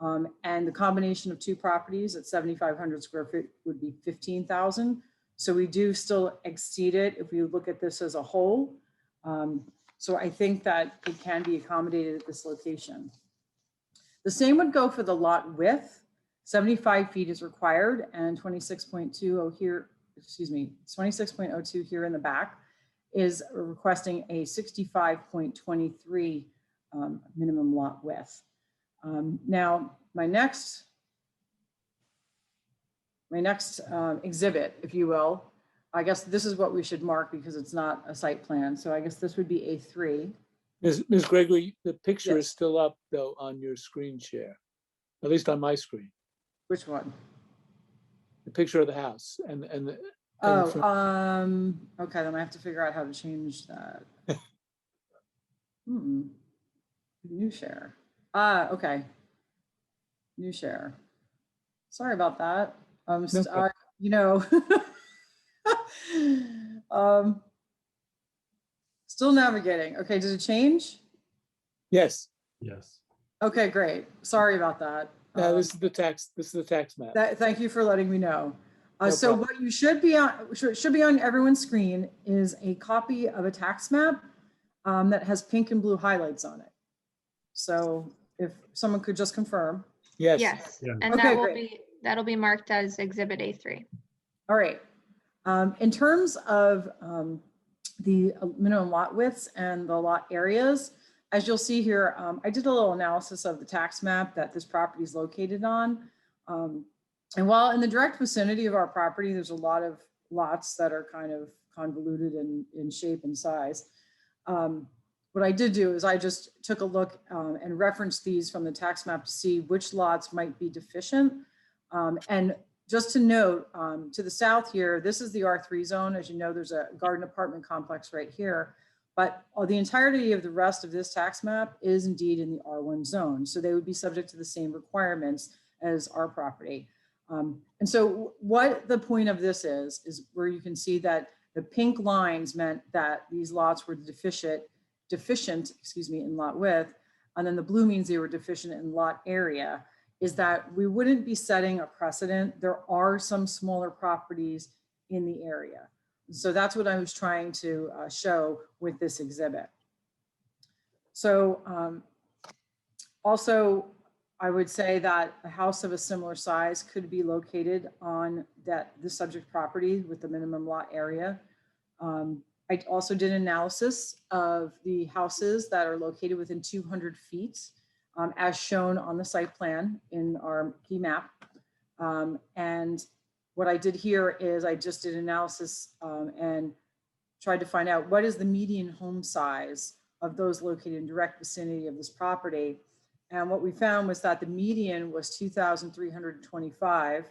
And the combination of two properties at 7,500 square feet would be 15,000. So we do still exceed it if we look at this as a whole. So I think that it can be accommodated at this location. The same would go for the lot width. 75 feet is required and 26.20 here, excuse me, 26.02 here in the back is requesting a 65.23 minimum lot width. Now, my next exhibit, if you will, I guess this is what we should mark because it's not a site plan. So I guess this would be A3. Ms. Gregory, the picture Yes. is still up though on your screen share, at least on my screen. Which one? The picture of the house and the. Oh, okay, then I have to figure out how to change that. New share. Okay. New share. Sorry about that. problem. You know, still navigating. Okay, did it change? Yes, Yes. Okay, great. Sorry about that. this is the tax map. Thank you for letting me know. No So problem. what you should be on everyone's screen is a copy of a tax map that has pink and blue highlights on it. So if someone could just confirm. Yes. Yes, Yeah. and Okay, that'll be marked as Exhibit A3. All right. In terms of the minimum lot widths and the lot areas, as you'll see here, I did a little analysis of the tax map that this property is located on. And while in the direct vicinity of our property, there's a lot of lots that are kind of convoluted in shape and size. What I did do is I just took a look and referenced these from the tax map to see which lots might be deficient. And just to note, to the south here, this is the R3 zone. As you know, there's a garden apartment complex right here, but the entirety of the rest of this tax map is indeed in the R1 zone. So they would be subject to the same requirements as our property. And so what the point of this is where you can see that the pink lines meant that these lots were deficient, in lot width, and then the blue means they were deficient in lot area, is that we wouldn't be setting a precedent. There are some smaller properties in the area. So that's what I was trying to show with this exhibit. So also, I would say that a house of a similar size could be located on the subject property with the minimum lot area. I also did analysis of the houses that are located within 200 feet, as shown on the site plan in our key map. And what I did here is I just did analysis and tried to find out what is the median home size of those located in direct vicinity of this property. And what we found was that the median was 2,325.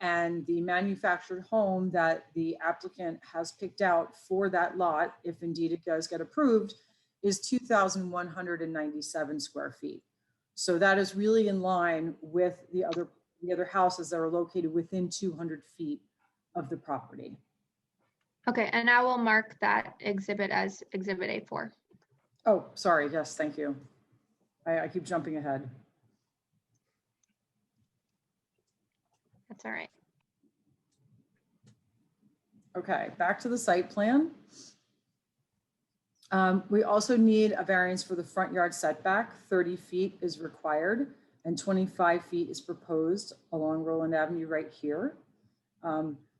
And the manufactured home that the applicant has picked out for that lot, if indeed it does get approved, is 2,197 square feet. So that is really in line with the other houses that are located within 200 feet of the property. Okay, and I will mark that exhibit as Exhibit A4. Oh, sorry. Yes, thank you. I keep jumping ahead. That's all right. Okay, back to the site plan. We also need a variance for the front yard setback. 30 feet is required and 25 feet is proposed along Roland Avenue right here.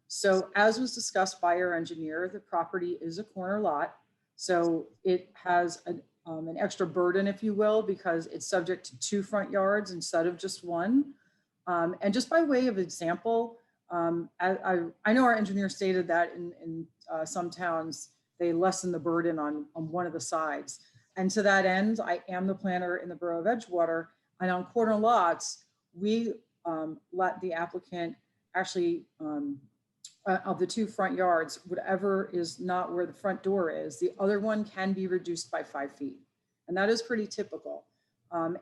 So as was discussed by our engineer, the property is a corner lot. So it has an extra burden, if you will, because it's subject to 2 front yards instead of just 1. And just by way of example, I know our engineer stated that in some towns, they lessen the burden on one of the sides. And to that end, I am the planner in the Borough of Edgewater, and on corner lots, we let the applicant actually, of the 2 front yards, whatever is not where the front door is, the other one can be reduced by 5 feet. And that is pretty typical.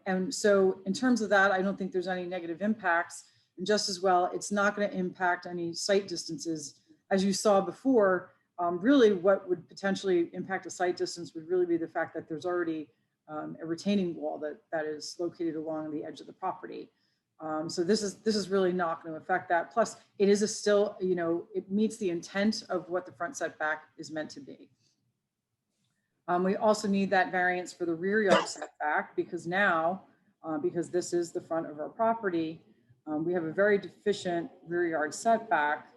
And so in terms of that, I don't think there's any negative impacts. And just as well, it's not going to impact any site distances. As you saw before, really what would potentially impact a site distance would really be the fact that there's already a retaining wall that is located along the edge of the property. So this is really not going to affect that. Plus, it is still, it meets the intent of what the front setback is meant to be. We also need that variance for the rear yard setback because now, because this is the front of our property, we have a very deficient rear yard setback.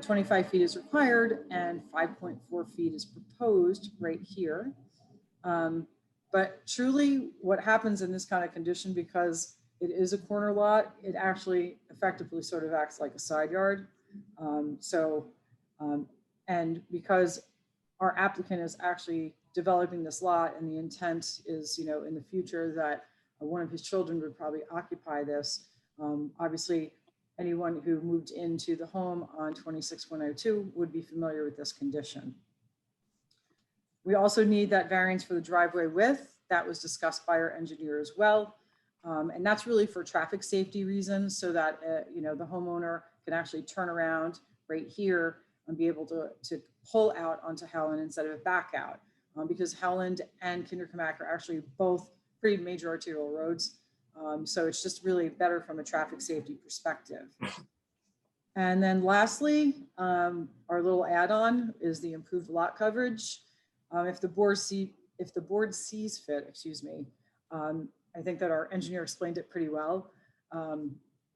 25 feet is required and 5.4 feet is proposed right here. But truly what happens in this kind of condition, because it is a corner lot, it actually effectively sort of acts like a side yard. And because our applicant is actually developing this lot and the intent is, in the future that one of his children would probably occupy this, obviously anyone who moved into the home on 26102 would be familiar with this condition. We also need that variance for the driveway width. That was discussed by our engineer as well. And that's really for traffic safety reasons, so that, the homeowner can actually turn around right here and be able to pull out onto Howland instead of back out. Because Howland and Kinderkamak are actually both pretty major arterial roads. So it's just really better from a traffic safety perspective. And then lastly, our little add-on is the improved lot coverage. If the board sees fit, excuse me, I think that our engineer explained it pretty well.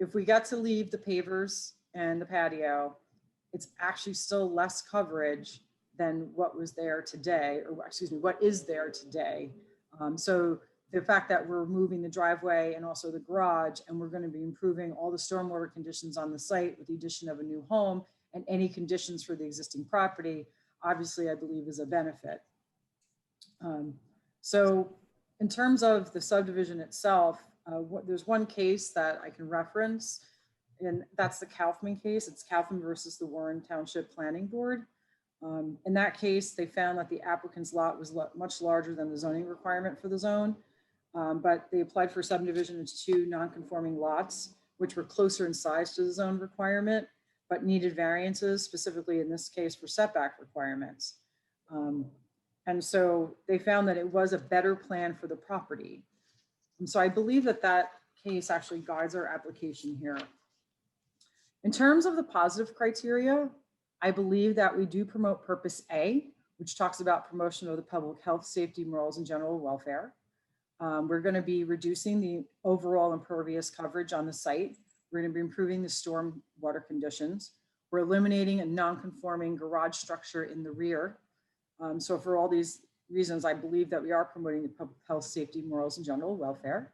If we got to leave the pavers and the patio, it's actually still less coverage than what was there today, or excuse me, what is there today. So the fact that we're moving the driveway and also the garage, and we're going to be improving all the stormwater conditions on the site with the addition of a new home and any conditions for the existing property, obviously I believe is a benefit. So in terms of the subdivision itself, there's one case that I can reference, and that's the Kaufman case. It's Kaufman versus the Warren Township Planning Board. In that case, they found that the applicant's lot was much larger than the zoning requirement for the zone, but they applied for subdivision into 2 non-conforming lots, which were closer in size to the zone requirement, but needed variances, specifically in this case for setback requirements. And so they found that it was a better plan for the property. And so I believe that that case actually guides our application here. In terms of the positive criteria, I believe that we do promote purpose A, which talks about promotion of the public health, safety, morals, and general welfare. We're going to be reducing the overall impervious coverage on the site. We're going to be improving the storm water conditions. We're eliminating a non-conforming garage structure in the rear. So for all these reasons, I believe that we are promoting the public health, safety, morals, and general welfare.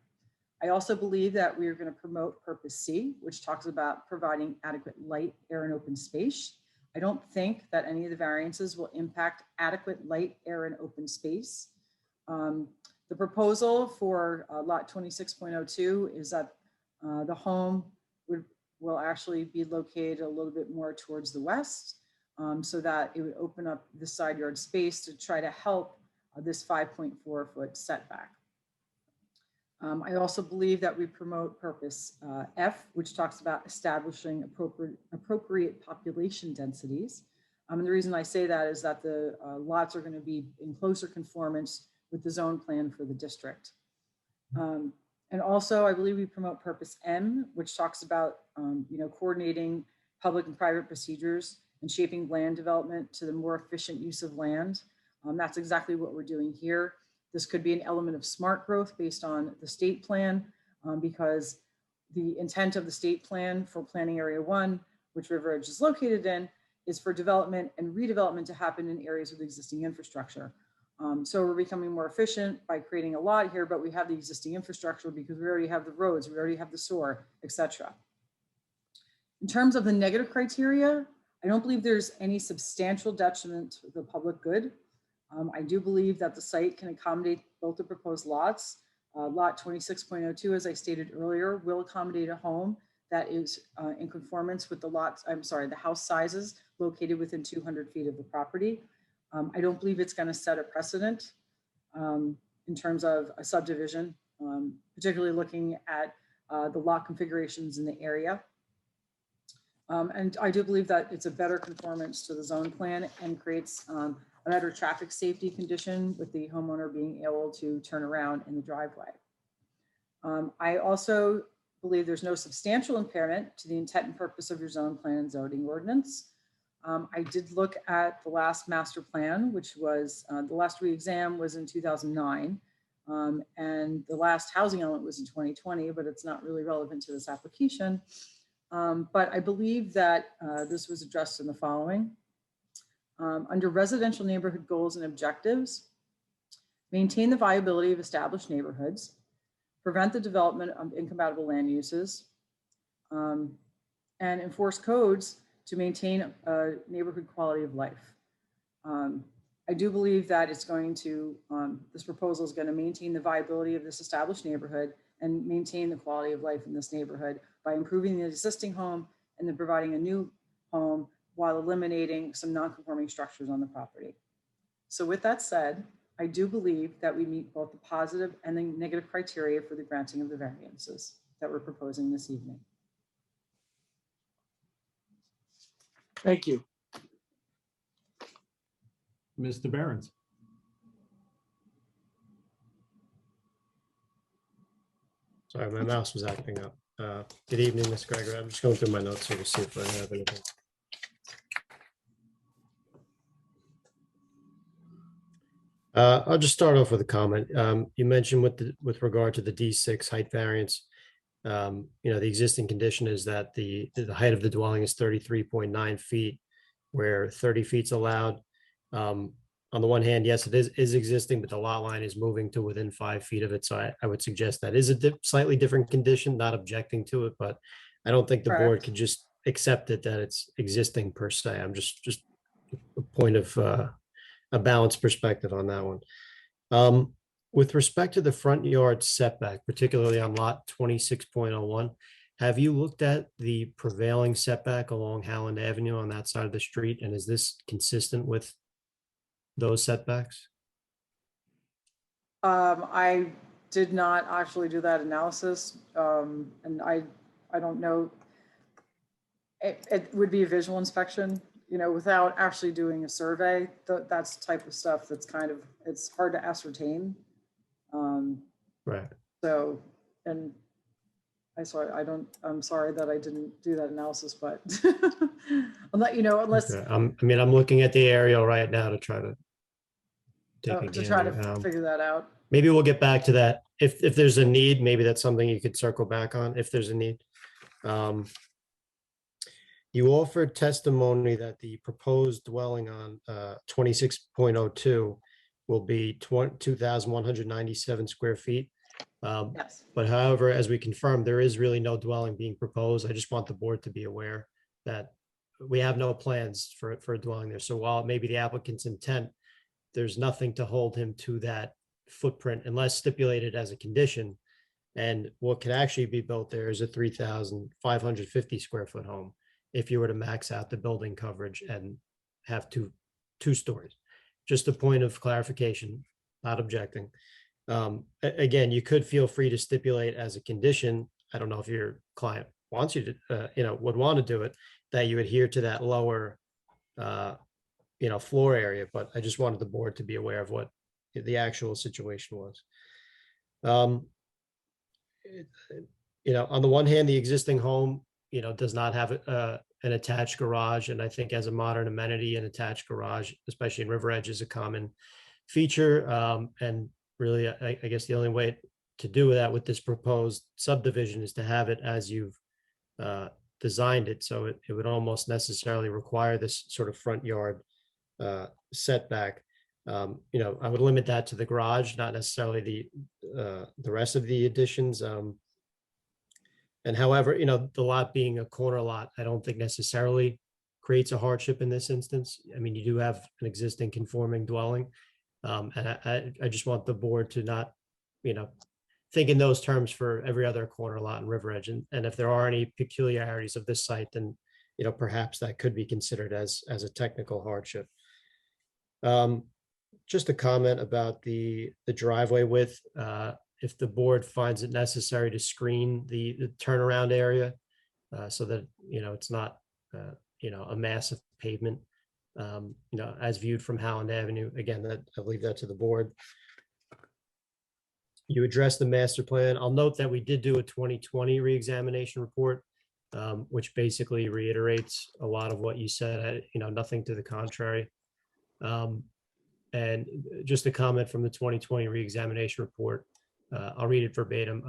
I also believe that we are going to promote purpose C, which talks about providing adequate light, air, and open space. I don't think that any of the variances will impact adequate light, air, and open space. The proposal for lot 26.02 is that the home will actually be located a little bit more towards the west, so that it would open up the side yard space to try to help this 5.4-foot setback. I also believe that we promote purpose F, which talks about establishing appropriate population densities. And the reason I say that is that the lots are going to be in closer conformance with the zone plan for the district. And also, I believe we promote purpose M, which talks about coordinating public and private procedures and shaping land development to the more efficient use of land. That's exactly what we're doing here. This could be an element of smart growth based on the state plan, because the intent of the state plan for planning area 1, which River Edge is located in, is for development and redevelopment to happen in areas with existing infrastructure. So we're becoming more efficient by creating a lot here, but we have the existing infrastructure because we already have the roads, we already have the sewer, etc. In terms of the negative criteria, I don't believe there's any substantial detriment to the public good. I do believe that the site can accommodate both the proposed lots. Lot 26.02, as I stated earlier, will accommodate a home that is in conformance with the house sizes located within 200 feet of the property. I don't believe it's going to set a precedent in terms of a subdivision, particularly looking at the lot configurations in the area. And I do believe that it's a better conformance to the zone plan and creates a better traffic safety condition with the homeowner being able to turn around in the driveway. I also believe there's no substantial impairment to the intent and purpose of your zone plan and zoning ordinance. I did look at the last master plan, which was the last re-exam was in 2009. And the last housing element was in 2020, but it's not really relevant to this application. But I believe that this was addressed in the following. Under residential neighborhood goals and objectives, maintain the viability of established neighborhoods, prevent the development of incompatible land uses, and enforce codes to maintain a neighborhood quality of life. I do believe that it's going to, this proposal is going to maintain the viability of this established neighborhood and maintain the quality of life in this neighborhood by improving the existing home and then providing a new home while eliminating some non-conforming structures on the property. So with that said, I do believe that we meet both the positive and the negative criteria for the granting of the variances that we're proposing this evening. Thank you. Mr. Behrens. Sorry, my mouse was acting up. Good evening, Ms. Gregory. I'm just going through my notes here to see if I have anything. I'll just start off with a comment. You mentioned with regard to the D6 height variance, the existing condition is that the height of the dwelling is 33.9 feet, where 30 feet's allowed. On the one hand, yes, it is existing, but the lot line is moving to within 5 feet of it. So I would suggest that is a slightly different condition, not objecting to it, but I don't think the board Correct. could just accept it that it's existing per se. I'm just a point of a balanced perspective on that one. With respect to the front yard setback, particularly on lot 26.01, have you looked at the prevailing setback along Howland Avenue on that side of the street? And is this consistent with those setbacks? I did not actually do that analysis, and I don't know. It would be a visual inspection, without actually doing a survey. That's the type of stuff that's it's hard to ascertain. Right. So, and I'm sorry that I didn't do that analysis, but I'll let you know unless Okay. I'm looking at the aerial right now to try to take a to try to gander. figure that out. Maybe we'll get back to that. If there's a need, maybe that's something you could circle back on if there's a need. You offered testimony that the proposed dwelling on 26.02 will be 2,197 square feet. Yes. But however, as we confirmed, there is really no dwelling being proposed. I just want the board to be aware that we have no plans for a dwelling there. So while it may be the applicant's intent, there's nothing to hold him to that footprint unless stipulated as a condition. And what could actually be built there is a 3,550 square foot home if you were to max out the building coverage and have two stories. Just a point of clarification, not objecting. Again, you could feel free to stipulate as a condition. I don't know if your client wants you to, would want to do it, that you adhere to that lower, floor area. But I just wanted the board to be aware of what the actual situation was. On the one hand, the existing home, does not have an attached garage. And I think as a modern amenity, an attached garage, especially in River Edge, is a common feature. And really, I guess the only way to do that with this proposed subdivision is to have it as you've designed it. So it would almost necessarily require this sort of front yard setback. I would limit that to the garage, not necessarily the rest of the additions. And however, the lot being a corner lot, I don't think necessarily creates a hardship in this instance. I mean, you do have an existing conforming dwelling. And I just want the board to not, think in those terms for every other corner lot in River Edge. And if there are any peculiarities of this site, then, perhaps that could be considered as a technical hardship. Just a comment about the driveway width. If the board finds it necessary to screen the turnaround area so that, it's not, a massive pavement, as viewed from Howland Avenue. Again, I'll leave that to the board. You addressed the master plan. I'll note that we did do a 2020 reexamination report, which basically reiterates a lot of what you said, nothing to the contrary. And just a comment from the 2020 reexamination report. I'll read it verbatim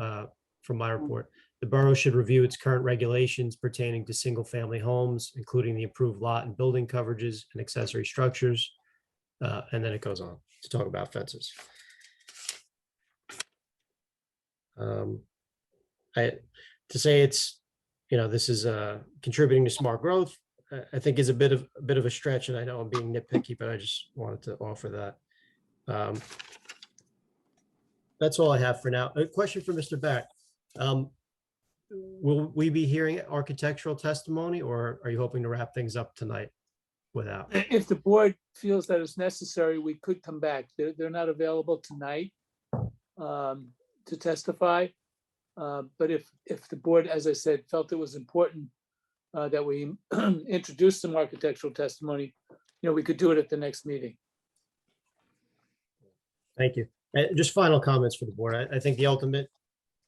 from my report. The borough should review its current regulations pertaining to single-family homes, including the approved lot and building coverages and accessory structures. And then it goes on to talk about fences. To say it's, this is contributing to smart growth, I think is a bit of a stretch, and I know I'm being nitpicky, but I just wanted to offer that. That's all I have for now. A question for Mr. Beck. Will we be hearing architectural testimony, or are you hoping to wrap things up tonight without. If the board feels that it's necessary, we could come back. They're not available tonight to testify. But if the board, as I said, felt it was important that we introduce some architectural testimony, we could do it at the next meeting. Thank you. Just final comments for the board. I think the ultimate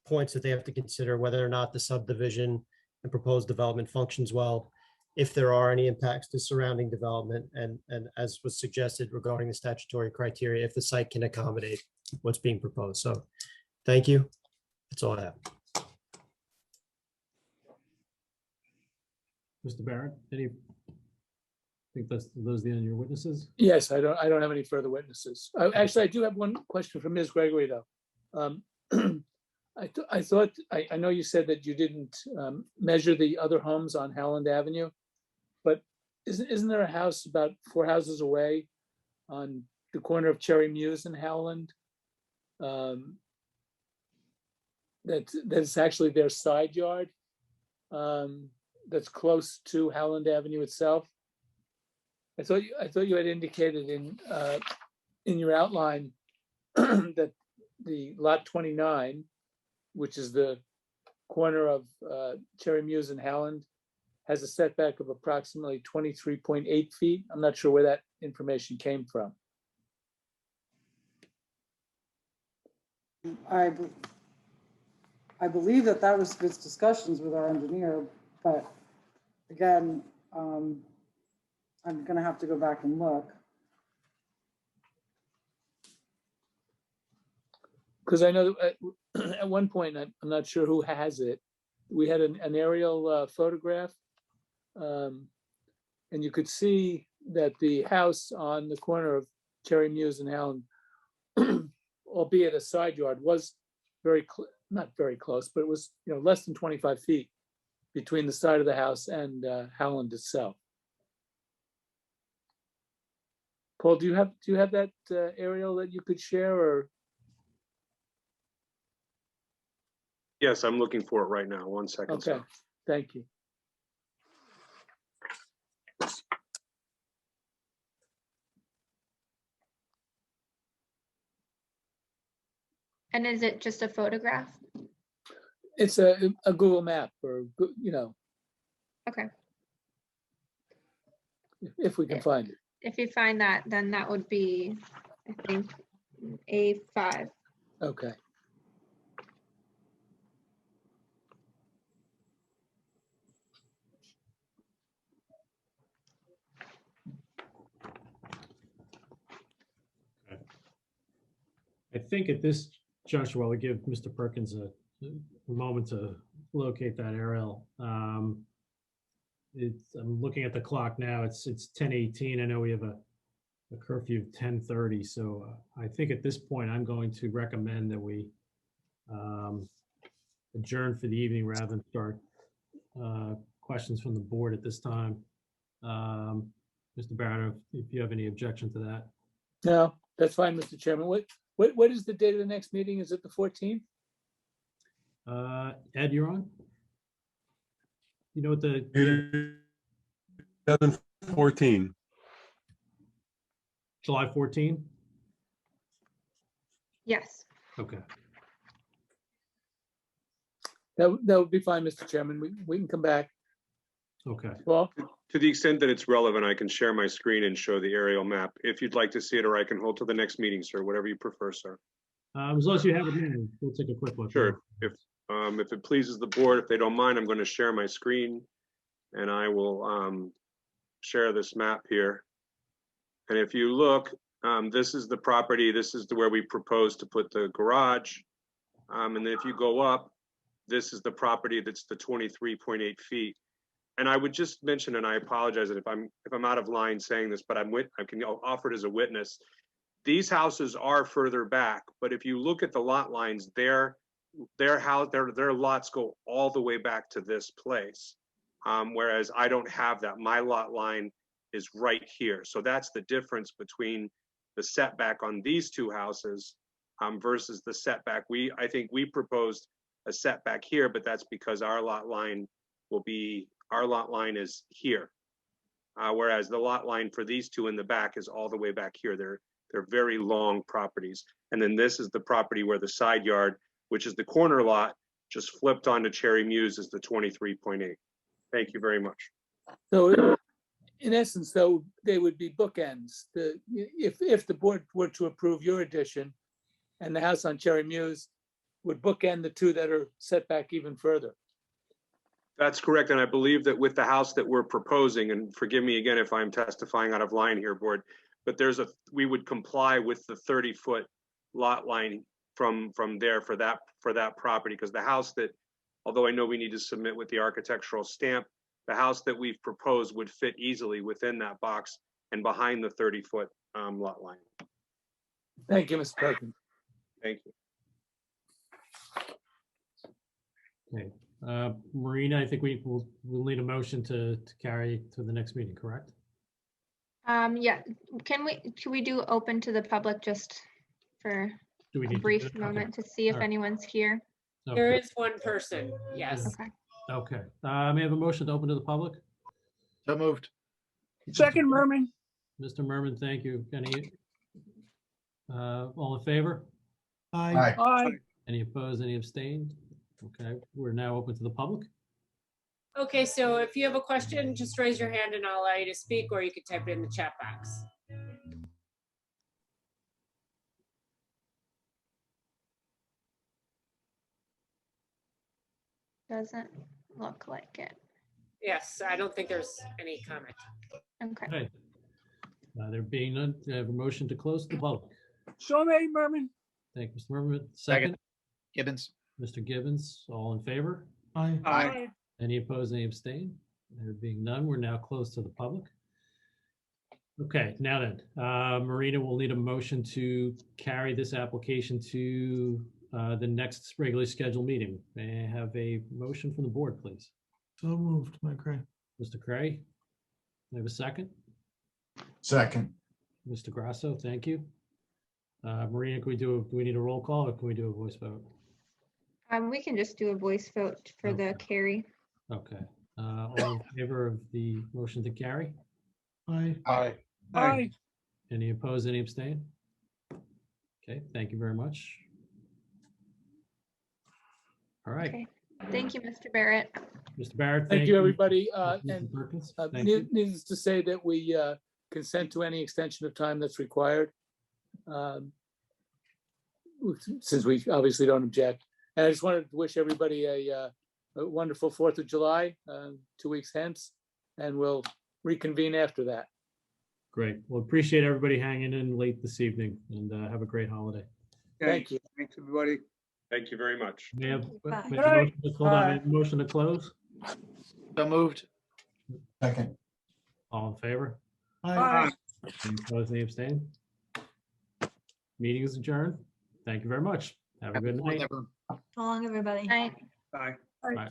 points that they have to consider whether or not the subdivision and proposed development functions well, if there are any impacts to surrounding development, and as was suggested regarding the statutory criteria, if the site can accommodate what's being proposed. So thank you. That's all I have. Mr. Barrett, I think those are the end of your witnesses? Yes, I don't have any further witnesses. Actually, I do have one question for Ms. Gregory, though. I know you said that you didn't measure the other homes on Howland Avenue, but isn't there a house about 4 houses away on the corner of Cherry Mews and Howland? That's actually their side yard. That's close to Howland Avenue itself. I thought you had indicated in your outline that the lot 29, which is the corner of Cherry Mews and Howland, has a setback of approximately 23.8 feet. I'm not sure where that information came from. I believe that was his discussions with our engineer, but again, I'm gonna have to go back and look. Because I know at one point, I'm not sure who has it, we had an aerial photograph, and you could see that the house on the corner of Cherry Mews and Howland, albeit a side yard, was not very close, but it was less than 25 feet between the side of the house and Howland itself. Paul, do you have that aerial that you could share, or? Yes, I'm looking for it right now. 1 second. Okay, sir. thank you. And is it just a photograph? It's a Google map, or Okay. if we can find it. If you find that, then that would be, I think, A5. Okay. I think at this juncture, while we give Mr. Perkins a moment to locate that aerial, I'm looking at the clock now. It's 10:18. I know we have a curfew of 10:30. So I think at this point, I'm going to recommend that we adjourn for the evening rather than start questions from the board at this time. Mr. Barrett, if you have any objection to that. No, that's fine, Mr. Chairman. What is the date of the next meeting? Is it the 14th? Ed, you're on? You know what the 7/14. July 14? Yes. Okay. That would be fine, Mr. Chairman. We can come back. Okay. Well, To the extent that it's relevant, I can share my screen and show the aerial map if you'd like to see it, or I can hold to the next meeting, sir, whatever you prefer, sir. As long as you have it, now, we'll take a quick look. Sure. If it pleases the board, if they don't mind, I'm going to share my screen and I will share this map here. And if you look, this is the property. This is where we propose to put the garage. And then if you go up, this is the property that's the 23.8 feet. And I would just mention, and I apologize if I'm out of line saying this, but I can offer it as a witness. These houses are further back, but if you look at the lot lines, their lots go all the way back to this place. Whereas I don't have that. My lot line is right here. So that's the difference between the setback on these two houses versus the setback. I think we proposed a setback here, but that's because our lot line is here. whereas the lot line for these two in the back is all the way back here. They're very long properties. And then this is the property where the side yard, which is the corner lot, just flipped onto Cherry Muse is the 23.8. Thank you very much. So in essence, though, they would be bookends. If the board were to approve your addition and the house on Cherry Muse would bookend the two that are set back even further. That's correct. And I believe that with the house that we're proposing, and forgive me again if I'm testifying out of line here, board, but we would comply with the 30-foot lot line from there for that property, because the house that, although I know we need to submit with the architectural stamp, the house that we've proposed would fit easily within that box and behind the 30-foot lot line. Thank you, Mr. Perkins. Thank you. Okay, Marina, I think we'll need a motion to carry to the next meeting, correct? Yeah, can we do open to the public just for Do we a need to brief do it? Okay. moment to see if All right. anyone's here? There Okay. is one person, yes. Okay. Okay, may I have a motion to open to the public? So moved. Second, Merman. Mr. Merman, thank you. Any, all in favor? Aye. Aye. Any opposed, any abstained? Okay, we're now open to the public. Okay, so if you have a question, just raise your hand and I'll allow you to speak, or you could type it in the chat box. Doesn't look like it. Yes, I don't think there's any comment. Okay. Okay. There being none, I have a motion to close the public. So made, Merman. Thank you, Mr. Merman. Second, Gibbons. Mr. Gibbons, all in favor? Aye. Aye. Any opposed, any abstained? There being none, we're now closed to the public. Okay, now then, Marina will need a motion to carry this application to the next regularly scheduled meeting. May I have a motion from the board, please? So moved, Mike Gray. Mr. Cray? May I have a second? Second. Mr. Grasso, thank you. Marina, do we need a roll call or can we do a voice vote? We can just do a voice vote for the carry. Okay, all in favor of the motion to carry? Aye. Aye. Aye. Any opposed, any abstain? Okay, thank you very much. All right, Okay. Thank you, Mr. Barrett. Mr. Barrett. Thank you, everybody. Mr. And Perkins, thank you. needless to say that we consent to any extension of time that's required. Since we obviously don't object. And I just wanted to wish everybody a wonderful 4th of July, 2 weeks hence, and we'll reconvene after that. Great. Well, appreciate everybody hanging in late this evening and have a great holiday. Thank you. Thanks, everybody. Thank you very much. May I have Bye. may I have a motion to- hold on, may I have a motion to close? So moved. Second. All in favor? Aye. Any opposed, any abstain? Meeting is adjourned. Thank you very much. Have a good night. So long, everybody. Night. Bye. Bye.